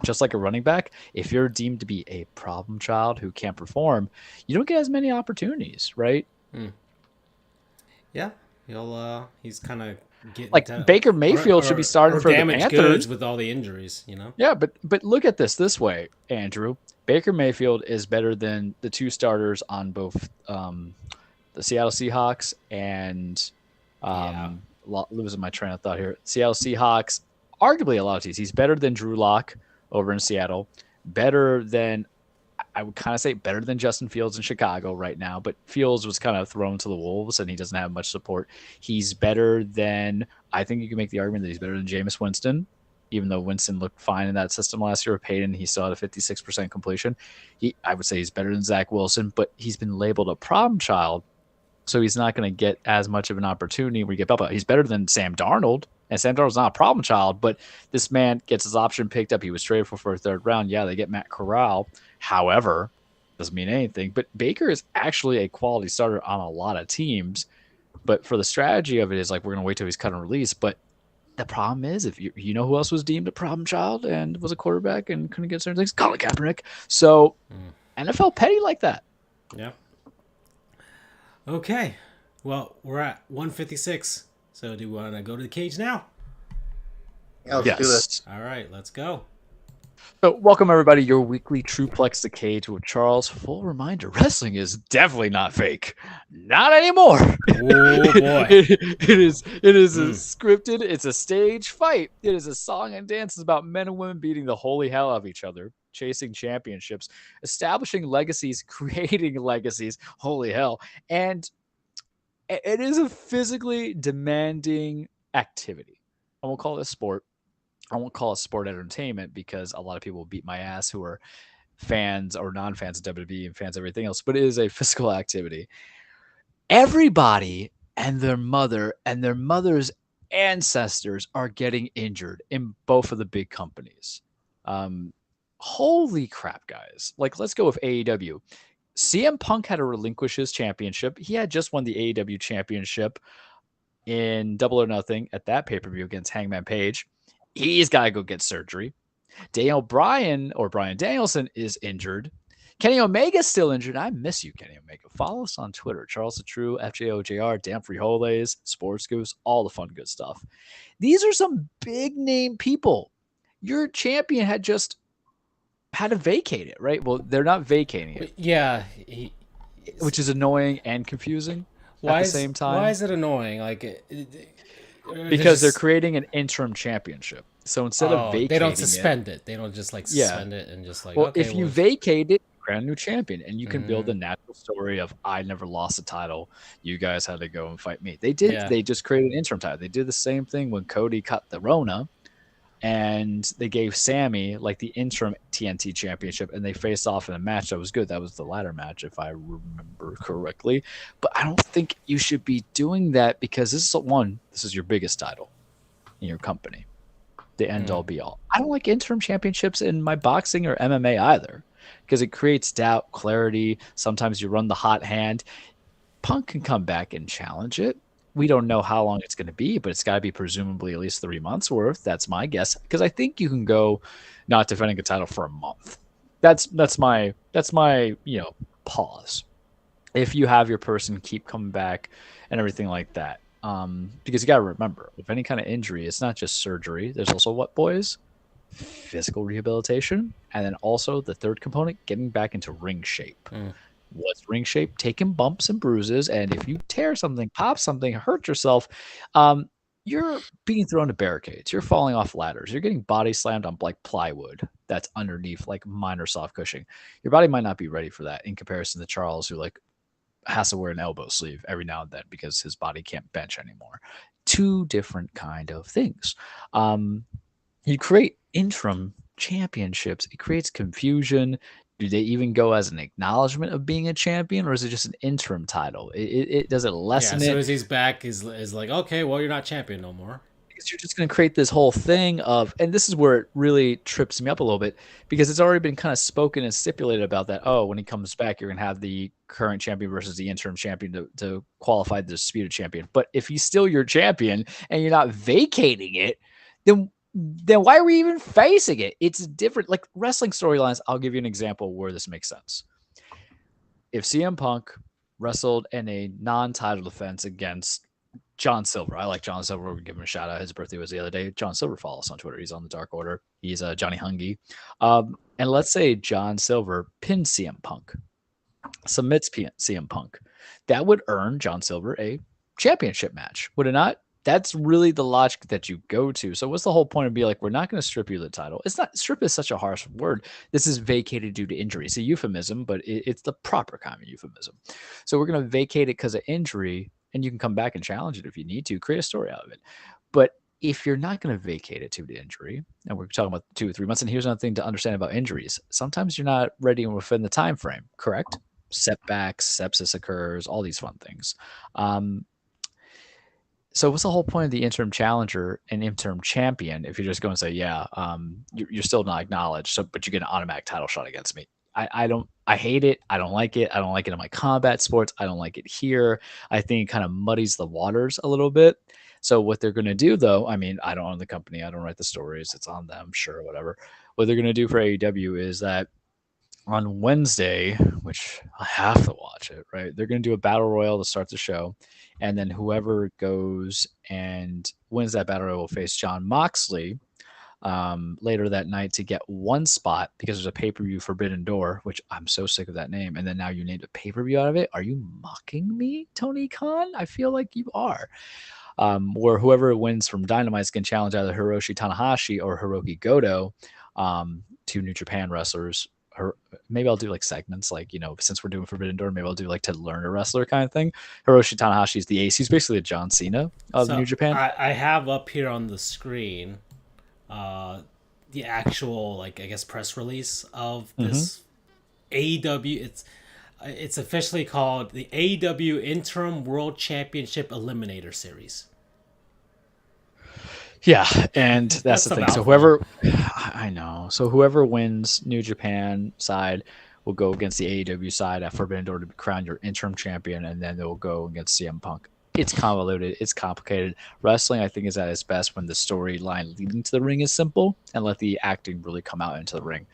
just like a running back, if you're deemed to be a problem child who can't perform, you don't get as many opportunities, right? Yeah, he's kind of getting like Baker Mayfield should be starting for the Panthers goods with all the injuries, you know. Yeah, but look at this way, Andrew. Baker Mayfield is better than the two starters on both the Seattle Seahawks and losing my train of thought here. Seattle Seahawks, arguably a lot of teams. He's better than Drew Lock over in Seattle. better than, I would kind of say better than Justin Fields in Chicago right now, but Fields was kind of thrown to the wolves and he doesn't have much support. He's better than, I think you can make the argument that he's better than Jameis Winston, even though Winston looked fine in that system last year with Peyton. He still had a 56% completion. I would say he's better than Zach Wilson, but he's been labeled a problem child, so he's not going to get as much of an opportunity when you get Bell. He's better than Sam Darnold, and Sam Darnold's not a problem child, but this man gets his option picked up. He was traded for a third round. Yeah, they get Matt Corral. However, doesn't mean anything. But Baker is actually a quality starter on a lot of teams. But for the strategy of it is like, we're going to wait till he's cut and release. But the problem is, if you know who else was deemed a problem child and was a quarterback and couldn't get certain things? Colin Kaepernick. So NFL petty like that. Yeah. Okay. Well, we're at 156. So do we want to go to the cage now? Yeah, let's do this. All right, let's go. So welcome, everybody, your weekly Truplex the Cage with Charles. Full reminder, wrestling is definitely not fake. Not anymore. Oh, boy. It is a scripted, it's a stage fight. It is a song and dance. It's about men and women beating the holy hell out of each other, chasing championships, establishing legacies, creating legacies, holy hell. And it is a physically demanding activity. I won't call it a sport. I won't call it sport entertainment because a lot of people will beat my ass who are fans or non-fans of WWE and fans of everything else, but it is a physical activity. Everybody and their mother and their mother's ancestors are getting injured in both of the big companies. Holy crap, guys. Like, let's go with AEW. CM Punk had to relinquish his championship. He had just won the AEW championship in Double or Nothing at that pay-per-view against Hangman Page. He's got to go get surgery. Daniel Bryan or Bryan Danielson is injured. Kenny Omega's still injured. I miss you, Kenny Omega. Follow us on Twitter. Charles the True, FJOJR, Dan Frijoles, Sports Goofs, all the fun, good stuff. These are some big name people. Your champion had to vacate it, right? Well, they're not vacating it. Yeah. Which is annoying and confusing at the same time. Why is it annoying? Because they're creating an interim championship. So instead of vacating they don't suspend it. They don't just suspend it and just if you vacate it, brand new champion, and you can build a natural story of, I never lost a title. You guys had to go and fight me. They did. Yeah. They just created an interim title. They did the same thing when Cody cut the Rona, and they gave Sammy like the interim TNT championship, and they faced off in a match that was good. That was the ladder match, if I remember correctly. But I don't think you should be doing that because this is your biggest title in your company. The end all be all. I don't like interim championships in my boxing or MMA either because it creates doubt, clarity. Sometimes you run the hot hand. Punk can come back and challenge it. We don't know how long it's going to be, but it's got to be presumably at least 3 months worth. That's my guess, because I think you can go not defending a title for a month. That's my pause. If you have your person keep coming back and everything like that, because you got to remember, with any kind of injury, it's not just surgery. There's also what, boys? Physical rehabilitation, and then also the third component, getting back into ring shape. What's ring shape? Taking bumps and bruises, and if you tear something, pop something, hurt yourself, you're being thrown to barricades. You're falling off ladders. You're getting body slammed on like plywood that's underneath like minor soft cushioning. Your body might not be ready for that in comparison to Charles, who like has to wear an elbow sleeve every now and then because his body can't bench anymore. Two different kind of things. You create interim championships. It creates confusion. Do they even go as an acknowledgement of being a champion, or is it just an interim title? It does it lessen it? As soon as he's back, is like, okay, well, you're not champion no more. Because you're just going to create this whole thing of, and this is where it really trips me up a little bit, because it's already been kind of spoken and stipulated about that. Oh, when he comes back, you're going to have the current champion versus the interim champion to qualify the disputed champion. But if he's still your champion and you're not vacating it, then why are we even facing it? It's different. Like wrestling storylines, I'll give you an example where this makes sense. If CM Punk wrestled in a non-title defense against John Silver, I like John Silver. We'll give him a shout out. His birthday was the other day. John Silver, follows us on Twitter. He's on the Dark Order. He's Johnny Hungy. And let's say John Silver pins CM Punk, submits CM Punk. That would earn John Silver a championship match, would it not? That's really the logic that you go to. So what's the whole point of being like, we're not going to strip you the title? It's not, strip is such a harsh word. This is vacated due to injury. It's a euphemism, but it's the proper kind of euphemism. So we're going to vacate it because of injury, and you can come back and challenge it if you need to, create a story out of it. But if you're not going to vacate it due to injury, and we're talking about 2 or 3 months, and here's another thing to understand about injuries. Sometimes you're not ready within the time frame, correct? Setbacks, sepsis occurs, all these fun things. So what's the whole point of the interim challenger and interim champion if you're just going to say, yeah, you're still not acknowledged, so but you get an automatic title shot against me? I hate it. I don't like it. I don't like it in my combat sports. I don't like it here. I think it kind of muddies the waters a little bit. So what they're going to do, though, I mean, I don't own the company. I don't write the stories. It's on them, sure, whatever. What they're going to do for AEW is that on Wednesday, which I have to watch it, right? They're going to do a battle royal to start the show. And then whoever goes and wins that battle royal will face Jon Moxley later that night to get one spot, because there's a pay-per-view Forbidden Door, which I'm so sick of that name. And then now you named a pay-per-view out of it. Are you mocking me, Tony Khan? I feel like you are. Where whoever wins from Dynamite is going to challenge either Hiroshi Tanahashi or Hiroki Goto, 2 New Japan wrestlers. Maybe I'll do like segments, like, since we're doing Forbidden Door, maybe I'll do like to learn a wrestler kind of thing. Hiroshi Tanahashi is the ace. He's basically a John Cena of New Japan. I have up here on the screen the actual, like, I guess, press release of this AEW. It's officially called the AEW Interim World Championship Eliminator Series. Yeah, and that's the thing. So I know. So whoever wins New Japan side will go against the AEW side at Forbidden Door to crown your interim champion, and then they'll go against CM Punk. It's convoluted. It's complicated. Wrestling, I think, is at its best when the storyline leading to the ring is simple and let the acting really come out into the ring.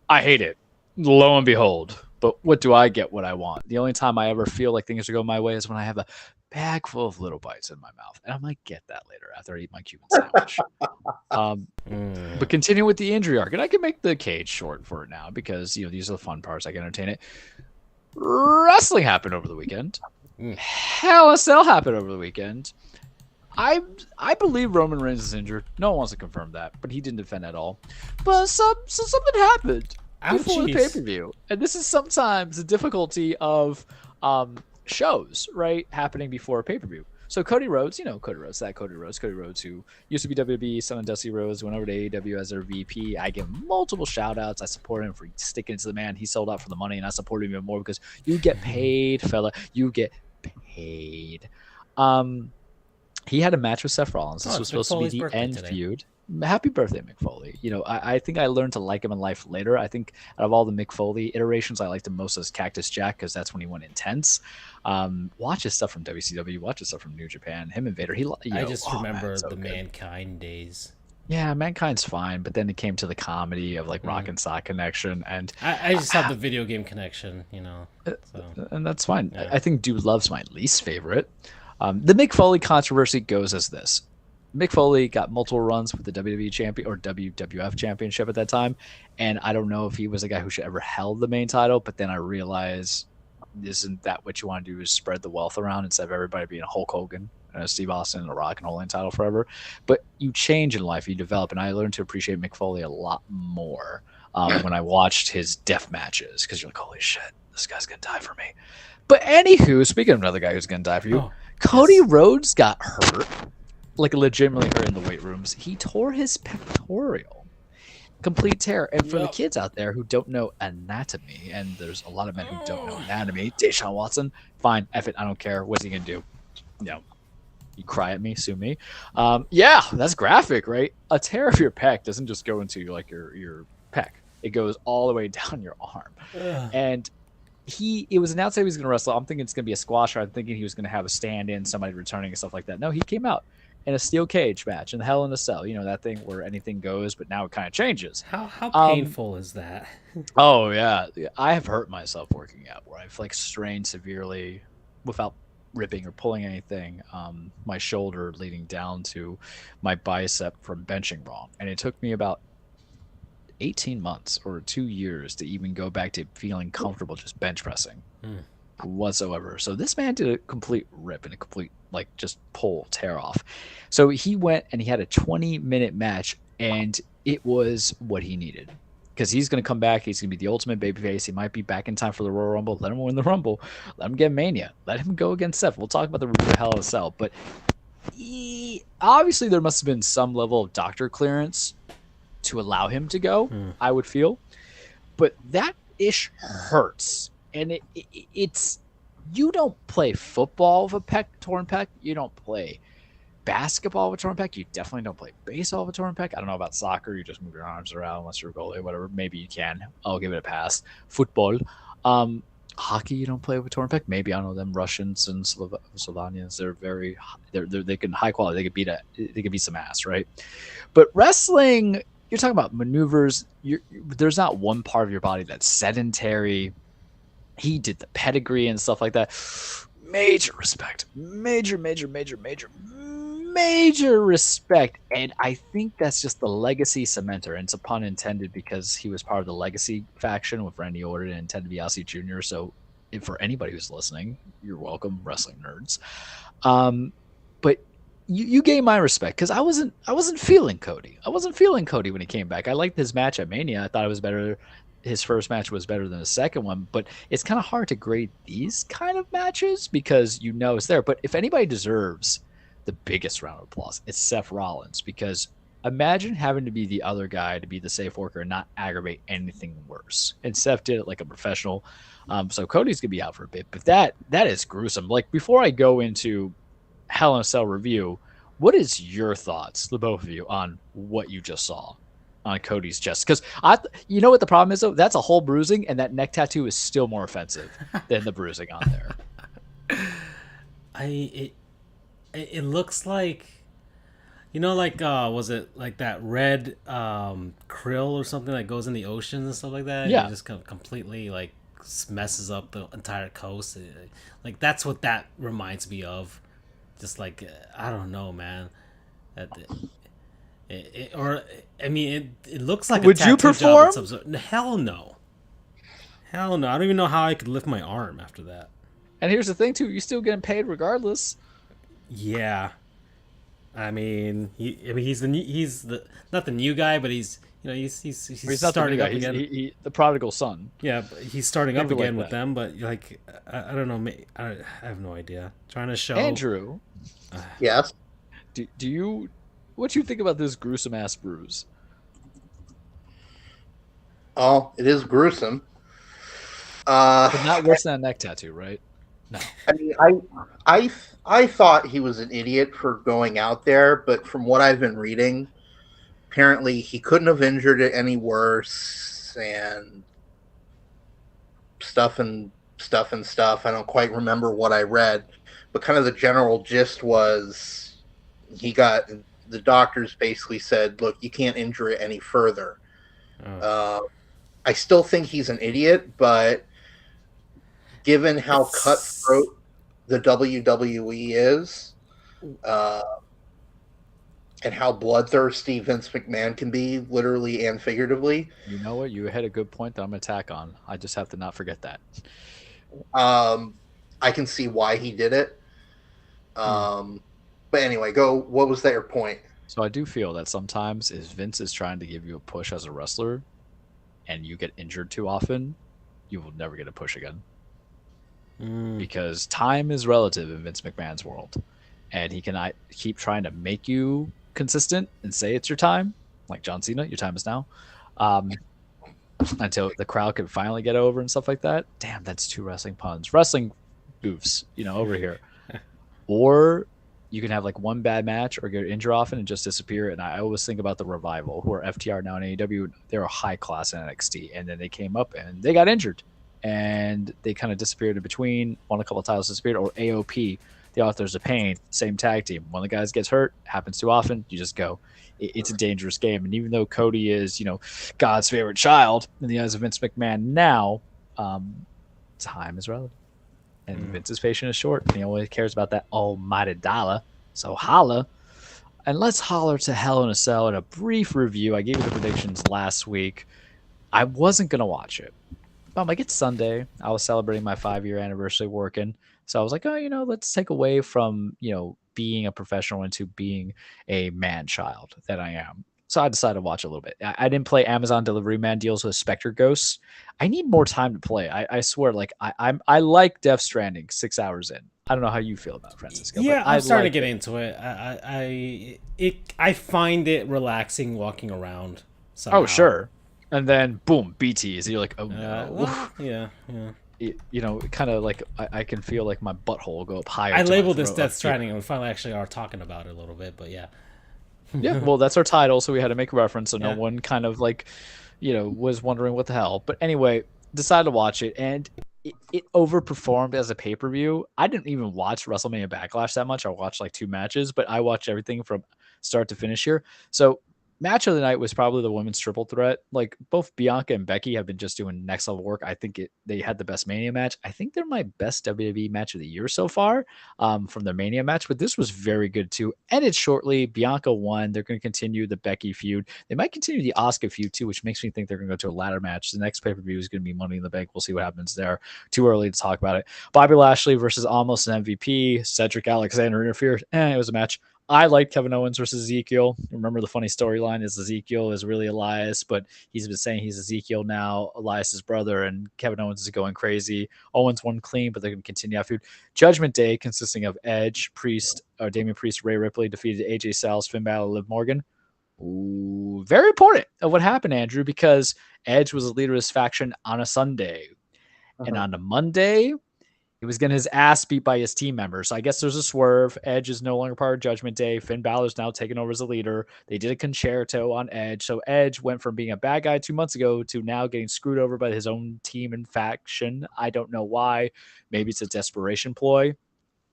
I hate it. Lo and behold. But what do I get? What I want. The only time I ever feel like things are going my way is when I have a bag full of little bites in my mouth, and I might get that later after I eat my Cuban sandwich. But continue with the injury arc, and I can make the cage short for it now because these are the fun parts. I can entertain it. Wrestling happened over the weekend. Hell in a Cell happened over the weekend. I believe Roman Reigns is injured. No one wants to confirm that, but he didn't defend at all. But something happened before the pay-per-view, and this is sometimes the difficulty of shows, right, happening before a pay-per-view. So Cody Rhodes, Cody Rhodes, who used to be WWE, son of Dusty Rhodes, went over to AEW as their VP. I give him multiple shout-outs. I support him for sticking to the man. He sold out for the money, and I support him even more because you get paid, fella. You get paid. He had a match with Seth Rollins. This was supposed to be the end feud. Happy birthday, Mick Foley. I think I learned to like him in life later. I think out of all the Mick Foley iterations, I liked him most as Cactus Jack because that's when he went intense. Watch his stuff from WCW, watch his stuff from New Japan. Him and Vader. I just remember the Mankind days. Yeah, Mankind's fine, but then it came to the comedy of like Rock and Sock Connection, and I just have the video game connection, so. And that's fine. Yeah. I think Dude Love's my least favorite. The Mick Foley controversy goes as this. Mick Foley got multiple runs with the WWE champion or WWF championship at that time, and I don't know if he was a guy who should ever held the main title, but then I realized, isn't that what you want to do, is spread the wealth around instead of everybody being a Hulk Hogan, Steve Austin, and The Rock and holding the title forever? But you change in life, you develop, and I learned to appreciate Mick Foley a lot more when I watched his death matches, because you're like, holy shit, this guy's going to die for me. But anywho, speaking of another guy who's going to die for you, Cody Rhodes got hurt. Like legitimately hurt in the weight rooms. He tore his pectoral. Complete tear. And for the kids out there who don't know anatomy, and there's a lot of men who don't know anatomy, Deshaun Watson, fine, F it, I don't care. What's he going to do? You cry at me, sue me. Yeah, that's graphic, right? A tear of your pec doesn't just go into like your pec. It goes all the way down your arm. And it was announced that he was going to wrestle. I'm thinking it's going to be a squasher. I'm thinking he was going to have a stand-in, somebody returning and stuff like that. No, he came out in a steel cage match in the Hell in a Cell. That thing where anything goes, but now it kind of changes. How painful is that? Oh, yeah. I have hurt myself working out where I've like strained severely without ripping or pulling anything. My shoulder leading down to my bicep from benching wrong. And it took me about 18 months or 2 years to even go back to feeling comfortable just bench pressing. whatsoever. So this man did a complete rip and a complete just pull tear off. So he went and he had a 20-minute match, and it was what he needed. Because he's going to come back. He's going to be the ultimate babyface. He might be back in time for the Royal Rumble. Let him win the Rumble. Let him get Mania. Let him go against Seth. We'll talk about the Hell in a Cell. But obviously there must have been some level of doctor clearance to allow him to go, I would feel. But that ish hurts. And it's you don't play football with a torn pec. You don't play basketball with a torn pec. You definitely don't play baseball with a torn pec. I don't know about soccer. You just move your arms around unless you're a goalie, whatever. Maybe you can. I'll give it a pass. Football. Hockey, you don't play with a torn pec. Maybe, I don't know, them Russians and Slovenians. They can high quality. They can beat some ass, right? But wrestling, you're talking about maneuvers. There's not one part of your body that's sedentary. He did the pedigree and stuff like that. Major respect. Major respect. And I think that's just the legacy cementer. And it's a pun intended because he was part of the legacy faction with Randy Orton and Ted DiBiase Jr. So for anybody who's listening, you're welcome, wrestling nerds. But you gained my respect because I wasn't feeling Cody. I wasn't feeling Cody when he came back. I liked his match at Mania. I thought it was better. His first match was better than the second one, but it's kind of hard to grade these kind of matches because it's there. But if anybody deserves the biggest round of applause, it's Seth Rollins, because imagine having to be the other guy to be the safe worker and not aggravate anything worse. And Seth did it like a professional. So Cody's gonna be out for a bit, but that is gruesome. Like, before I go into Hell in a Cell review, what is your thoughts, the both of you, on what you just saw on Cody's chest? Because you know what the problem is though? That's a whole bruising, and that neck tattoo is still more offensive than the bruising on there. It looks like, was it like that red krill or something that goes in the ocean and stuff like that? Yeah. It just completely like messes up the entire coast. Like, that's what that reminds me of. Just like, I don't know, man. It looks like Would a you tattoo job perform? of some sort. Hell no. I don't even know how I could lift my arm after that. And here's the thing too, you're still getting paid regardless. Yeah, he's not the new guy, but he's He's starting not up again. He's the prodigal son. Yeah, but he's starting up Think again like with that. them. But like, I don't know. I have no idea. Trying to show Andrew, Yes. do you what you think about this gruesome ass bruise? Oh, it is gruesome. But not worse than a neck tattoo, right? No. I mean, I thought he was an idiot for going out there, but from what I've been reading, apparently he couldn't have injured it any worse, and stuff. I don't quite remember what I read, but kind of the general gist was the doctors basically said, look, you can't injure it any further. I still think he's an idiot, but given how cutthroat the WWE is, and how bloodthirsty Vince McMahon can be, literally and figuratively. You know what? You had a good point that I'm going to tack on. I just have to not forget that. I can see why he did it. But anyway, what was that your point? So I do feel that sometimes if Vince is trying to give you a push as a wrestler and you get injured too often, you will never get a push again. Because time is relative in Vince McMahon's world. And he can keep trying to make you consistent and say it's your time, like John Cena, your time is now, until the crowd can finally get over and stuff like that. Damn, that's 2 wrestling puns. Wrestling goofs, over here. Or you can have like one bad match or get injured often and just disappear. And I always think about the Revival, who are FTR now in AEW. They're a high class in NXT, and then they came up and they got injured, and they kind of disappeared in between. Won a couple of titles, disappeared. Or AOP, the Authors of Pain, same tag team. One of the guys gets hurt, happens too often, you just go. It's a dangerous game. And even though Cody is, God's favorite child in the eyes of Vince McMahon now, time is relative. And Vince's patience is short. And he always cares about that almighty dollar. So holla. And let's holler to Hell in a Cell in a brief review. I gave you the predictions last week. I wasn't going to watch it. I'm like, it's Sunday. I was celebrating my 5-year anniversary working. So I was like, oh, let's take away from, being a professional into being a man child that I am. So I decided to watch a little bit. I didn't play Amazon Delivery Man deals with Spectre Ghosts. I need more time to play. I swear, like I like Death Stranding 6 hours in. I don't know how you feel about Francisco, but Yeah, I I'm starting like to get it. into it. I find it relaxing walking around Oh, somehow. sure. And then boom, BTs. You're like, oh no. Well, yeah, yeah. Kind of like I can feel like my butthole go up higher I to my labeled this throat of Death fear. Stranding, and we finally actually are talking about it a little bit. But yeah, Yeah, well, that's our title, so we had to make a reference, so no yeah. one kind of like, was wondering what the hell. But anyway, decided to watch it, and it overperformed as a pay per view. I didn't even watch WrestleMania Backlash that much. I watched like 2 matches, but I watched everything from start to finish here. So match of the night was probably the women's triple threat. Like both Bianca and Becky have been just doing next level work. I think they had the best Mania match. I think they're my best WWE match of the year so far, from their Mania match. But this was very good too. Ended shortly. Bianca won. They're going to continue the Becky feud. They might continue the Asuka feud too, which makes me think they're going to go to a ladder match. The next pay per view is going to be Money in the Bank. We'll see what happens there. Too early to talk about it. Bobby Lashley versus almost an MVP. Cedric Alexander interfered. It was a match. I like Kevin Owens versus Ezekiel. Remember the funny storyline is Ezekiel is really Elias, but he's been saying he's Ezekiel now, Elias's brother, and Kevin Owens is going crazy. Owens won clean, but they're going to continue that feud. Judgment Day, consisting of Edge, Damian Priest, Rhea Ripley, defeated AJ Styles, Finn Balor, Liv Morgan. Ooh, very important of what happened, Andrew, because Edge was the leader of his faction on a Sunday. And on a Monday, he was getting his ass beat by his team members. So I guess there's a swerve. Edge is no longer part of Judgment Day. Finn Balor's now taken over as a leader. They did a concerto on Edge. So Edge went from being a bad guy 2 months ago to now getting screwed over by his own team and faction. I don't know why. Maybe it's a desperation ploy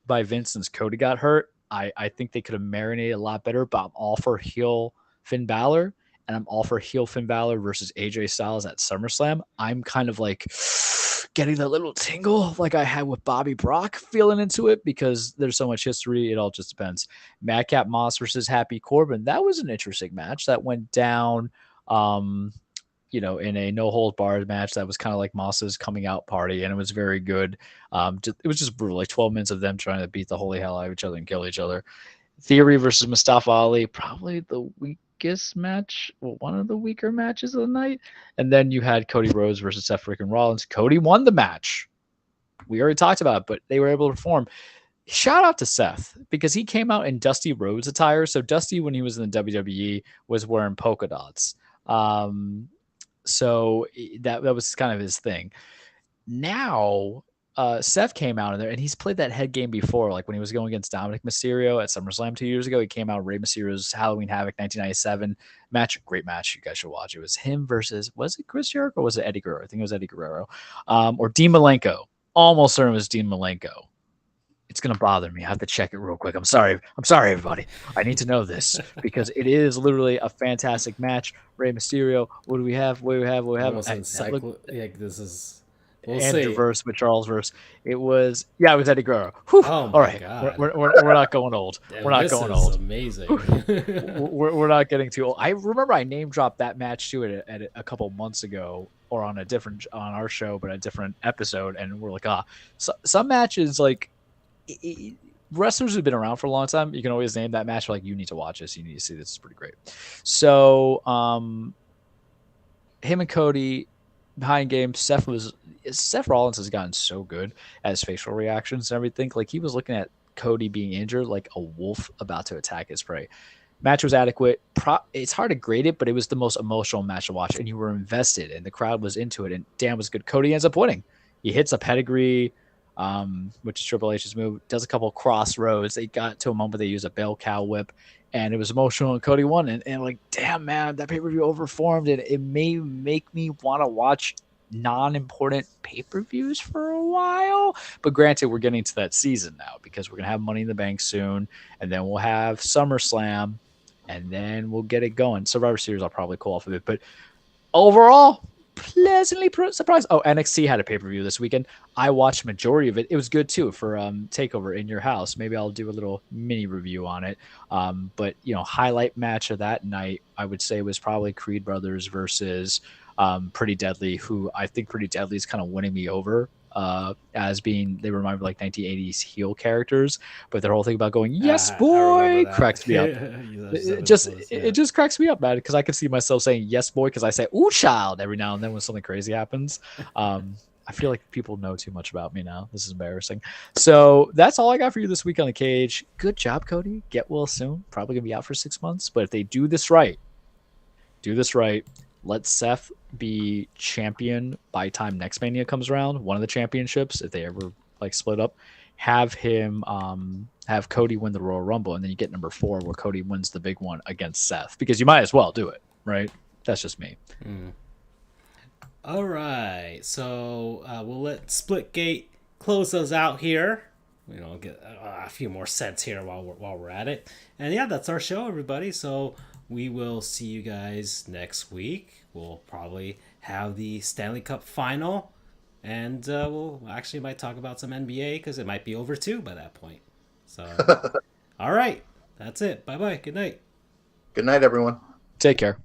by Vince since Cody got hurt. I think they could have marinated a lot better, but I'm all for heel Finn Balor, and I'm all for heel Finn Balor versus AJ Styles at SummerSlam. I'm kind of like getting that little tingle like I had with Bobby Brock feeling into it because there's so much history. It all just depends. Madcap Moss versus Happy Corbin. That was an interesting match that went down. In a no hold barred match that was kind of like Moss's coming out party, and it was very good. It was just brutal, like 12 minutes of them trying to beat the holy hell out of each other and kill each other. Theory versus Mustafa Ali, probably the weakest match, one of the weaker matches of the night. And then you had Cody Rhodes versus Seth freaking Rollins. Cody won the match. We already talked about it, but they were able to perform. Shout out to Seth because he came out in Dusty Rhodes attire. So Dusty, when he was in the WWE, was wearing polka dots. So that was kind of his thing. Now, Seth came out in there, and he's played that head game before, like when he was going against Dominic Mysterio at SummerSlam 2 years ago. He came out Rey Mysterio's Halloween Havoc 1997 match. Great match. You guys should watch. It was him versus, was it Chris Jericho or was it Eddie Guerrero? I think it was Eddie Guerrero. Or Dean Malenko. Almost certain it was Dean Malenko. It's going to bother me. I have to check it real quick. I'm sorry, everybody. I need to know this because it is literally a fantastic match. Rey Mysterio. What do we have? Almost like this is. We'll see. Verse with Charles verse. It was Eddie Guerrero. Whew. Oh my All right, God. we're not going old. Damn, we're not going old. Amazing. we're not getting too old. I remember I name dropped that match too at a couple months ago, or on our show, but a different episode, and we're like, some matches like. Wrestlers who've been around for a long time, you can always name that match like, you need to watch this, you need to see this, it's pretty great. So him and Cody behind game. Seth Rollins has gotten so good at his facial reactions and everything. Like, he was looking at Cody being injured like a wolf about to attack his prey. Match was adequate. It's hard to grade it, but it was the most emotional match to watch, and you were invested, and the crowd was into it, and damn, was good. Cody ends up winning. He hits a pedigree, which is Triple H's move, does a couple crossroads. They got to a moment they use a bell cow whip, and it was emotional, and Cody won. And like, damn, man, that pay-per-view overformed, and it may make me want to watch non-important pay-per-views for a while. But granted, we're getting to that season now because we're going to have Money in the Bank soon, and then we'll have SummerSlam, and then we'll get it going. Survivor Series, I'll probably call off of it. But overall, pleasantly surprised. Oh, NXT had a pay-per-view this weekend. I watched majority of it. It was good too for Takeover in Your House. Maybe I'll do a little mini review on it. But highlight match of that night, I would say, was probably Creed Brothers versus Pretty Deadly, who I think Pretty Deadly is kind of winning me over as being, they remind me of like 1980s heel characters, but their whole thing about going, yes, I remember boy, that. cracks me up. It just it just cracks me up, man, because I can see myself saying yes, boy, because I say ooh, child every now and then when something crazy happens. I feel like people know too much about me now. This is embarrassing. So that's all I got for you this week on the cage. Good job, Cody. Get well soon. Probably gonna be out for 6 months, but if they do this right, let Seth be champion by time next Mania comes around. One of the championships, if they ever like split up, have him have Cody win the Royal Rumble, and then you get number 4 where Cody wins the big one against Seth, because you might as well do it, right? That's just me. All right, so we'll let Splitgate close us out here. Get a few more cents here while we're at it. And yeah, that's our show, everybody. So we will see you guys next week. We'll probably have the Stanley Cup final, and we'll actually might talk about some NBA because it might be over too by that point. So, all right, that's it. Bye bye. Good night. Good night, everyone. Take care.